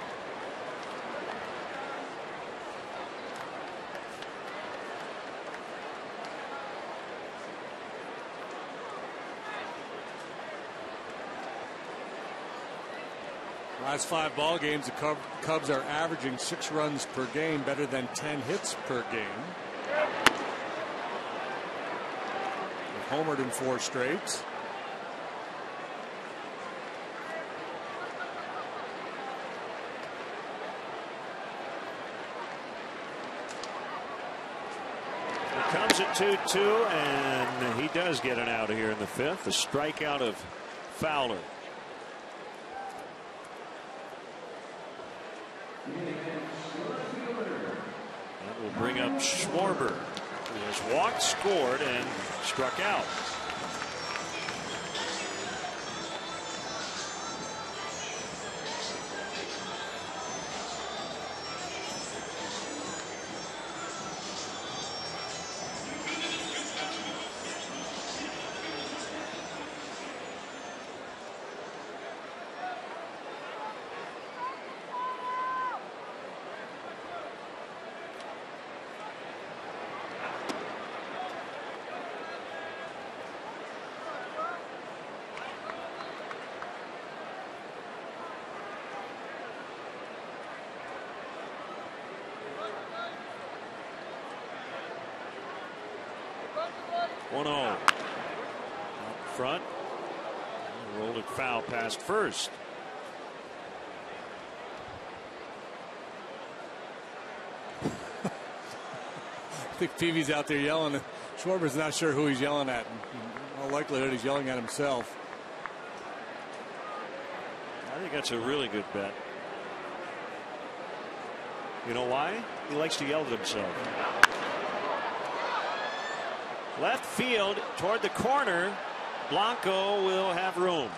Last 5 ball games, the Cubs are averaging 6 runs per game, better than 10 hits per game. They've homered in 4 straight. It comes at 2-2, and he does get an out here in the 5th. A strikeout of Fowler. That will bring up Schwarber, who has walked, scored, and struck out. Up front, rolled it foul past first. I think Peavy's out there yelling. Schwarber's not sure who he's yelling at. In all likelihood, he's yelling at himself. I think that's a really good bet. You know why? He likes to yell at himself. Left field toward the corner. Blanco will have room.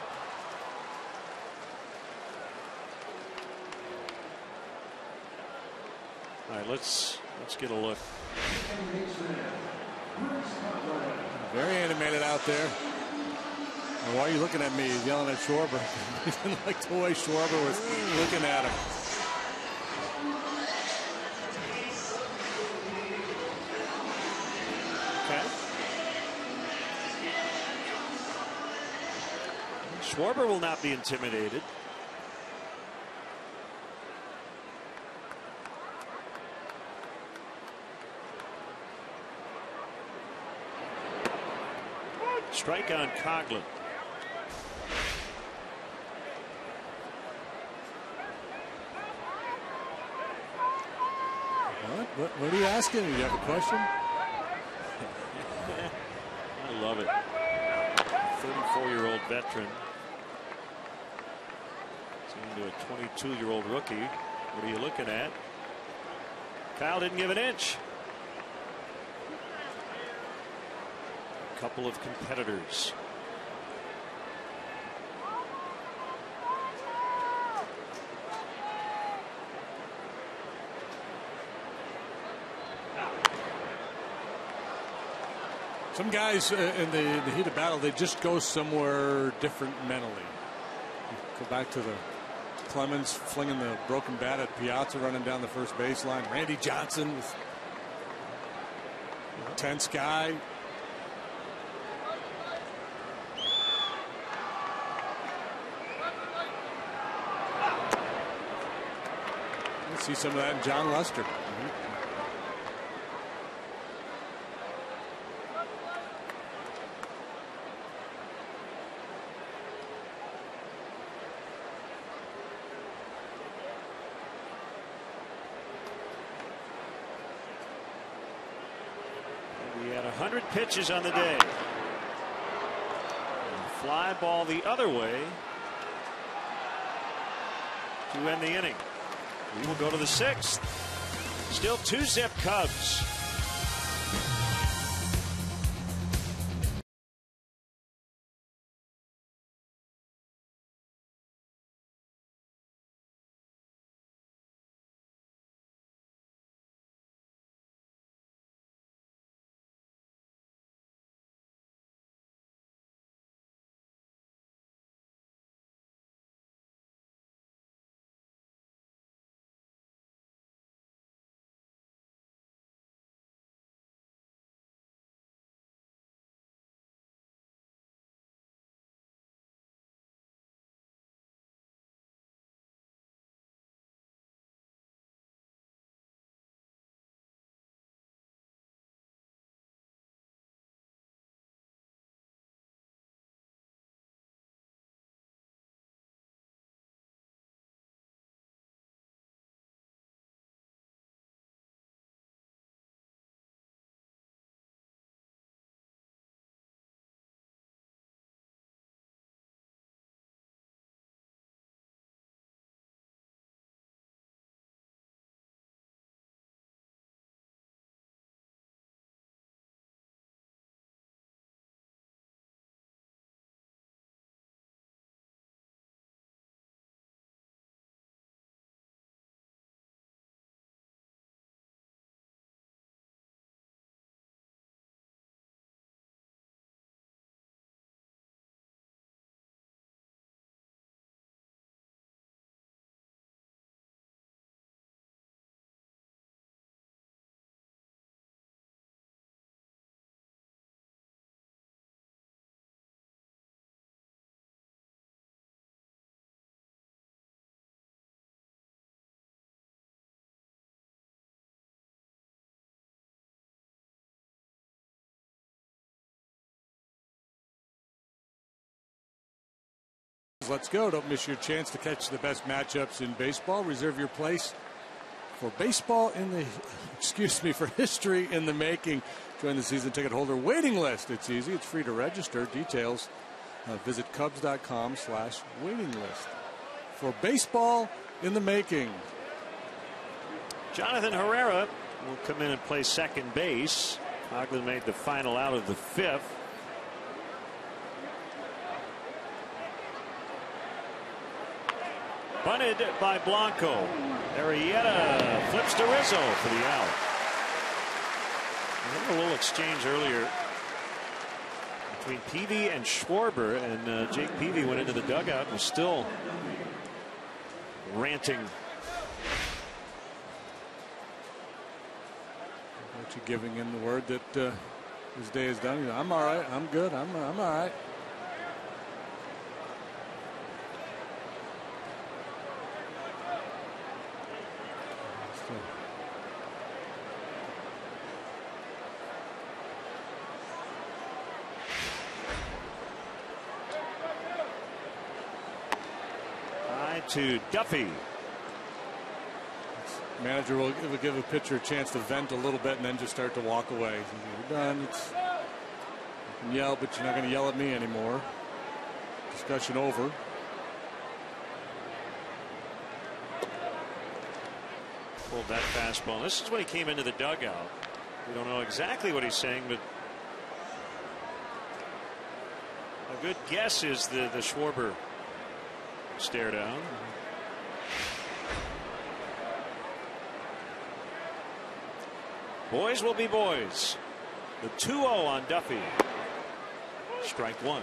All right, let's get a look. Very animated out there. And why are you looking at me? He's yelling at Schwarber. He didn't like the way Schwarber was looking at him. Schwarber will not be intimidated. Strike on Coughlin. What are you asking? Do you have a question? I love it. 34-year-old veteran. To a 22-year-old rookie. What are you looking at? Kyle didn't give an inch. A couple of competitors. Some guys in the heat of battle, they just go somewhere different mentally. Go back to the Clemens flinging the broken bat at Piazza running down the first baseline. Randy Johnson with a tense guy. see some of that in John Lester. He had 100 pitches on the day. And fly ball the other way to end the inning. We will go to the 6th. Still 2-zip Cubs. Let's go. Don't miss your chance to catch the best matchups in baseball. Reserve your place for baseball in the, for history in the making. Join the season ticket holder waiting list. It's easy. It's free to register. Details, visit Cubs.com/waiting list. For baseball in the making. Jonathan Herrera will come in and play second base. Coghlan made the final out of the 5th. Bunted by Blanco. Arrieta flips to Rizzo for the out. A little exchange earlier between Peavy and Schwarber, and Jake Peavy went into the dugout and was still ranting. Aren't you giving him the word that his day is done? I'm all right. I'm good. I'm all right. To Duffy. Manager will give a pitcher a chance to vent a little bit and then just start to walk away. You're done. You can yell, but you're not going to yell at me anymore. Discussion over. Pulled that fastball. This is when he came into the dugout. We don't know exactly what he's saying, but a good guess is the Schwarber stare down. Boys will be boys. The 2-0 on Duffy. Strike one.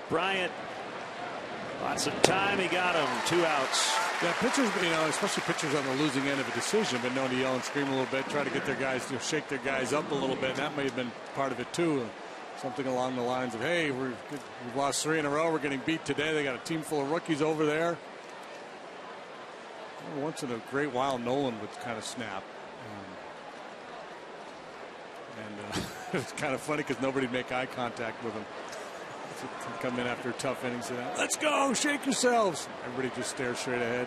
Bryant, lots of time. He got him. 2 outs. Yeah, pitchers, especially pitchers on the losing end of a decision, been known to yell and scream a little bit, try to get their guys, shake their guys up a little bit. And that may have been part of it too. Something along the lines of, hey, we've lost 3 in a row. We're getting beat today. They got a team full of rookies over there. Once in a great while, Nolan would kind of snap. It was kind of funny because nobody'd make eye contact with him. He'd come in after a tough inning, say, let's go, shake yourselves. Everybody just stares straight ahead.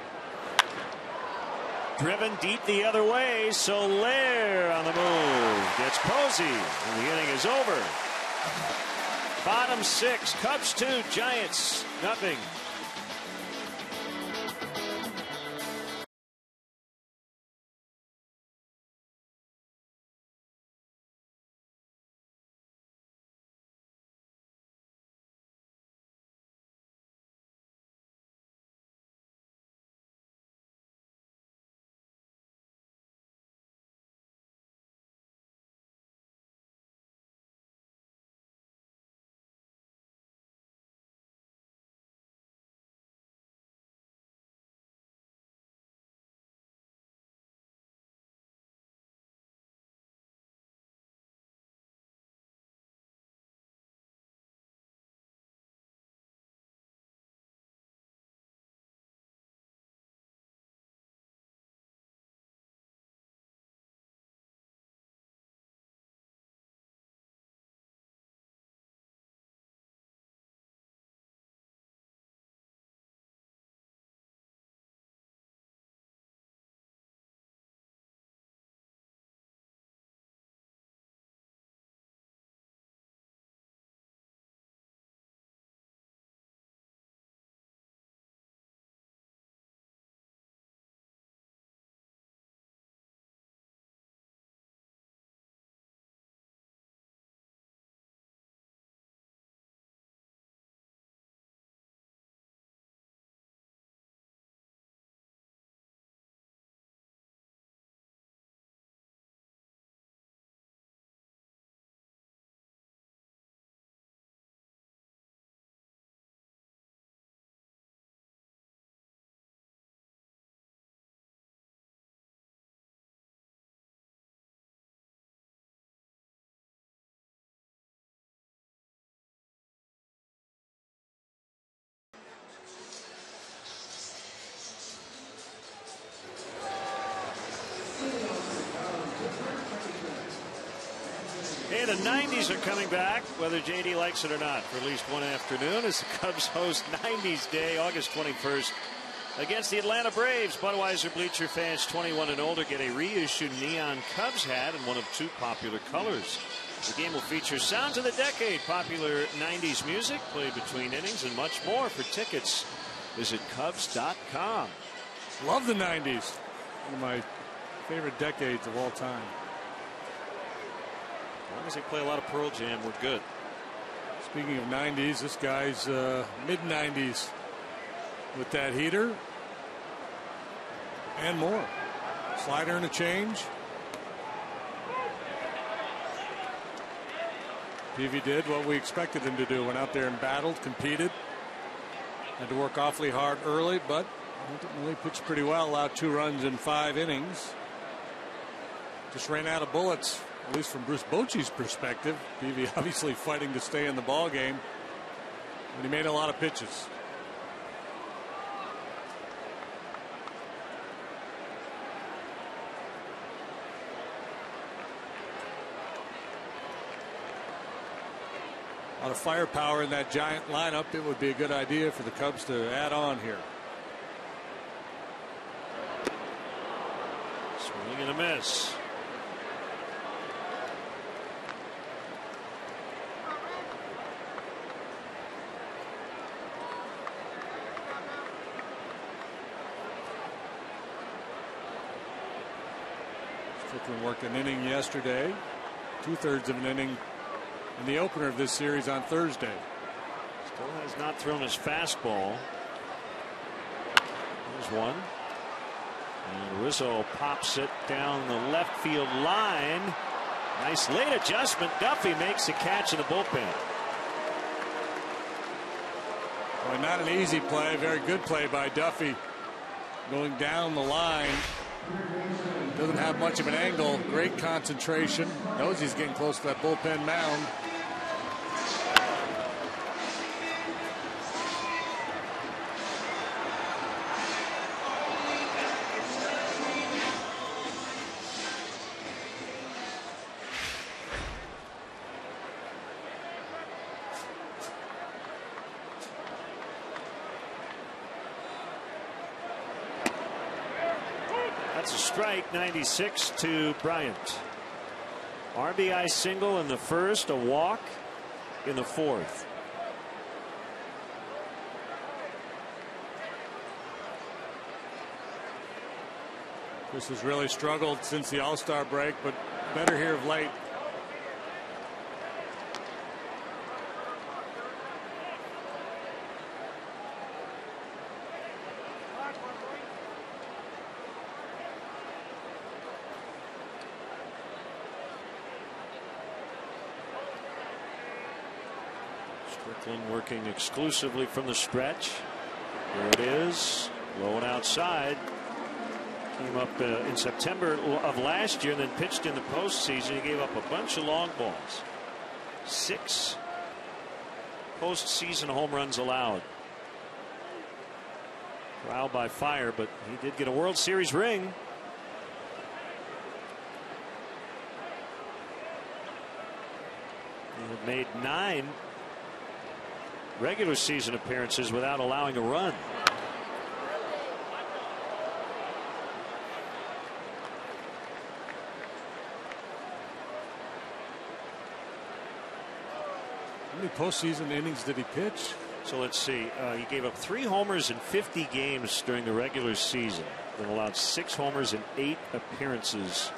Driven deep the other way. Soler on the move. Gets Posey. And the inning is over. Bottom 6. Cubs 2. Giants nothing. Hey, the 90s are coming back, whether JD likes it or not, for at least one afternoon as the Cubs host 90s Day, August 21st, against the Atlanta Braves. Budweiser Bleacher fans 21 and older get a reissued neon Cubs hat in one of 2 popular colors. The game will feature Sounds of the Decade, popular 90s music played between innings, and much more. For tickets, visit Cubs.com. Love the 90s. One of my favorite decades of all time. As long as they play a lot of Pearl Jam, we're good. Speaking of 90s, this guy's mid-90s with that heater and more. Slider and a change. Peavy did what we expected him to do. Went out there and battled, competed. Had to work awfully hard early, but ultimately pitched pretty well. Allowed 2 runs in 5 innings. Just ran out of bullets. At least from Bruce Bochy's perspective. Peavy obviously fighting to stay in the ball game, but he made a lot of pitches. A lot of firepower in that giant lineup. It would be a good idea for the Cubs to add on here. Swing and a miss. Strickland worked an inning yesterday, 2/3 of an inning in the opener of this series on Thursday. Still has not thrown his fastball. There's one. And Rizzo pops it down the left field line. Nice late adjustment. Duffy makes the catch in the bullpen. Well, not an easy play. Very good play by Duffy. going down the line. Doesn't have much of an angle. Great concentration. Knows he's getting close to that bullpen mound. That's a strike. 96 to Bryant. RBI single in the first, a walk in the fourth. Chris has really struggled since the All-Star break, but better here of late. Strickland working exclusively from the stretch. There it is, low and outside. Came up in September of last year and then pitched in the postseason. He gave up a bunch of long balls. 6 postseason home runs allowed. Trial by fire, but he did get a World Series ring. He had made 9 regular season appearances without allowing a run. How many postseason innings did he pitch? So let's see. He gave up 3 homers in 50 games during the regular season. Then allowed 6 homers in 8 appearances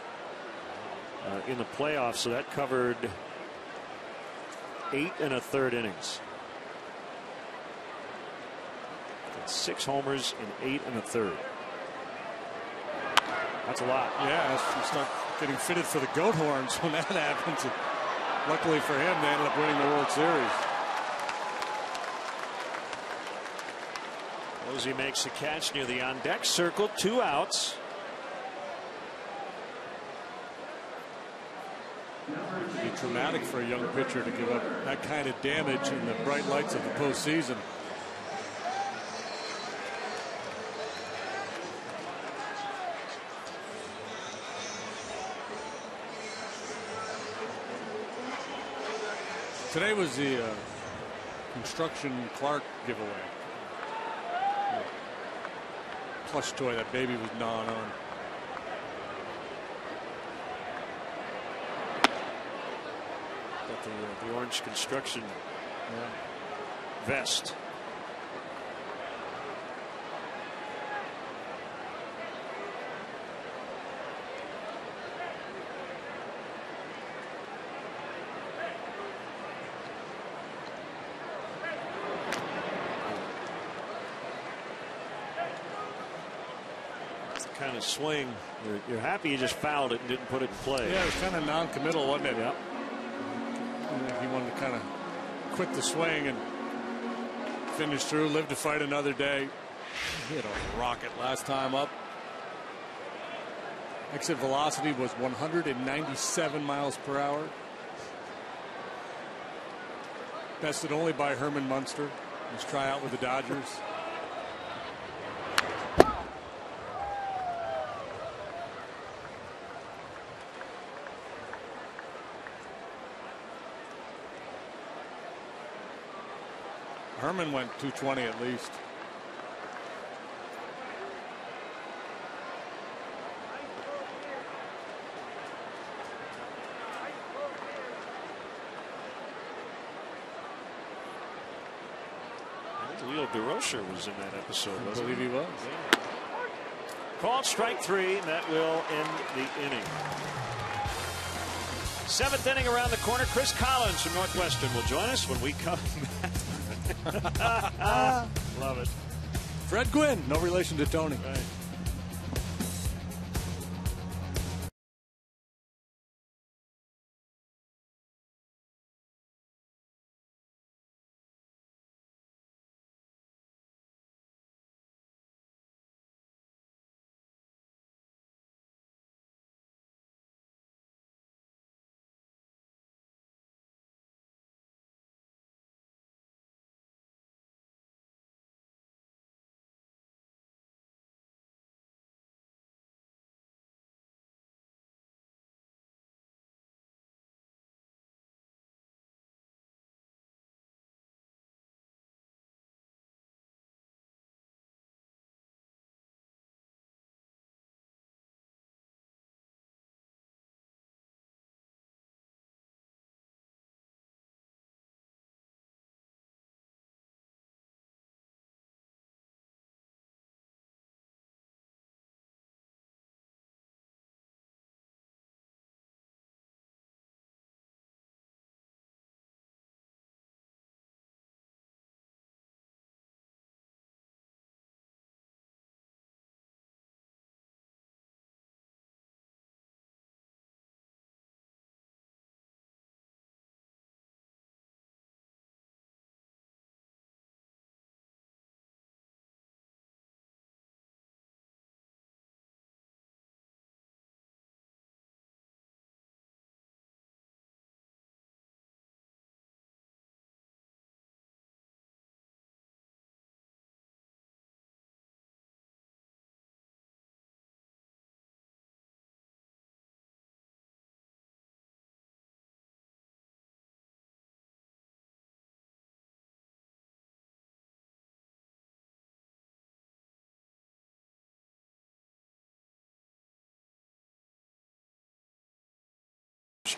in the playoffs. So that covered 8 1/3 innings. 6 homers in 8 1/3. That's a lot. Yeah, you start getting fitted for the goat horns when that happens. Luckily for him, they ended up winning the World Series. Posey makes the catch near the on deck circle. 2 outs. It'd be traumatic for a young pitcher to give up that kind of damage in the bright lights of the postseason. Today was the construction Clark giveaway. Plush toy that baby was gnawing on. Got the orange construction vest. Kind of swing. You're happy you just fouled it and didn't put it in play. Yeah, it was kind of non-committal, wasn't it? Yep. He wanted to kind of quit the swing and finish through, live to fight another day. He hit a rocket last time up. Exit velocity was 197 miles per hour. Bested only by Herman Munster. His tryout with the Dodgers. Herman went 220 at least. Leo DeRocher was in that episode, I wasn't believe he was. Yeah. Called strike 3, and that will end the inning. 7th inning around the corner. Chris Collins from Northwestern will join us when we come back. Love it. Fred Gwynn, no relation to Tony. Right.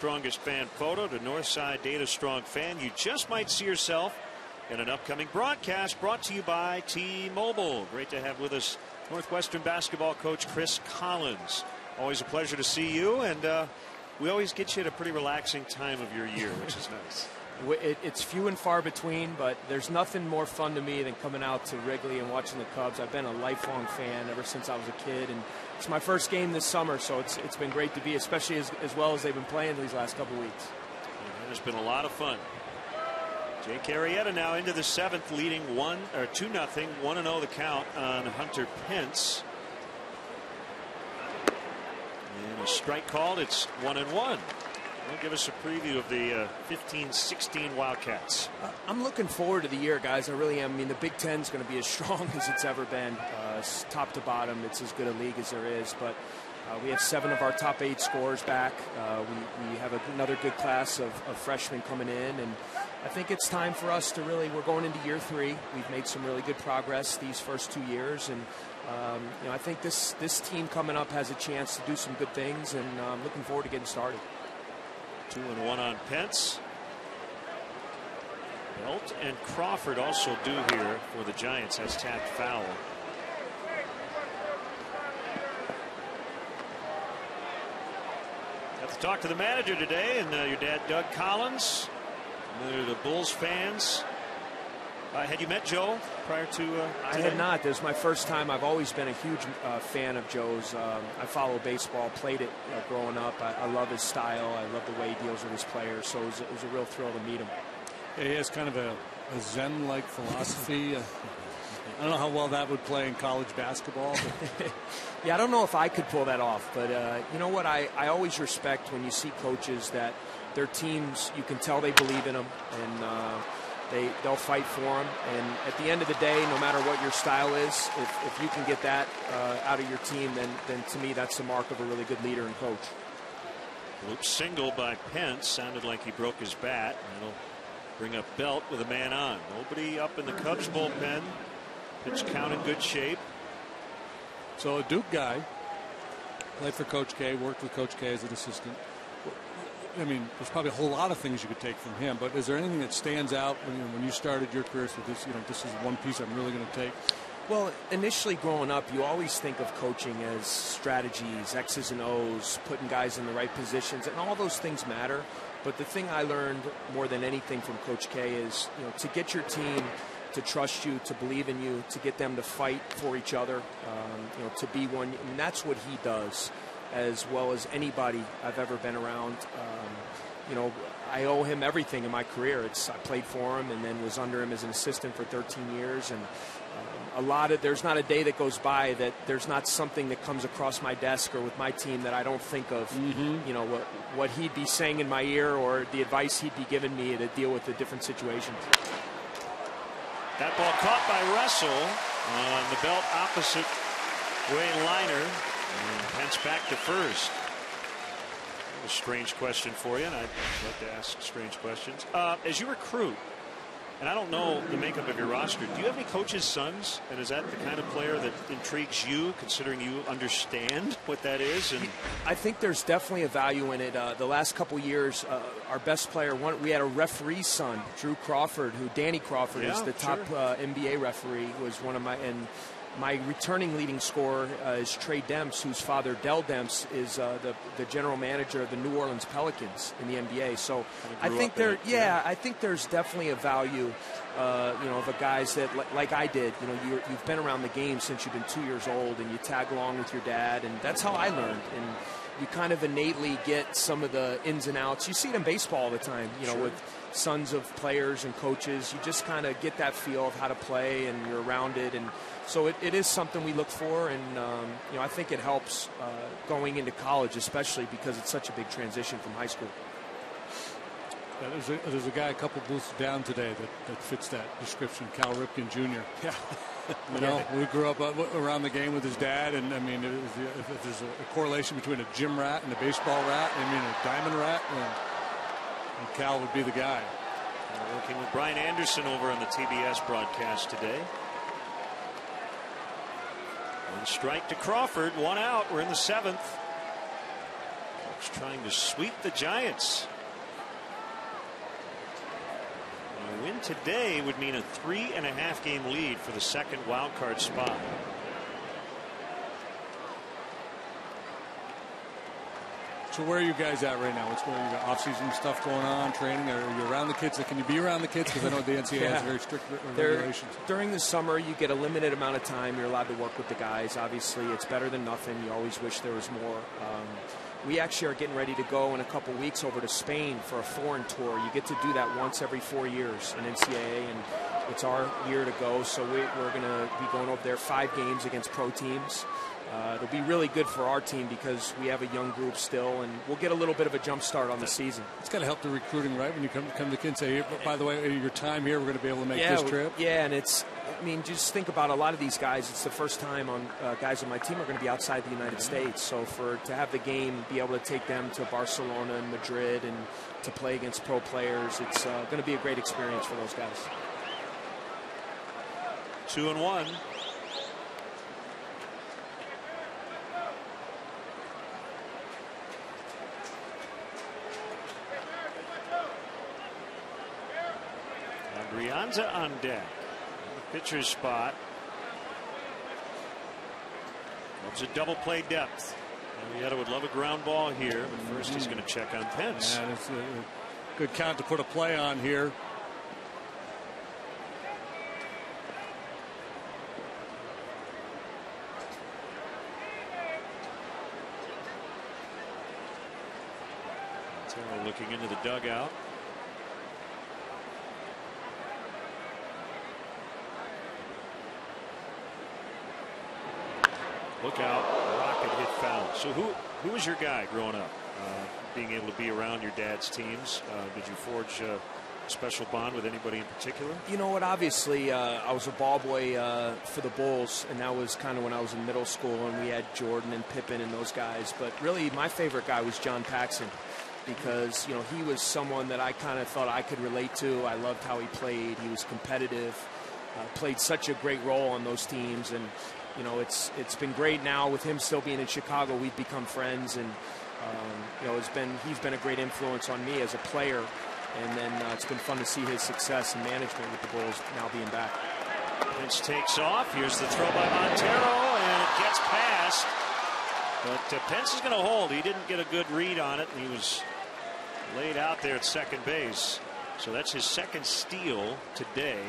Strongest Fan photo to Northside Data Strong Fan. You just might see yourself in an upcoming broadcast brought to you by T-Mobile. Great to have with us Northwestern basketball coach Chris Collins. Always a pleasure to see you, and we always get you at a pretty relaxing time of your year, which is nice. It's few and far between, but there's nothing more fun to me than coming out to Wrigley and watching the Cubs. I've been a lifelong fan ever since I was a kid, and it's my first game this summer, so it's been great to be, especially as well as they've been playing these last couple weeks. It's been a lot of fun. Jake Arrieta now into the 7th, leading 2-0, 1-0 the count on Hunter Pence. And a strike called. It's 1-1. They'll give us a preview of the 15-16 Wildcats. I'm looking forward to the year, guys. I really am. I mean, the Big Ten's going to be as strong as it's ever been. Top to bottom, it's as good a league as there is. But we have 7 of our top 8 scorers back. We have another good class of freshmen coming in. And I think it's time for us to really, we're going into year 3. We've made some really good progress these first 2 years. And I think this team coming up has a chance to do some good things. And I'm looking forward to getting started. 2-1 on Pence. Belt and Crawford also due here for the Giants. Has tapped foul. Got to talk to the manager today, and your dad, Doug Collins. They're the Bulls fans. Had you met Joe prior to today? I had not. This is my first time. I've always been a huge fan of Joe's. I follow baseball, played it growing up. I love his style. I love the way he deals with his players. So it was a real thrill to meet him. Yeah, he has kind of a Zen-like philosophy. I don't know how well that would play in college basketball. But yeah, I don't know if I could pull that off. But you know what? I always respect when you see coaches that their teams, you can tell they believe in them. And they'll fight for them, and at the end of the day, no matter what your style is, if you can get that out of your team, then to me that's the mark of a really good leader and coach. Loop single by Pence, sounded like he broke his bat. That'll bring up Belt with a man on. Nobody up in the Cubs bullpen. Pitch count in good shape. So a Duke guy, played for Coach K, worked with Coach K as an assistant. I mean, there's probably a whole lot of things you could take from him, but is there anything that stands out when you started your career with this? This is one piece I'm really going to take. Well, initially growing up, you always think of coaching as strategies, X's and O's, putting guys in the right positions, and all those things matter. But the thing I learned more than anything from Coach K is, to get your team to trust you, to believe in you, to get them to fight for each other, to be one. And that's what he does, as well as anybody I've ever been around. I owe him everything in my career. I played for him and then was under him as an assistant for 13 years. And there's not a day that goes by that there's not something that comes across my desk or with my team that I don't think of, what he'd be saying in my ear or the advice he'd be giving me to deal with the different situations. That ball caught by Russell on the Belt opposite way liner. And Pence back to first. A strange question for you, and I'd like to ask strange questions. As you recruit, and I don't know the makeup of your roster, do you have any coaches' sons? And is that the kind of player that intrigues you, considering you understand what that is? And I think there's definitely a value in it. The last couple years, our best player, we had a referee's son, Drew Crawford, Danny Crawford is the top NBA referee, who was one of my returning leading scorer is Trey Demps, whose father, Dell Demps, is the general manager of the New Orleans Pelicans in the NBA. So I think I think there's definitely a value, of a guys that like I did. You've been around the game since you've been 2 years old, and you tag along with your dad, and that's how I learned. And you kind of innately get some of the ins and outs. You see it in baseball all the time, with sons of players and coaches. You just kind of get that feel of how to play, and you're around it. And so it is something we look for, and I think it helps going into college, especially because it's such a big transition from high school. Yeah, there's a guy a couple booths down today that fits that description, Cal Ripken Jr. Yeah. We grew up around the game with his dad, and I mean, if there's a correlation between a gym rat and a baseball rat, a diamond rat, and Cal would be the guy. We're working with Brian Anderson over on the TBS broadcast today. One strike to Crawford, one out. We're in the 7th. Cubs trying to sweep the Giants. A win today would mean a 3.5 game lead for the second wild card spot. So where are you guys at right now? What's going on? You got off-season stuff going on, training? Are you around the kids? Can you be around the kids? Because I know the NCAA has very strict regulations. During the summer, you get a limited amount of time. You're allowed to work with the guys. Obviously, it's better than nothing. You always wish there was more. We actually are getting ready to go in a couple weeks over to Spain for a foreign tour. You get to do that once every 4 years in NCAA, and it's our year to go. So we're going to be going over there 5 games against pro teams. It'll be really good for our team because we have a young group still, and we'll get a little bit of a jump start on the season. It's got to help the recruiting, right? When you come to the kids and say, by the way, your time here, we're going to be able to make this trip. Yeah, and I mean, just think about a lot of these guys. It's the first time guys on my team are going to be outside the United States. So to have the game, be able to take them to Barcelona and Madrid and to play against pro players, it's going to be a great experience for those guys. 2-1. Brianza on deck. The pitcher's spot. Loves a double play depth. Arrieta would love a ground ball here, but first he's going to check on Pence. Yeah, it's a good count to put a play on here. Taylor looking into the dugout. Look out, rocket hit foul. So who was your guy growing up, being able to be around your dad's teams? Did you forge a special bond with anybody in particular? You know what, obviously I was a ball boy for the Bulls, and that was kind of when I was in middle school, and we had Jordan and Pippen and those guys. But really my favorite guy was John Paxson, because he was someone that I kind of thought I could relate to. I loved how he played. He was competitive, played such a great role on those teams, and it's been great now with him still being in Chicago. We've become friends, and he's been a great influence on me as a player. And then it's been fun to see his success and management with the Bulls now being back. Pitch takes off. Here's the throw by Montero, and it gets past. But Pence is going to hold. He didn't get a good read on it, and he was laid out there at second base. So that's his second steal today.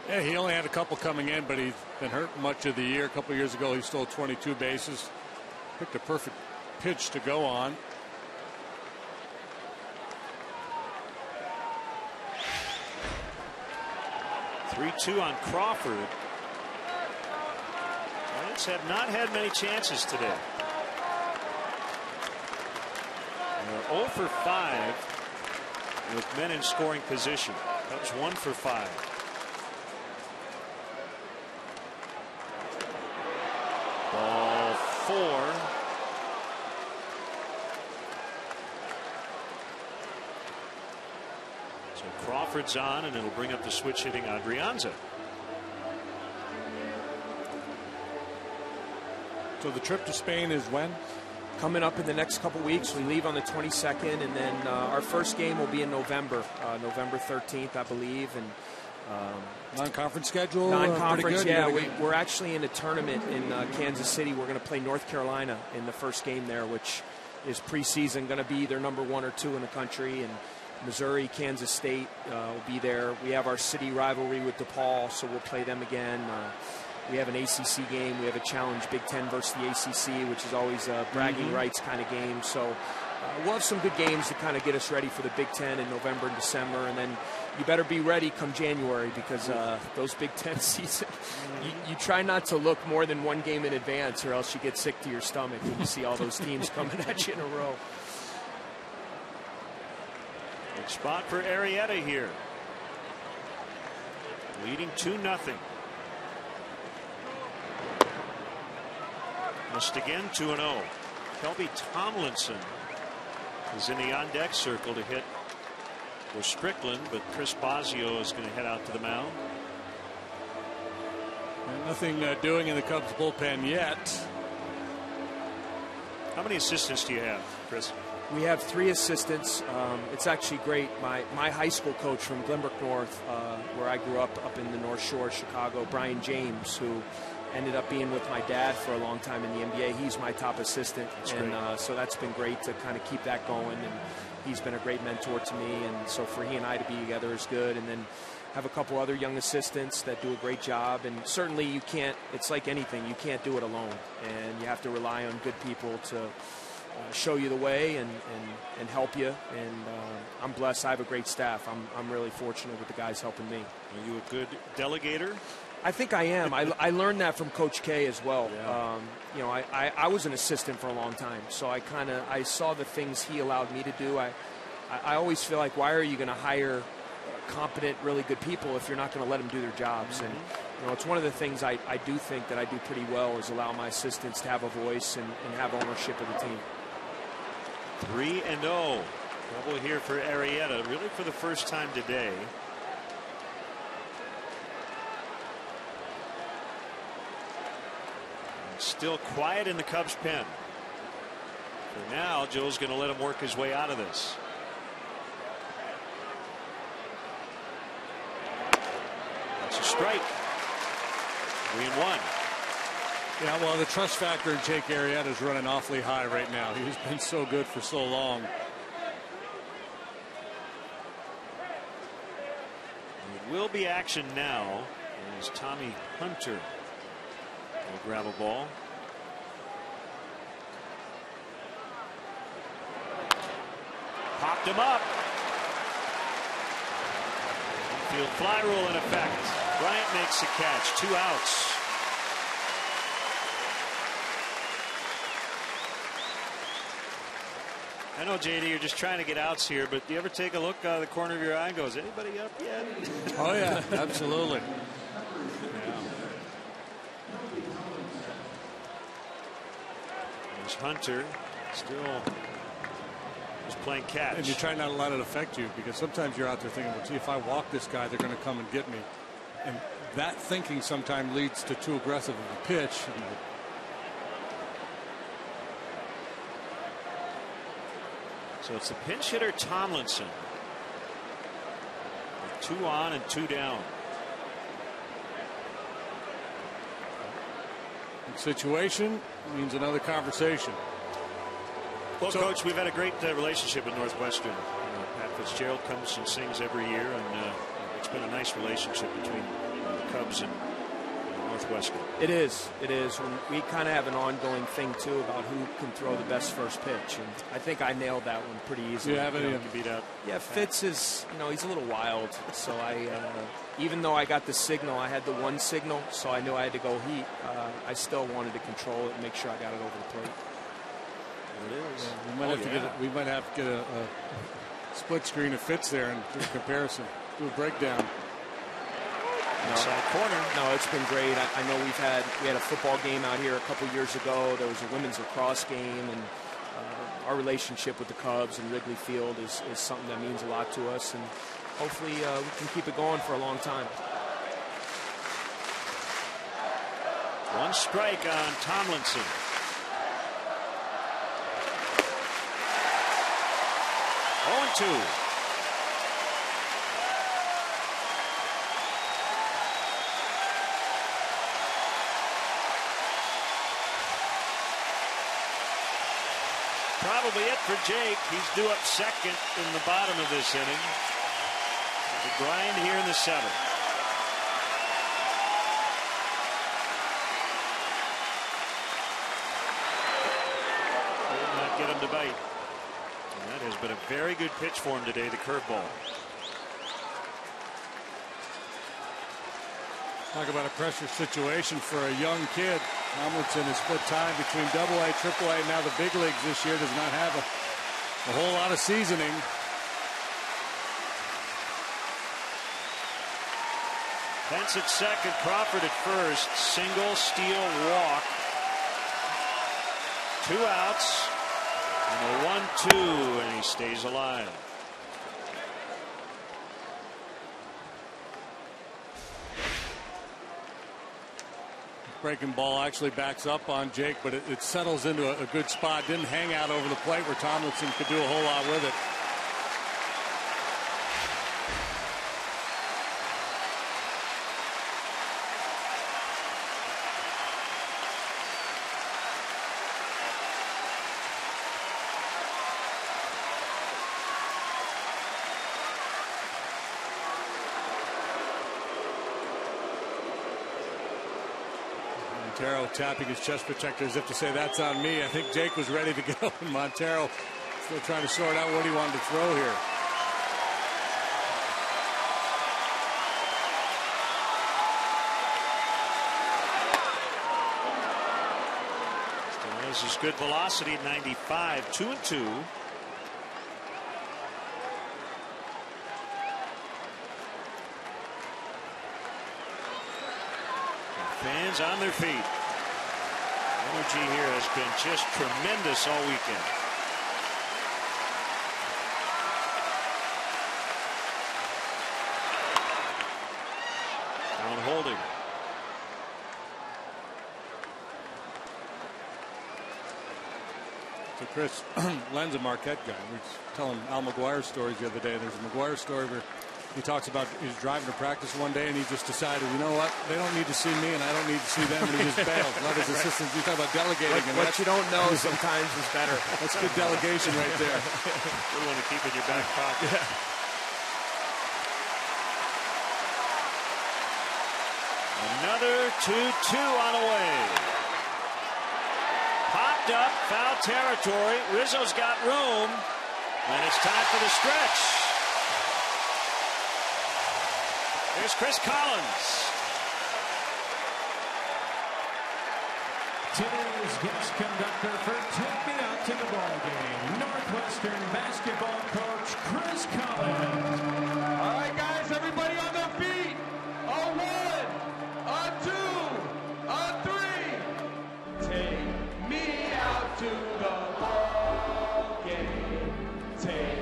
Yeah, he only had a couple coming in, but he's been hurt much of the year. A couple years ago, he stole 22 bases. Picked a perfect pitch to go on. (3-2) on Crawford. Giants have not had many chances today. They're 0 for 5 with men in scoring position. Cubs 1 for 5. Ball 4. So Crawford's on, and it'll bring up the switch hitting Adrianza. So the trip to Spain is when? Coming up in the next couple weeks. We leave on the 22nd, and then our first game will be in November, November 13th, I believe. And non-conference schedule? Non-conference, yeah. We're actually in a tournament in Kansas City. We're going to play North Carolina in the first game there, which is preseason, going to be either number 1 or 2 in the country. And Missouri, Kansas State will be there. We have our city rivalry with DePaul, so we'll play them again. We have an ACC game. We have a challenge Big Ten versus the ACC, which is always a bragging rights kind of game. So we'll have some good games to kind of get us ready for the Big Ten in November and December. And then you better be ready come January, because those Big Ten season, you try not to look more than one game in advance, or else you get sick to your stomach when you see all those teams coming at you in a row. Good spot for Arrieta here. Leading 2-0. Missed again, 2-0. Kelby Tomlinson is in the on-deck circle to hit for Strickland, but Chris Bosio is going to head out to the mound. And nothing doing in the Cubs bullpen yet. How many assistants do you have, Chris? We have 3 assistants. It's actually great. My high school coach from Glenbrook North, where I grew up in the North Shore of Chicago, Brian James, who ended up being with my dad for a long time in the NBA. He's my top assistant, so that's been great to kind of keep that going. And he's been a great mentor to me, and so for he and I to be together is good. And then have a couple other young assistants that do a great job. And certainly you can't. It's like anything. You can't do it alone, and you have to rely on good people to show you the way and help you. And I'm blessed. I have a great staff. I'm really fortunate with the guys helping me. Are you a good delegator? I think I am. I learned that from Coach K as well. Yeah. You know, I was an assistant for a long time, so I saw the things he allowed me to do. I always feel like, why are you going to hire competent, really good people if you're not going to let them do their jobs? Mm-hmm. And you know, it's one of the things I do think that I do pretty well is allow my assistants to have a voice and have ownership of the team. 3-0. Trouble here for Arrieta, really for the first time today. Still quiet in the Cubs pen. For now, Joe's going to let him work his way out of this. That's a strike. 3-1. Yeah, well, the trust factor in Jake Arrieta is running awfully high right now. He's been so good for so long. It will be action now as Tommy Hunter will grab a ball. Popped him up. Field fly rule in effect. Bryant makes the catch. 2 outs. I know, JD, you're just trying to get outs here, but do you ever take a look out of the corner of your eye and go, is anybody up yet? Oh, yeah, absolutely. There's Hunter still just playing catch. And you try not to let it affect you, because sometimes you're out there thinking, well, gee, if I walk this guy, they're going to come and get me. And that thinking sometimes leads to too aggressive of a pitch. So it's the pinch hitter Tomlinson. With 2 on and 2 down. Situation means another conversation. Well, Coach, we've had a great relationship with Northwestern. Pat Fitzgerald comes and sings every year, and it's been a nice relationship between the Cubs and Northwestern. It is. It is. We kind of have an ongoing thing, too, about who can throw the best first pitch. And I think I nailed that one pretty easily. You have any? Beat out. Yeah, Fitz is, he's a little wild. So even though I got the signal, I had the 1 signal, so I knew I had to go heat. I still wanted to control it and make sure I got it over the plate. There it is. Yeah, we might have to get a split screen of Fitz there and do a comparison, do a breakdown. Inside corner. No, it's been great. I know we had a football game out here a couple years ago. There was a women's lacrosse game, and our relationship with the Cubs and Wrigley Field is something that means a lot to us, and hopefully we can keep it going for a long time. 1 strike on Tomlinson. Oh, 2. Probably it for Jake. He's due up second in the bottom of this inning. The grind here in the 7th. Did not get him to bite. And that has been a very good pitch for him today, the curveball. Talk about a pressure situation for a young kid. Tomlinson has split time between AA, AAA, and now the big leagues this year. Does not have a whole lot of seasoning. Pence at second, Crawford at first. Single, steal, walk. 2 outs. And a 1-2, and he stays alive. breaking ball actually backs up on Jake, but it settles into a good spot. Didn't hang out over the plate where Tomlinson could do a whole lot with it. Montero tapping his chest protector as if to say that's on me. I think Jake was ready to go, and Montero still trying to sort out what he wanted to throw here. Still has his good velocity at 95, 2-2. Fans on their feet. Energy here has been just tremendous all weekend. Down holding. So Chris, Len's a Marquette guy. We were telling Al McGuire stories the other day. There's a McGuire story where he talks about he's driving to practice one day and he just decided, you know what, they don't need to see me and I don't need to see them, and he just bails. Let his assistants. You talk about delegating. What you don't know sometimes is better. That's good delegation right there. Good one to keep in your back pocket. Yeah. Another 2-2 on the way. Popped up, foul territory. Rizzo's got room, and it's time for the stretch. Here's Chris Collins. Today's guest conductor for Take Me Out to the Ball Game, Northwestern basketball coach Chris Collins. All right, guys, everybody on their feet. On one, on two, on three. Take me out to the ball game. Take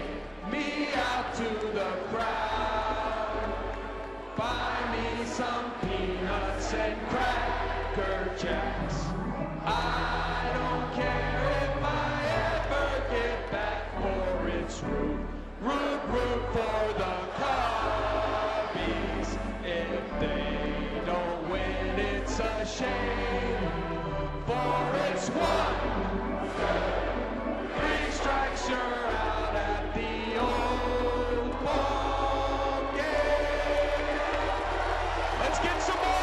me out to the crowd. Buy me some peanuts and cracker jacks. I don't care if I ever get back, for it's root for the Cubbies. If they don't win, it's a shame, for it's 1, 3 strikes, you're out at the old ball game. Let's get some more runs.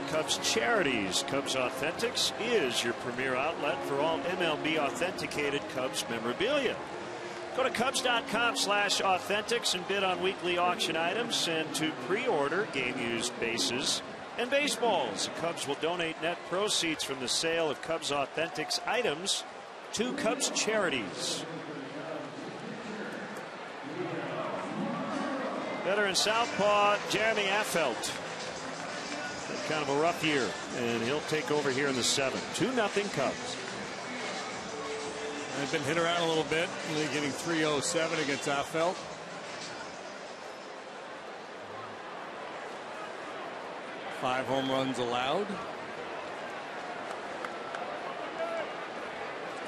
Cubs Charities. Cubs Authentics is your premier outlet for all MLB authenticated Cubs memorabilia. Go to Cubs.com/authentics and bid on weekly auction items, and to pre-order game-used bases and baseballs. The Cubs will donate net proceeds from the sale of Cubs Authentics items to Cubs Charities. Veteran southpaw Jeremy Affeldt. Kind of a rough year, and he'll take over here in the 7th. 2-0 Cubs. They've been hit around a little bit, only getting 307 against Affeldt. Five home runs allowed.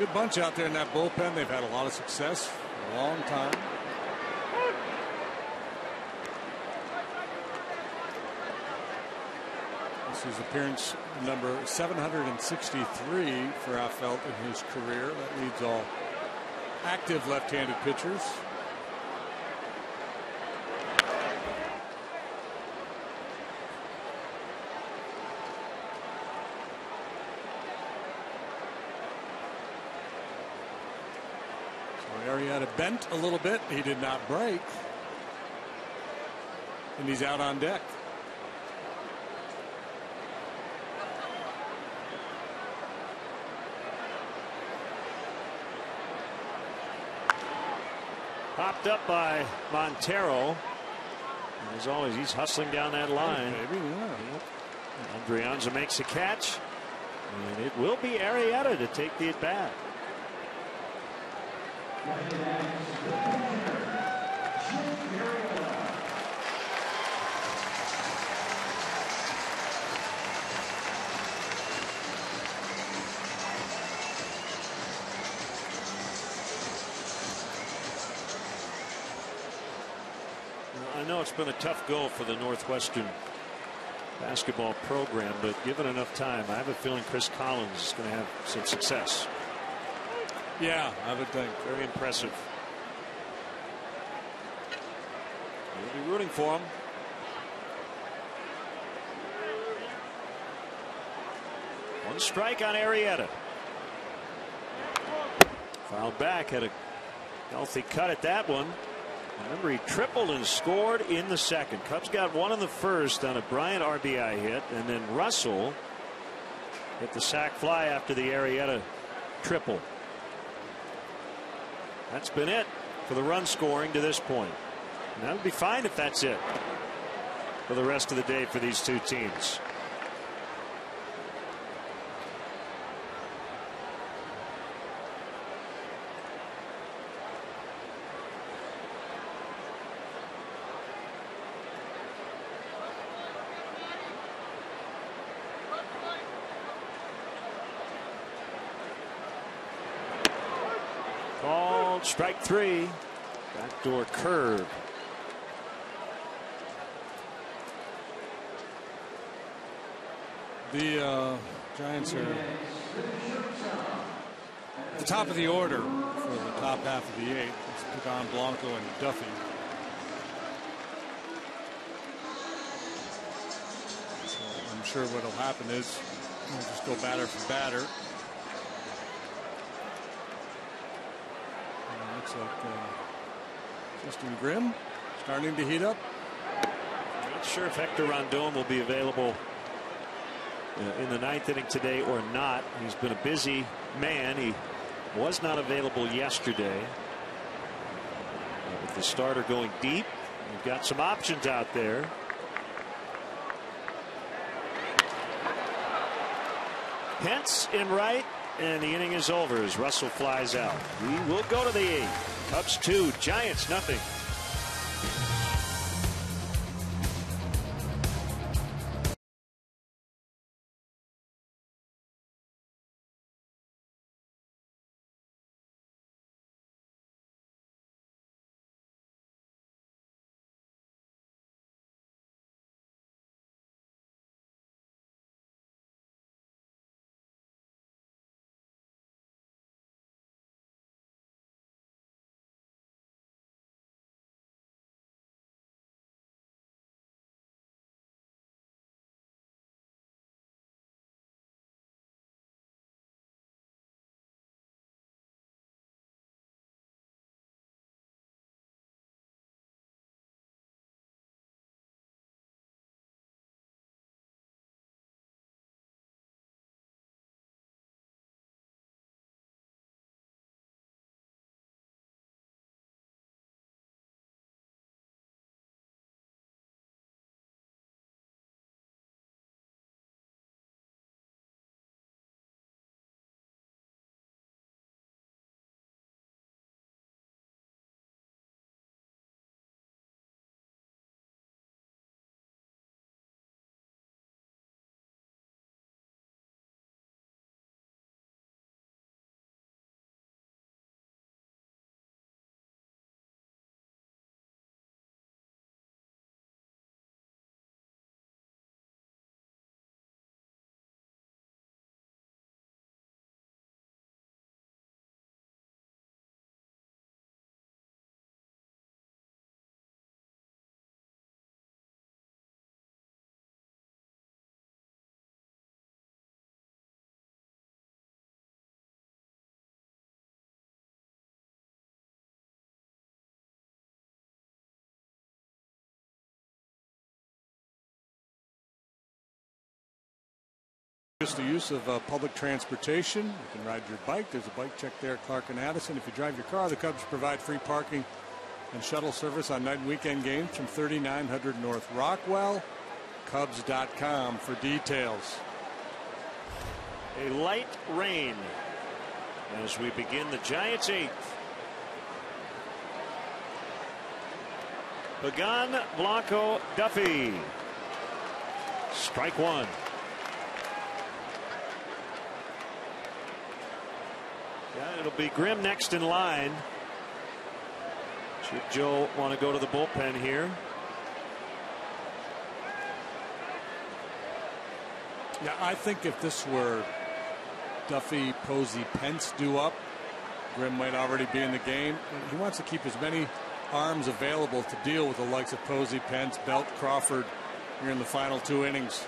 Good bunch out there in that bullpen. They've had a lot of success for a long time. This is appearance number 763 for Affeldt in his career. That leads all active left-handed pitchers. Arrieta bent a little bit. He did not break. And he's out on deck. Popped up by Montero. And as always, he's hustling down that line. Maybe, yeah. Andrianza makes a catch. And it will be Arrieta to take the at bat. I know it's been a tough go for the Northwestern basketball program, but given enough time, I have a feeling Chris Collins is going to have some success. Yeah, I would think. Very impressive. We'll be rooting for him. One strike on Arrieta. Fouled back, had a healthy cut at that one. Remember, he tripled and scored in the second. Cubs got one in the first on a Bryant RBI hit, and then Russell hit the sac fly after the Arrieta triple. That's been it for the run scoring to this point. And that would be fine if that's it for the rest of the day for these two teams. Called strike three. Backdoor curve. The Giants are at the top of the order for the top half of the eighth. It's Pagan, Blanco, and Duffy. So I'm sure what will happen is we'll just go batter for batter. Looks like Justin Grimm starting to heat up. Not sure if Hector Rondon will be available in the ninth inning today or not. He's been a busy man. He was not available yesterday. With the starter going deep, we've got some options out there. Pence in right, and the inning is over as Russell flies out. We will go to the eighth. Cubs 2, Giants nothing. Just the use of public transportation. You can ride your bike. There's a bike check there at Clark and Addison. If you drive your car, the Cubs provide free parking and shuttle service on night and weekend games from 3900 North Rockwell. Cubs.com for details. A light rain as we begin the Giants' 8th. Pagan, Blanco, Duffy. Strike one. Yeah, it'll be Grimm next in line. Should Joe want to go to the bullpen here? Yeah, I think if this were Duffy, Posey, Pence due up, Grimm might already be in the game. He wants to keep as many arms available to deal with the likes of Posey, Pence, Belt, Crawford here in the final 2 innings.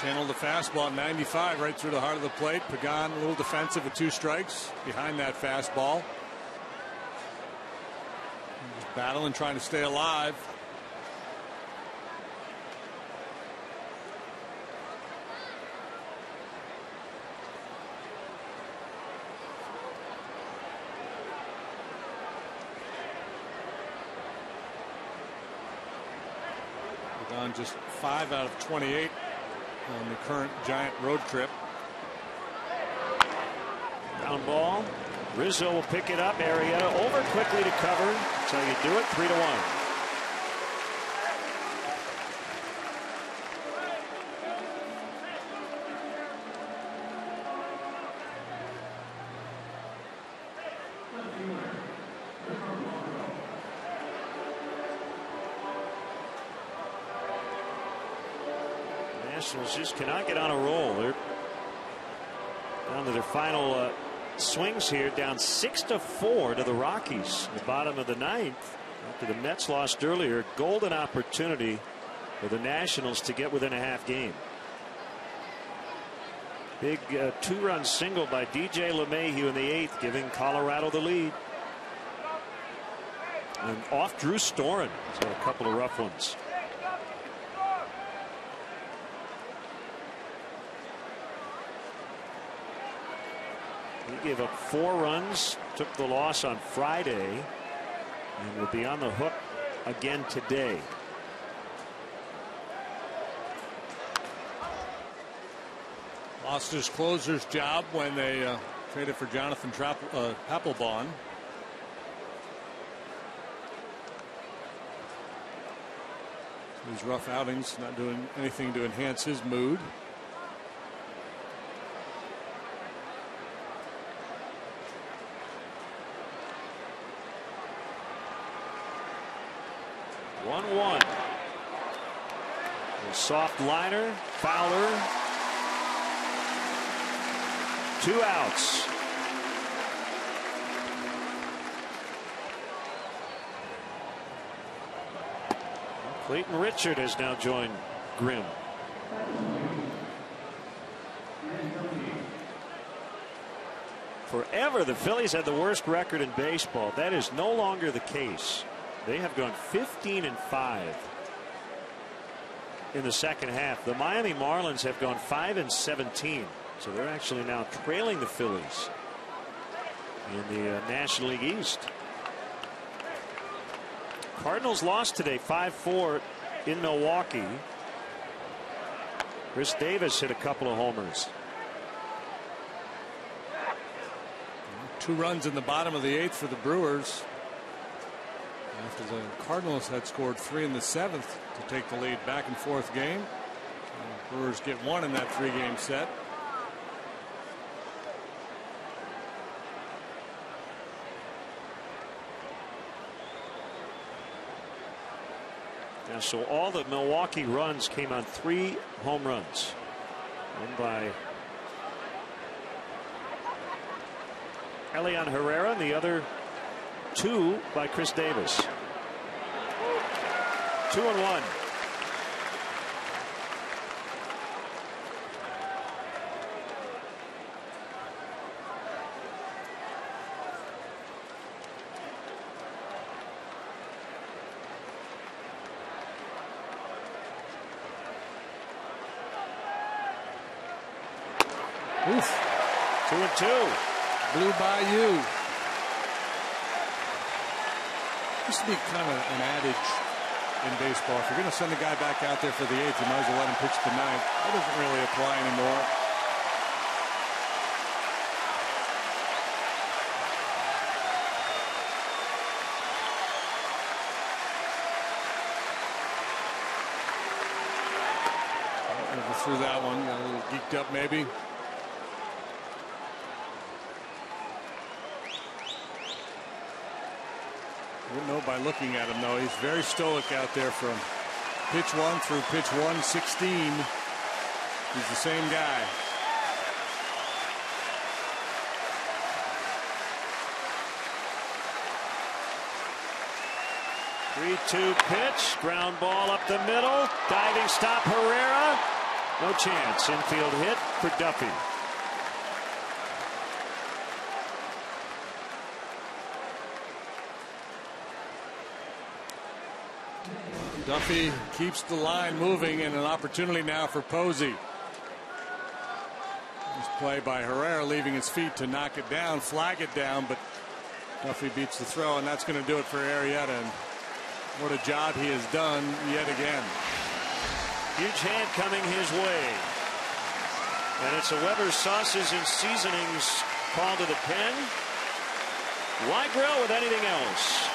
Channeled the fastball 95 right through the heart of the plate. Pagan a little defensive with 2 strikes behind that fastball. Just battling, trying to stay alive. Pagan just 5 out of 28. On the current Giant road trip. Ground ball. Rizzo will pick it up. Arrieta over quickly to cover. That's how you do it. 3-1. Nationals just cannot get on a roll. They're down to their final swings here, down 6-4 to the Rockies. The bottom of the 9th. After the Mets lost earlier, golden opportunity for the Nationals to get within a half game. Big 2-run single by DJ LeMahieu in the 8th, giving Colorado the lead. And off Drew Storen. So a couple of rough ones. He gave up 4 runs, took the loss on Friday, and will be on the hook again today. Lost his closer's job when they traded for Jonathan Papelbon. These rough outings not doing anything to enhance his mood. Soft liner, Fowler. 2 outs. Clayton Richard has now joined Grimm. Forever the Phillies had the worst record in baseball. That is no longer the case. They have gone 15-5 in the second half. The Miami Marlins have gone 5-17. So they're actually now trailing the Phillies in the National League East. Cardinals lost today 5-4 in Milwaukee. Chris Davis hit a couple of homers. 2 runs in the bottom of the 8th for the Brewers. After the Cardinals had scored 3 in the 7th to take the lead, back and forth game. The Brewers get 1 in that 3-game set. Yeah, so all the Milwaukee runs came on 3 home runs. One by Elian Herrera, and the other 2 by Chris Davis. 2-1. Oof. 2-2. Blue Bayou. Used to be kind of an adage in baseball. If you're going to send a guy back out there for the 8th, you might as well let him pitch the 9th. That doesn't really apply anymore. Never threw that one. Got a little geeked up maybe. Wouldn't know by looking at him, though. He's very stoic out there from pitch 1 through pitch 116. He's the same guy. Three-two pitch, ground ball up the middle, diving stop Herrera. No chance. Infield hit for Duffy. Duffy keeps the line moving, and an opportunity now for Posey. This play by Herrera, leaving his feet to knock it down, flag it down, but Duffy beats the throw, and that's going to do it for Arrieta. And what a job he has done yet again. Huge hand coming his way. And it's a Weber's Sauces and Seasonings call to the pen. Why grill with anything else?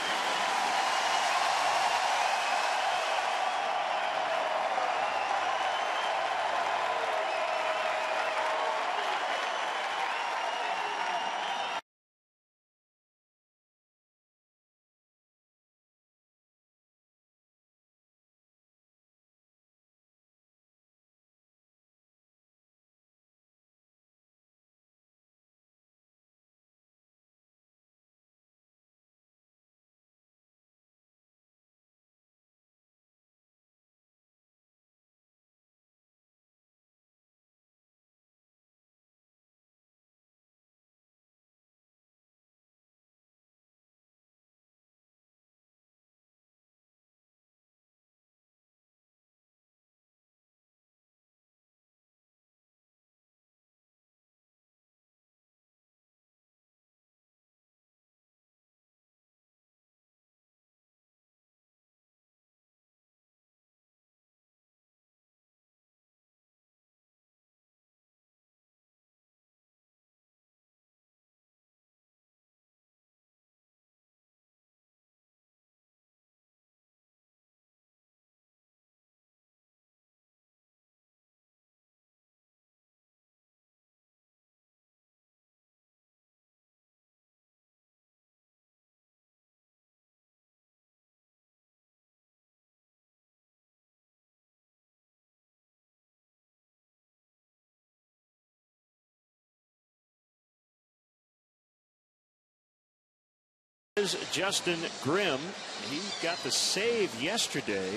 Is Justin Grimm. He got the save yesterday.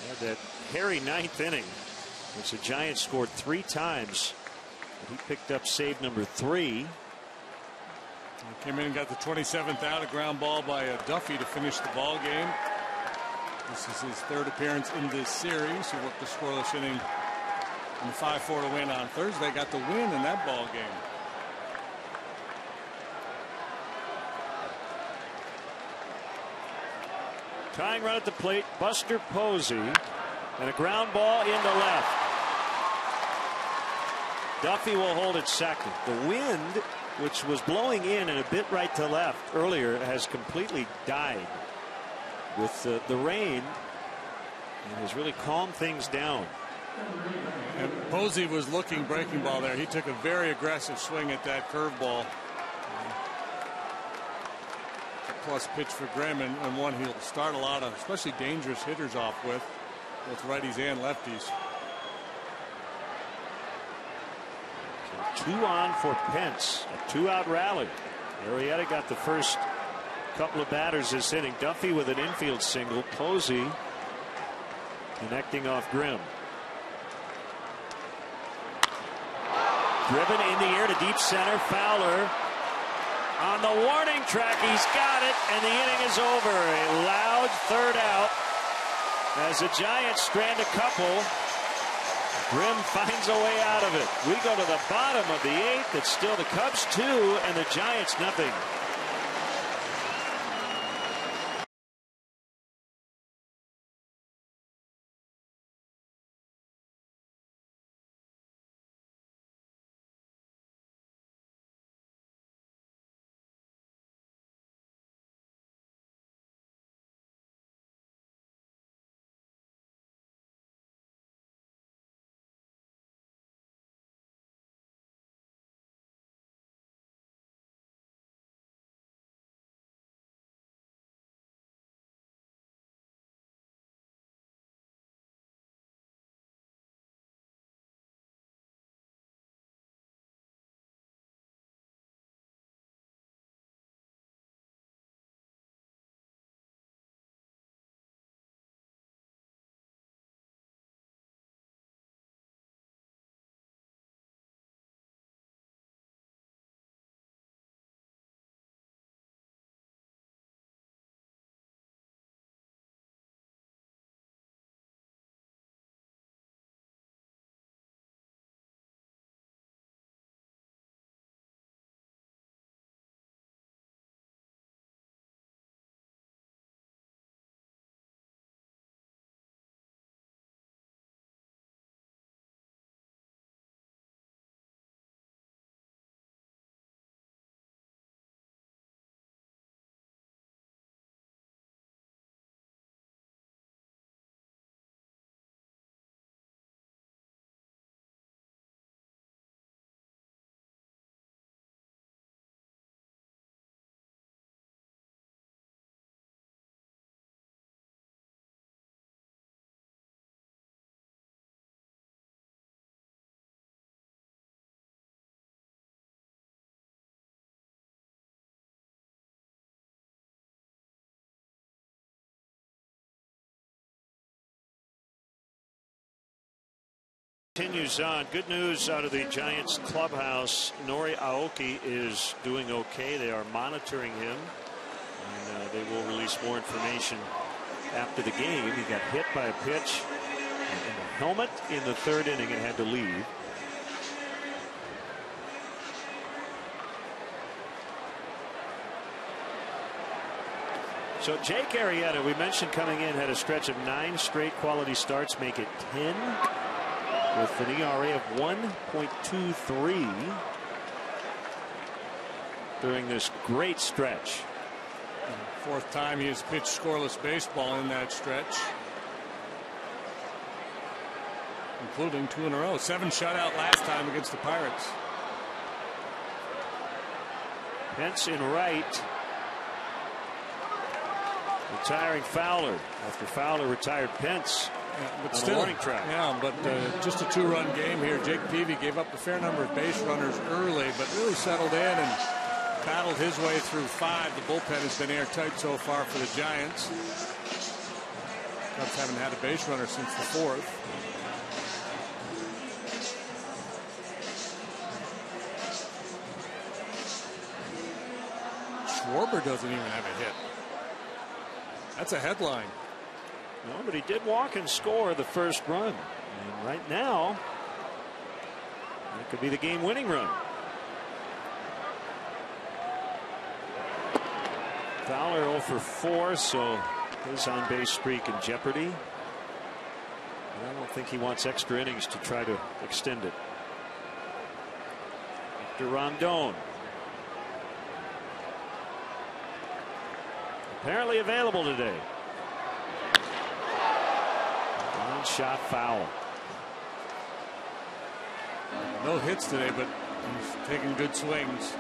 Had that hairy 9th inning, which the Giants scored 3 times. But he picked up save number 3. He came in and got the 27th out, a ground ball by Duffy to finish the ball game. This is his 3rd appearance in this series. He worked the scoreless inning in the 5-4 to win on Thursday. Got the win in that ball game. Tying run at the plate, Buster Posey, and a ground ball into left. Duffy will hold it second. The wind, which was blowing in and a bit right to left earlier, has completely died. with the rain, and has really calmed things down. And Posey was looking breaking ball there. He took a very aggressive swing at that curveball. Plus pitch for Grimm, and one he'll start a lot of especially dangerous hitters off with, both righties and lefties. So 2 on for Pence, a 2-out rally. Arrieta got the first couple of batters this inning. Duffy with an infield single. Posey connecting off Grimm. Driven in the air to deep center. Fowler on the warning track. He's got it, and the inning is over. A loud third out as the Giants strand a couple. Grimm finds a way out of it. We go to the bottom of the 8th. It's still the Cubs 2 and the Giants nothing. Continues on. Good news out of the Giants clubhouse. Nori Aoki is doing okay. They are monitoring him, and they will release more information after the game. He got hit by a pitch in the helmet in the 3rd inning and had to leave. So Jake Arrieta, we mentioned coming in, had a stretch of 9 straight quality starts, make it 10. With an ERA of 1.23 during this great stretch. 4th time he has pitched scoreless baseball in that stretch, including 2 in a row. 7 shutout last time against the Pirates. Pence in right. Retiring Fowler after Fowler retired Pence. Yeah, but on still, a warning track. Yeah, but just a 2-run game here. Jake Peavy gave up a fair number of base runners early, but really settled in and battled his way through 5. The bullpen has been airtight so far for the Giants. Cubs haven't had a base runner since the 4th. Schwarber doesn't even have a hit. That's a headline. No, but he did walk and score the first run. And right now, that could be the game-winning run. Fowler 0 for 4, so his on-base streak in jeopardy. And I don't think he wants extra innings to try to extend it. Victor Rondon. Apparently available today. Ground shot foul. No hits today, but he's taking good swings.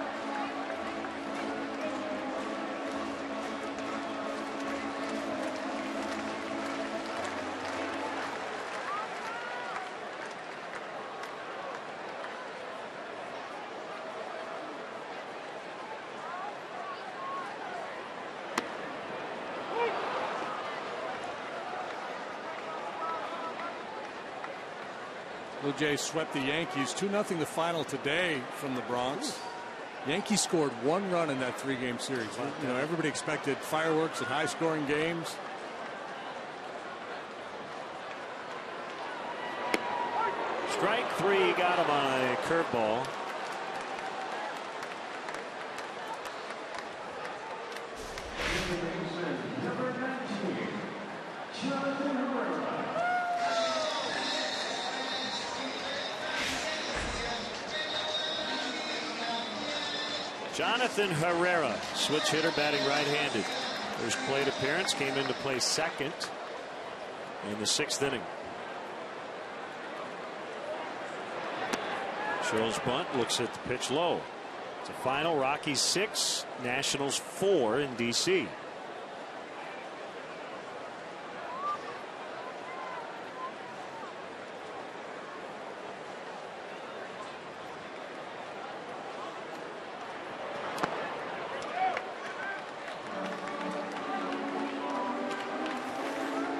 Blue Jays swept the Yankees 2-0 the final today from the Bronx. Yankees scored 1 run in that 3-game series. You know, everybody expected fireworks and high-scoring games. Strike 3, got him on a curveball. Jonathan Herrera, switch hitter, batting right-handed. First plate appearance, came into play second in the 6th inning. Shows bunt, looks at the pitch low. It's a final. Rockies 6, Nationals 4 in D.C.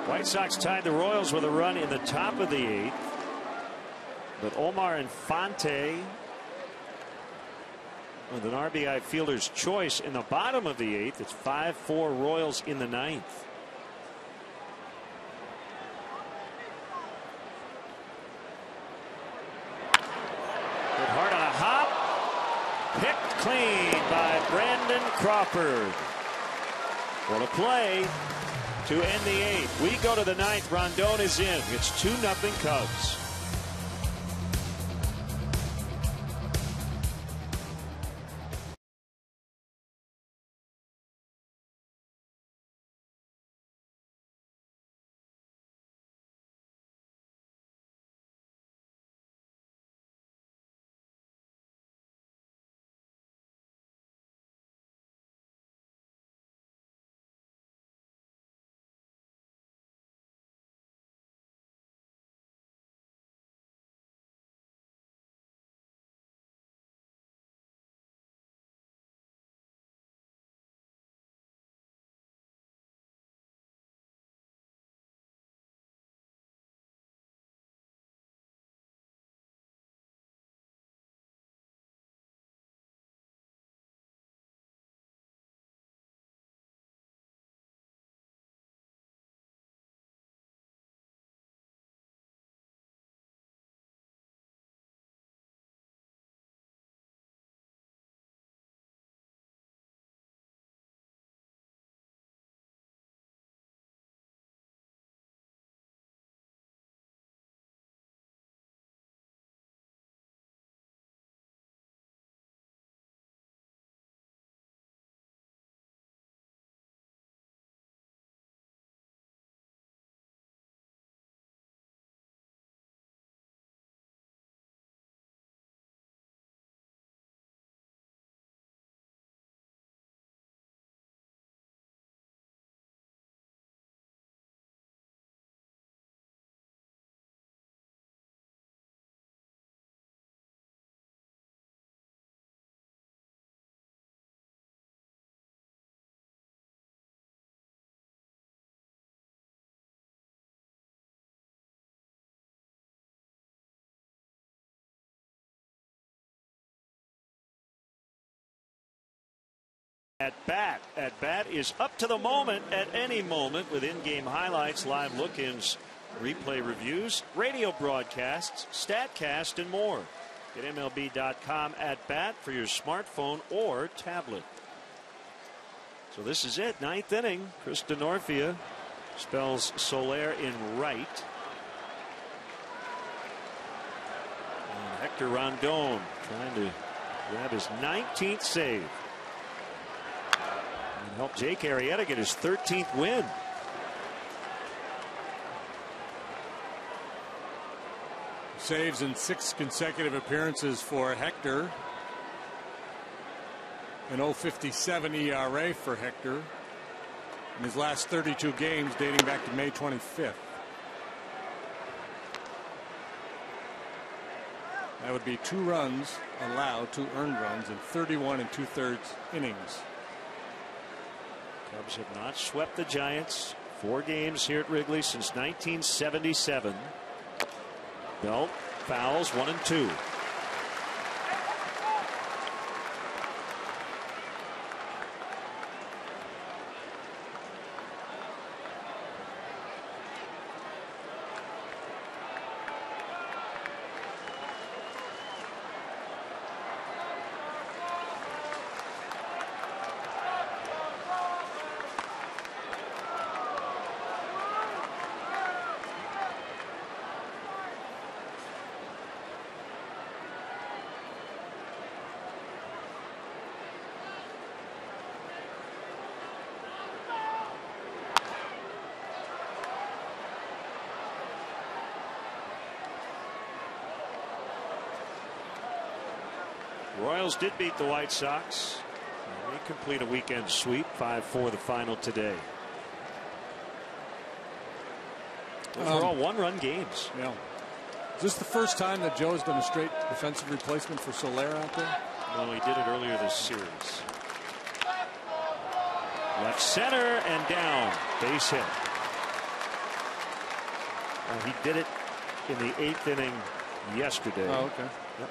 White Sox tied the Royals with a run in the top of the 8th. But Omar Infante with an RBI fielder's choice in the bottom of the 8th. It's 5-4 Royals in the 9th. Hit hard on a hop. Picked clean by Brandon Crawford. What a play to end the 8th. We go to the 9th. Rondon is in. It's 2-0 Cubs. At bat is up to the moment at any moment with in-game highlights, live look-ins, replay reviews, radio broadcasts, StatCast, and more. Get MLB.com at bat for your smartphone or tablet. So this is it, 9th inning. Chris Denorfia spells Soler in right. And Hector Rondon trying to grab his 19th save. And help Jake Arrieta get his 13th win. saves in 6 consecutive appearances for Hector. An 0.57 ERA for Hector in his last 32 games dating back to May 25th. That would be 2 runs allowed, 2 earned runs in 31 2/3 innings. Cubs have not swept the Giants 4 games here at Wrigley since 1977. Belt fouls 1 and 2. Royals did beat the White Sox. They complete a weekend sweep, 5-4 the final today. Those were all 1-run games. Yeah. Is this the first time that Joe's done a straight defensive replacement for Soler out there? No, he did it earlier this series. Left center and down. Base hit. He did it in the 8th inning yesterday. Oh, okay. Yep.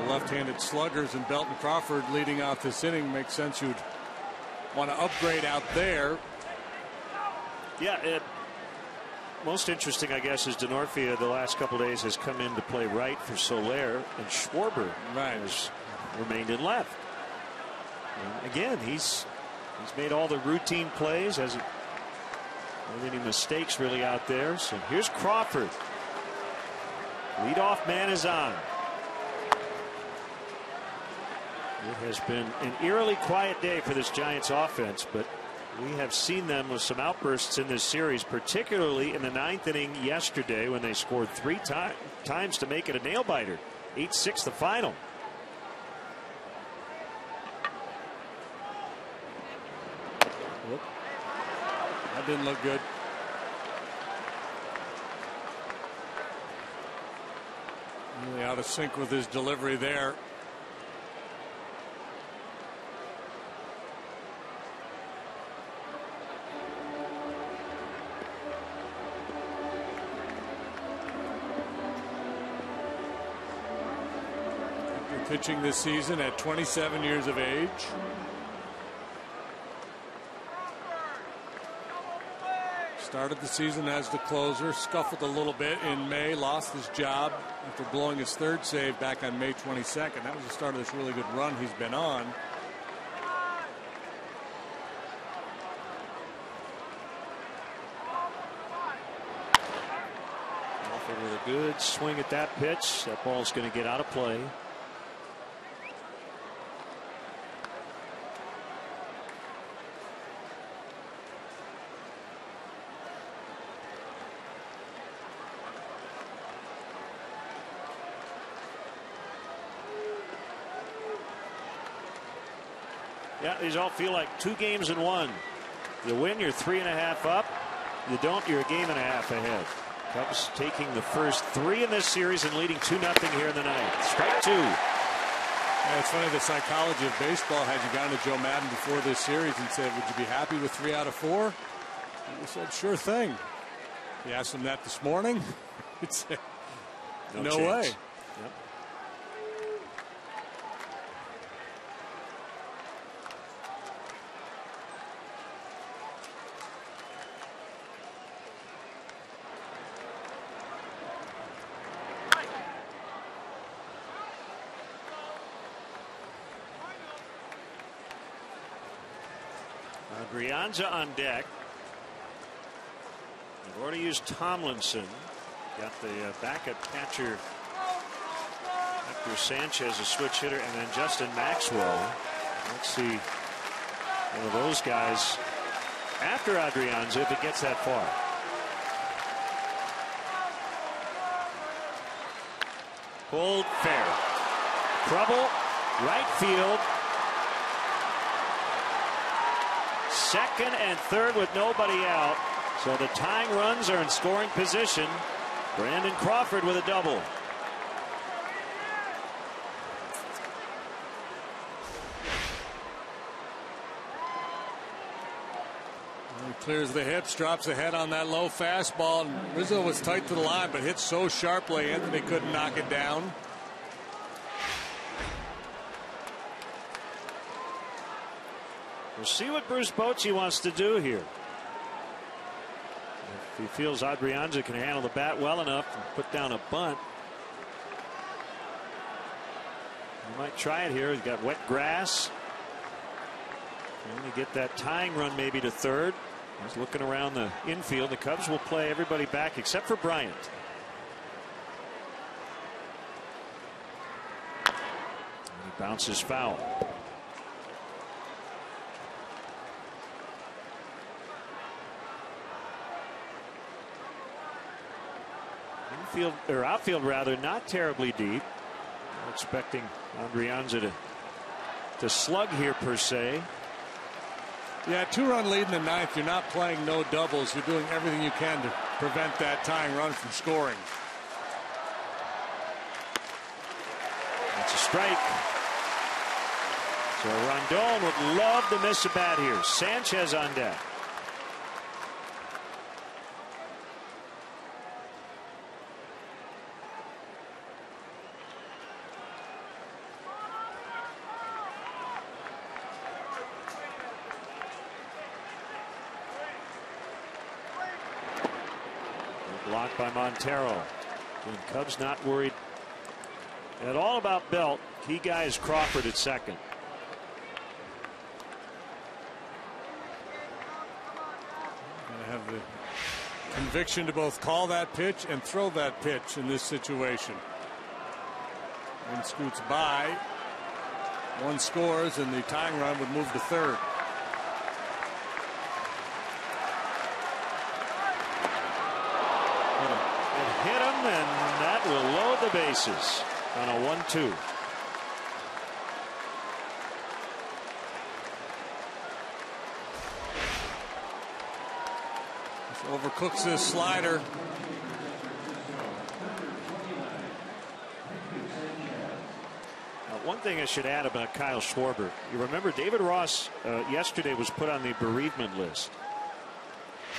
Left-handed sluggers and Belton Crawford leading off this inning. Makes sense you'd want to upgrade out there. Yeah, most interesting, I guess, is Denorfia the last couple days has come in to play right for Soler, and Schwarber has remained in left. And again, he's made all the routine plays, hasn't made any mistakes really out there. So here's Crawford. Leadoff man is on. It has been an eerily quiet day for this Giants offense, but we have seen them with some outbursts in this series, particularly in the 9th inning yesterday when they scored 3 times to make it a nail-biter. 8-6 the final. Whoop. That didn't look good. Really out of sync with his delivery there. Pitching this season at 27 years of age. Started the season as the closer, scuffled a little bit in May, lost his job after blowing his 3rd save back on May 22nd. That was the start of this really good run he's been on. Crawford with a good swing at that pitch. That ball's going to get out of play. Yeah, these all feel like 2 games in 1. You win, you're 3.5 up. You don't, you're a game and a half ahead. Cubs taking the first 3 in this series and leading 2-0 here in the 9th. Strike 2. Yeah, it's funny, the psychology of baseball. Had you gone to Joe Madden before this series and said, would you be happy with 3 out of 4? He said, sure thing. You asked him that this morning. He'd say, no way. Yep. Brianza on deck. They've already used Tomlinson. Got the backup catcher Hector Sanchez, a switch hitter, and then Justin Maxwell. Let's see One of those guys after Adrianza if it gets that far. Pulled fair. Trouble, right field. Second and third with nobody out. So the tying runs are in scoring position. Brandon Crawford with a double. He clears the hits, drops the head on that low fastball. And Rizzo was tight to the line, but hit so sharply, Anthony couldn't knock it down. We'll see what Bruce Bochy wants to do here. If he feels Adrianza can handle the bat well enough and put down a bunt, he might try it here. He's got wet grass. Trying to get that tying run maybe to third. He's looking around the infield. The Cubs will play everybody back except for Bryant. And he bounces foul. Infield or outfield rather not terribly deep. I'm expecting Adrianza to slug here per se. Yeah, 2-run lead in the ninth. You're not playing no doubles. You're doing everything you can to prevent that tying run from scoring. That's a strike. So Rondon would love to miss a bat here. Sanchez on deck. Blocked by Montero. And Cubs not worried at all about Belt. Key guy is Crawford at second. Gonna have the conviction to both call that pitch and throw that pitch in this situation. One scoots by, one scores, and the tying run would move to third. Hit him, and that will load the bases on a 1-2. Overcooks this slider. One thing I should add about Kyle Schwarber. You remember David Ross yesterday was put on the bereavement list.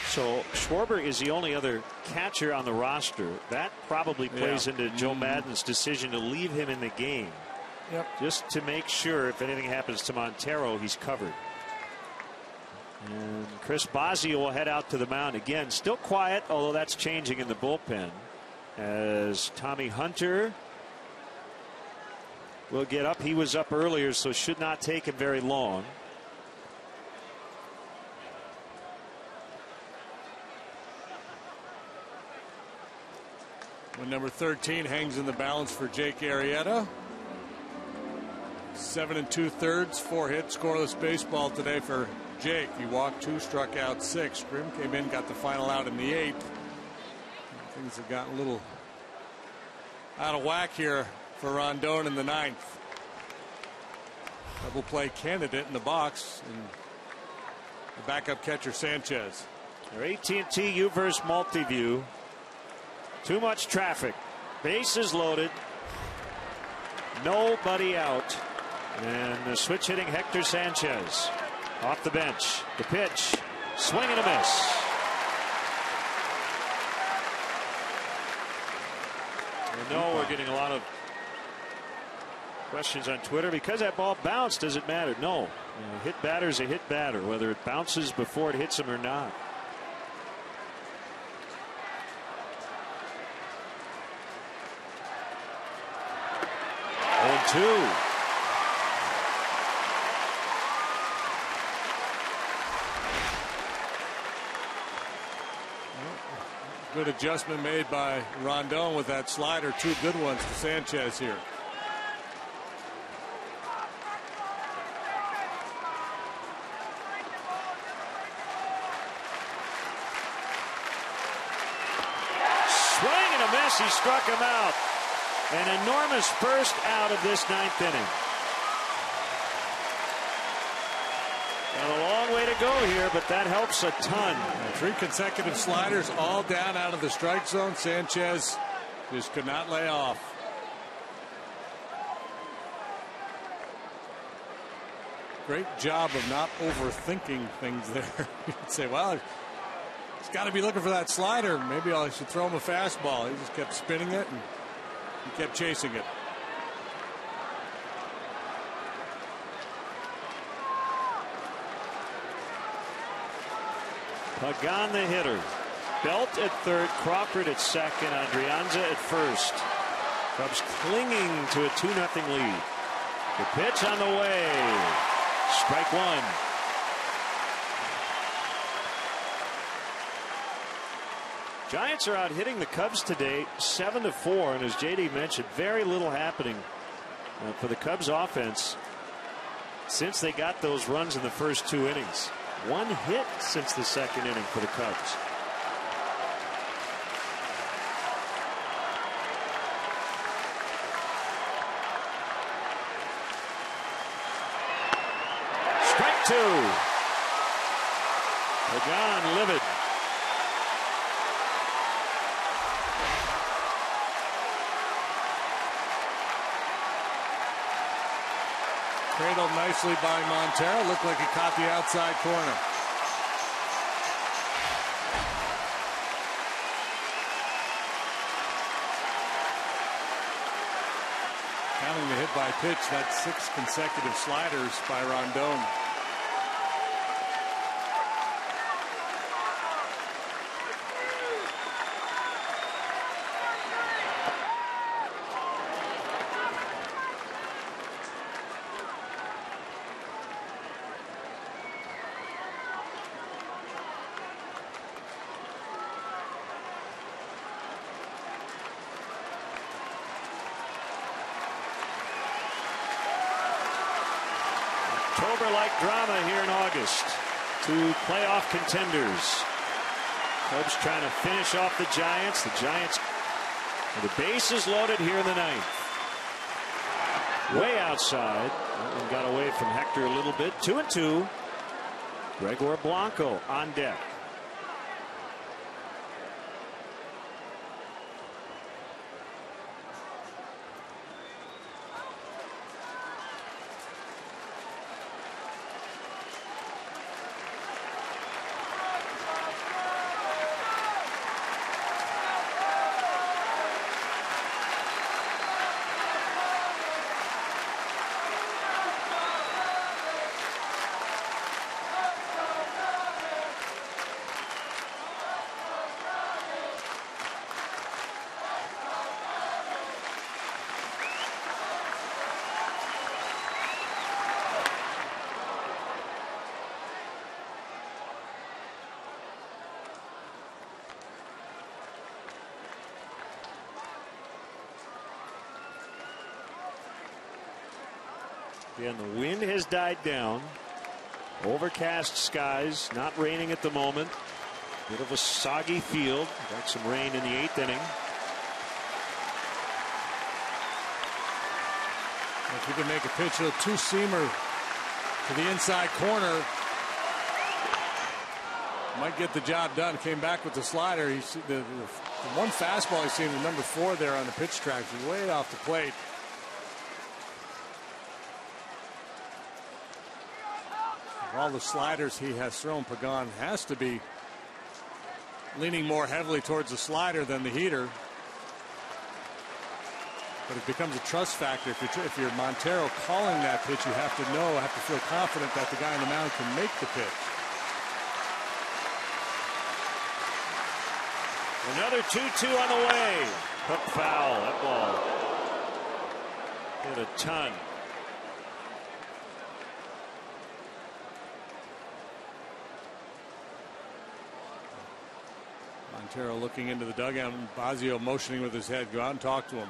So Schwarber is the only other catcher on the roster. That probably plays into Joe Maddon's decision to leave him in the game. Yep. Just to make sure if anything happens to Montero, he's covered. And Chris Bosio will head out to the mound again. Still quiet, although that's changing in the bullpen. As Tommy Hunter will get up. He was up earlier, so should not take him very long. When number 13 hangs in the balance for Jake Arrieta. 7 2/3, 4 hits, scoreless baseball today for Jake. He walked 2, struck out 6. Grimm came in, got the final out in the 8th. Things have gotten a little out of whack here for Rondon in the 9th. Double play candidate in the box, and the backup catcher Sanchez. Our AT&T U-verse multi-view. Too much traffic. Bases loaded. Nobody out. And the switch hitting Hector Sanchez off the bench. The pitch. Swing and a miss. We know we're getting a lot of questions on Twitter. Because that ball bounced, does it matter? No. A hit batter's a hit batter, whether it bounces before it hits him or not. 0-2. Good adjustment made by Rondon with that slider. 2 good ones to Sanchez here. Yes, he struck him out. An enormous first out of this 9th inning. Got a long way to go here, but that helps a ton. 3 consecutive sliders all down out of the strike zone. Sanchez just could not lay off. Great job of not overthinking things there. You'd say, well, he's got to be looking for that slider. Maybe I should throw him a fastball. He just kept spinning it and he kept chasing it. Pagan the hitter. Belt at third, Crawford at second, Adrianza at first. Cubs clinging to a 2-0 lead. The pitch on the way. Strike one. Giants are out hitting the Cubs today 7-4, and as JD mentioned, very little happening for the Cubs offense since they got those runs in the first 2 innings. 1 hit since the 2nd inning for the Cubs. Strike 2. Pagan livid. Cradled nicely by Montero. Looked like he caught the outside corner. Counting the hit by pitch, that's 6 consecutive sliders by Rondon. October-like drama here in August. 2 playoff contenders. Cubs trying to finish off the Giants. The Giants with the bases loaded here in the 9th. Way outside. And got away from Hector a little bit. 2-2. Gregor Blanco on deck. Again, the wind has died down. Overcast skies, not raining at the moment. Bit of a soggy field. Got some rain in the 8th inning. If you can make a pitch, a 2-seamer to the inside corner, might get the job done. Came back with the slider. He's the one fastball he's seen, the number 4 there on the pitch track, is way off the plate. All the sliders he has thrown, Pagan has to be leaning more heavily towards the slider than the heater. But it becomes a trust factor. If you're Montero calling that pitch, you have to feel confident that the guy on the mound can make the pitch. Another 2-2 on the way. Hook foul. That ball hit a ton. Montero looking into the dugout, and Bosio motioning with his head. Go out and talk to him.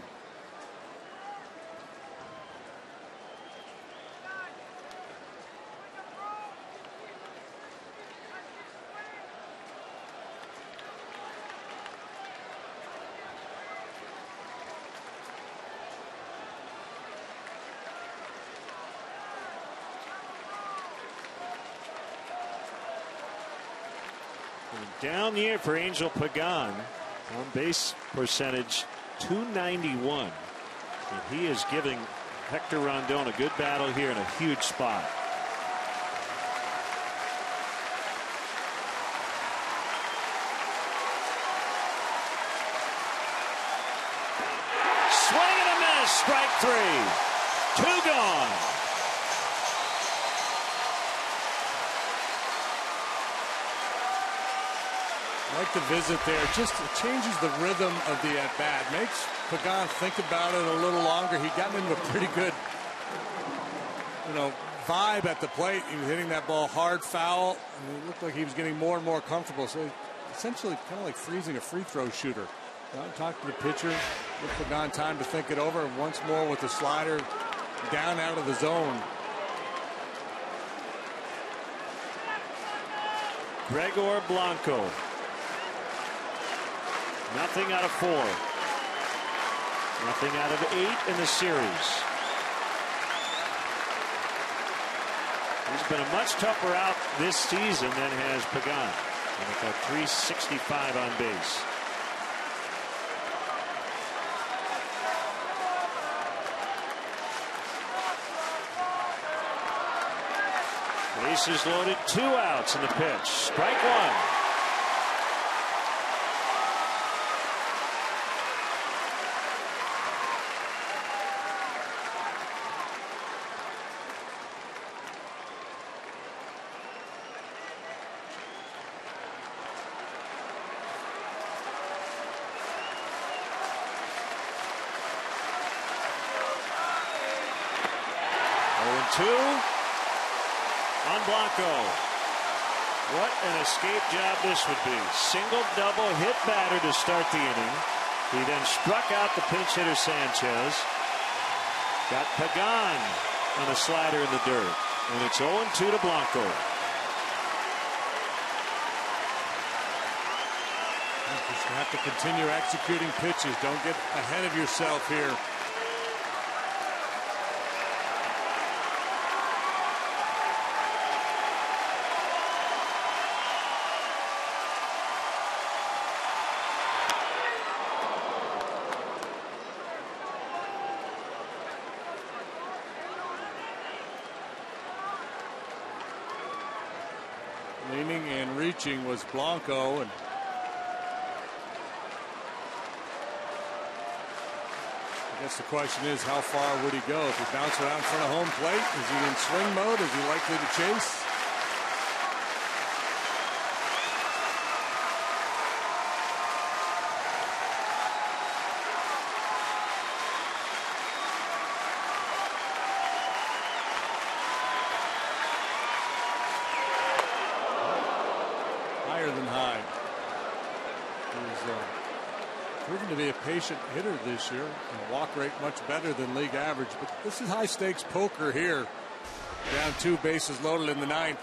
Down year for Angel Pagan. On base percentage .291. And he is giving Hector Rondon a good battle here in a huge spot. Swing and a miss. Strike 3. 2 gone. I like the visit there. Just changes the rhythm of the at-bat. Makes Pagan think about it a little longer. He got into a pretty good, vibe at the plate. He was hitting that ball hard, foul, and it looked like he was getting more and more comfortable. So essentially kind of like freezing a free throw shooter. Talk to the pitcher, give Pagan time to think it over, and once more with the slider down out of the zone. Gregor Blanco. Nothing out of 4. Nothing out of 8 in the series. He's been a much tougher out this season than has Pagan. And got .365 on base. Bases loaded, 2 outs in the pitch. Strike 1. On Blanco. What an escape job this would be. Single, double, hit batter to start the inning. He then struck out the pinch hitter Sanchez. Got Pagan on a slider in the dirt. And it's 0-2 to Blanco. You just have to continue executing pitches. Don't get ahead of yourself here. Leaning and reaching was Blanco, and I guess the question is, how far would he go? If he bounced around in front of home plate, is he in swing mode? Is he likely to chase? Proven to be a patient hitter this year, and walk rate much better than league average. But this is high stakes poker here. Down 2, bases loaded in the 9th.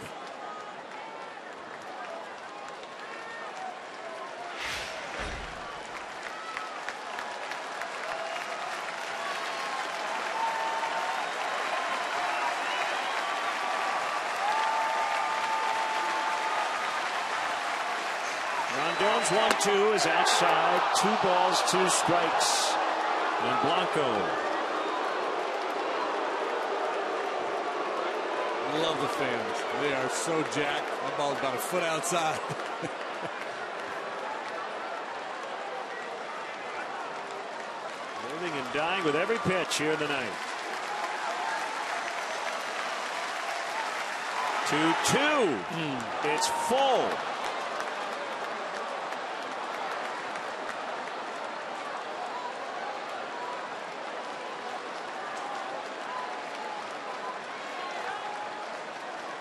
Rondon's 1-2 is outside. 2 balls, 2 strikes. And Blanco. I love the fans. They are so jacked. That ball's about a foot outside. Living and dying with every pitch here in the ninth. 2-2. It's full.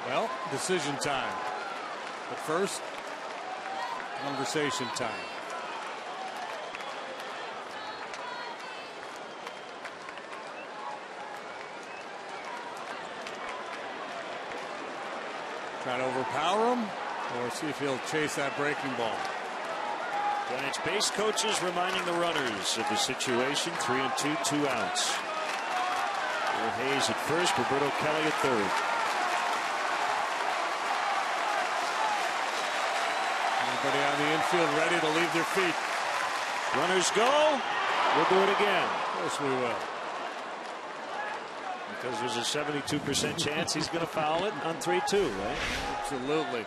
Well, decision time. But first, conversation time. Try to overpower him, or see if he'll chase that breaking ball. Giants base coaches reminding the runners of the situation. 3-2, 2 outs. Will Hayes at first, Roberto Kelly at third. Everybody on the infield ready to leave their feet. Runners go. We'll do it again. Yes, we will. Because there's a 72% chance he's going to foul it on 3-2, right? Absolutely.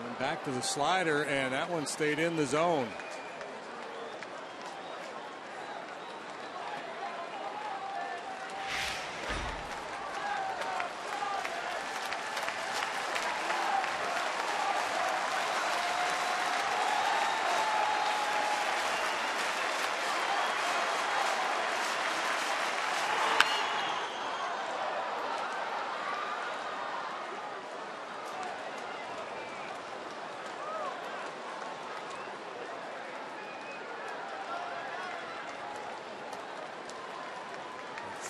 And back to the slider, and that one stayed in the zone.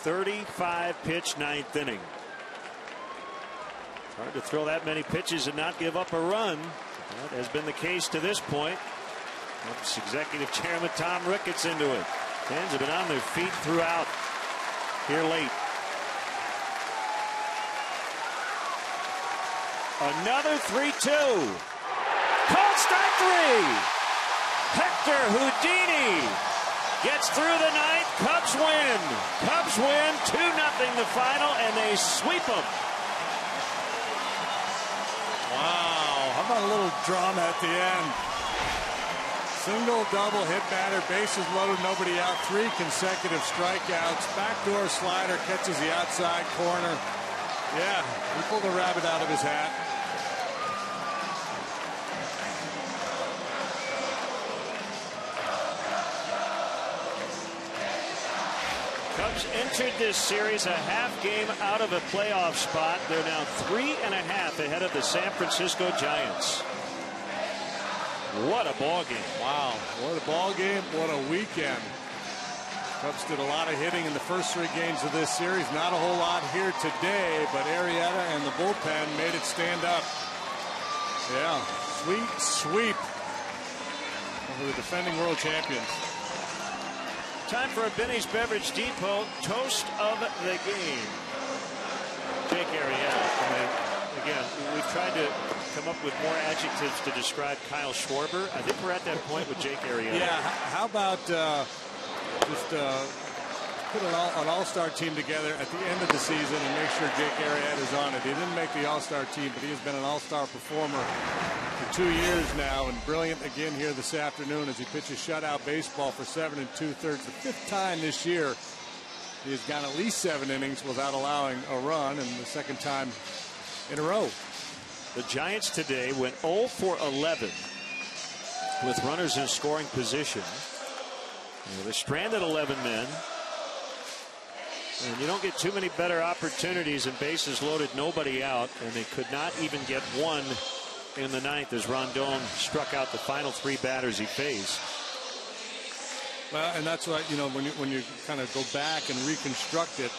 .35-pitch ninth inning. It's hard to throw that many pitches and not give up a run. That has been the case to this point. Cubs Executive Chairman Tom Ricketts into it. Fans have been on their feet throughout here late. Another 3-2. Called strike 3. Hector Houdini gets through the ninth. Cubs win. Cubs win 2-0 the final, and they sweep them. Wow. How about a little drama at the end? Single, double, hit batter, bases loaded, nobody out. 3 consecutive strikeouts. Backdoor slider catches the outside corner. Yeah, he pulled a rabbit out of his hat. Cubs entered this series a half game out of a playoff spot. They're now 3.5 ahead of the San Francisco Giants. What a ball game. Wow, what a ball game, what a weekend. Cubs did a lot of hitting in the first 3 games of this series. Not a whole lot here today, but Arrieta and the bullpen made it stand up. Yeah, sweet sweep over the defending world champions. Time for a Benny's Beverage Depot toast of the game. Jake Arrieta. Again, we've tried to come up with more adjectives to describe Kyle Schwarber. I think we're at that point with Jake Arrieta. Yeah, how about just put an all-star team together at the end of the season and make sure Jake Arrieta is on it. He didn't make the all-star team, but he has been an all-star performer for 2 years now, and brilliant again here this afternoon as he pitches shutout baseball for 7 2/3. The 5th time this year he has gone at least 7 innings without allowing a run, and the 2nd time in a row. The Giants today went 0 for 11 with runners in scoring position. They stranded 11 men. And you don't get too many better opportunities, and bases loaded, nobody out, and they could not even get one in the 9th as Rondon struck out the final 3 batters he faced. Well, and that's what, you know, when you kind of go back and reconstruct it,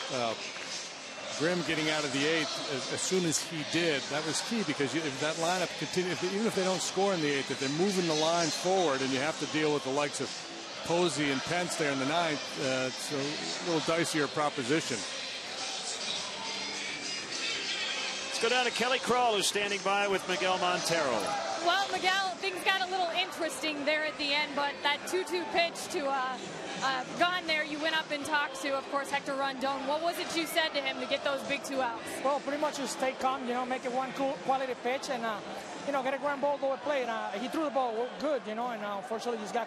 Grimm getting out of the 8th as soon as he did, that was key, because if that lineup continues, even if they don't score in the 8th, if they're moving the line forward and you have to deal with the likes of Posey and Pence there in the 9th, it's a little dicier proposition. Let's go down to Kelly Crawl, who's standing by with Miguel Montero. Well, Miguel, things got a little interesting there at the end, but that 2-2 pitch to gone there, you went up and talked to, of course, Hector Rondon. What was it you said to him to get those big 2 outs? Well, pretty much just stay calm, you know, make it one cool quality pitch, and you know, get a ground ball to a plate. He threw the ball good, you know, and unfortunately he's got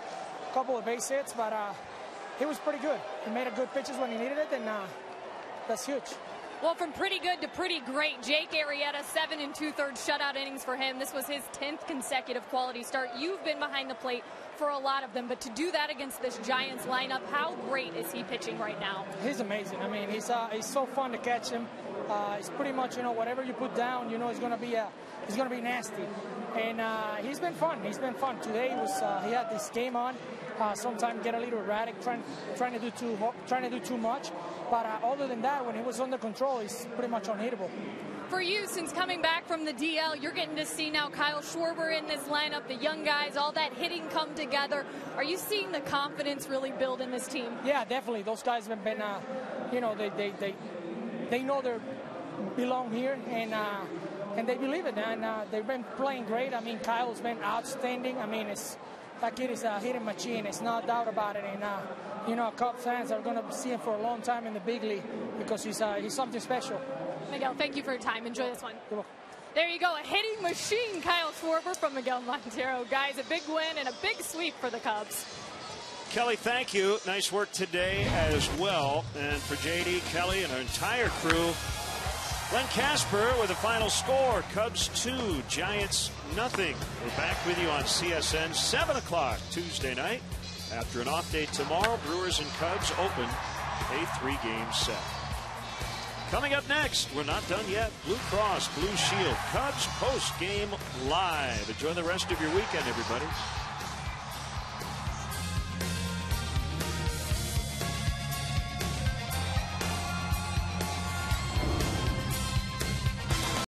a couple of base hits, but he was pretty good. He made a good pitches when he needed it, and that's huge. Well, from pretty good to pretty great, Jake Arrieta, 7 2/3 shutout innings for him. This was his 10th consecutive quality start. You've been behind the plate for a lot of them, but to do that against this Giants lineup, how great is he pitching right now? He's amazing. I mean, he's so fun to catch him. It's pretty much, you know, whatever you put down, you know, it's gonna be nasty. And he's been fun. He's been fun. Today he had this game on. Sometimes get a little erratic, trying to do too much. But other than that, when he was under control, he's pretty much unhittable. For you, since coming back from the DL, you're getting to see now Kyle Schwarber in this lineup, the young guys, all that hitting come together. Are you seeing the confidence really build in this team? Yeah, definitely. Those guys have been, you know, they know they belong here, and and they believe it, and they've been playing great. I mean, Kyle's been outstanding. I mean, that kid is a hitting machine. It's no doubt about it. And you know, Cubs fans are going to see him for a long time in the big league because he's something special. Miguel, thank you for your time. Enjoy this one. There you go, a hitting machine, Kyle Schwarber from Miguel Montero. Guys, a big win and a big sweep for the Cubs. Kelly, thank you. Nice work today as well. And for JD, Kelly, and our entire crew, Glenn Casper with a final score. Cubs 2, Giants nothing. We're back with you on CSN 7 o'clock Tuesday night. After an off day tomorrow, Brewers and Cubs open a 3-game set. Coming up next, we're not done yet. Blue Cross Blue Shield Cubs post-game live. Enjoy the rest of your weekend, everybody.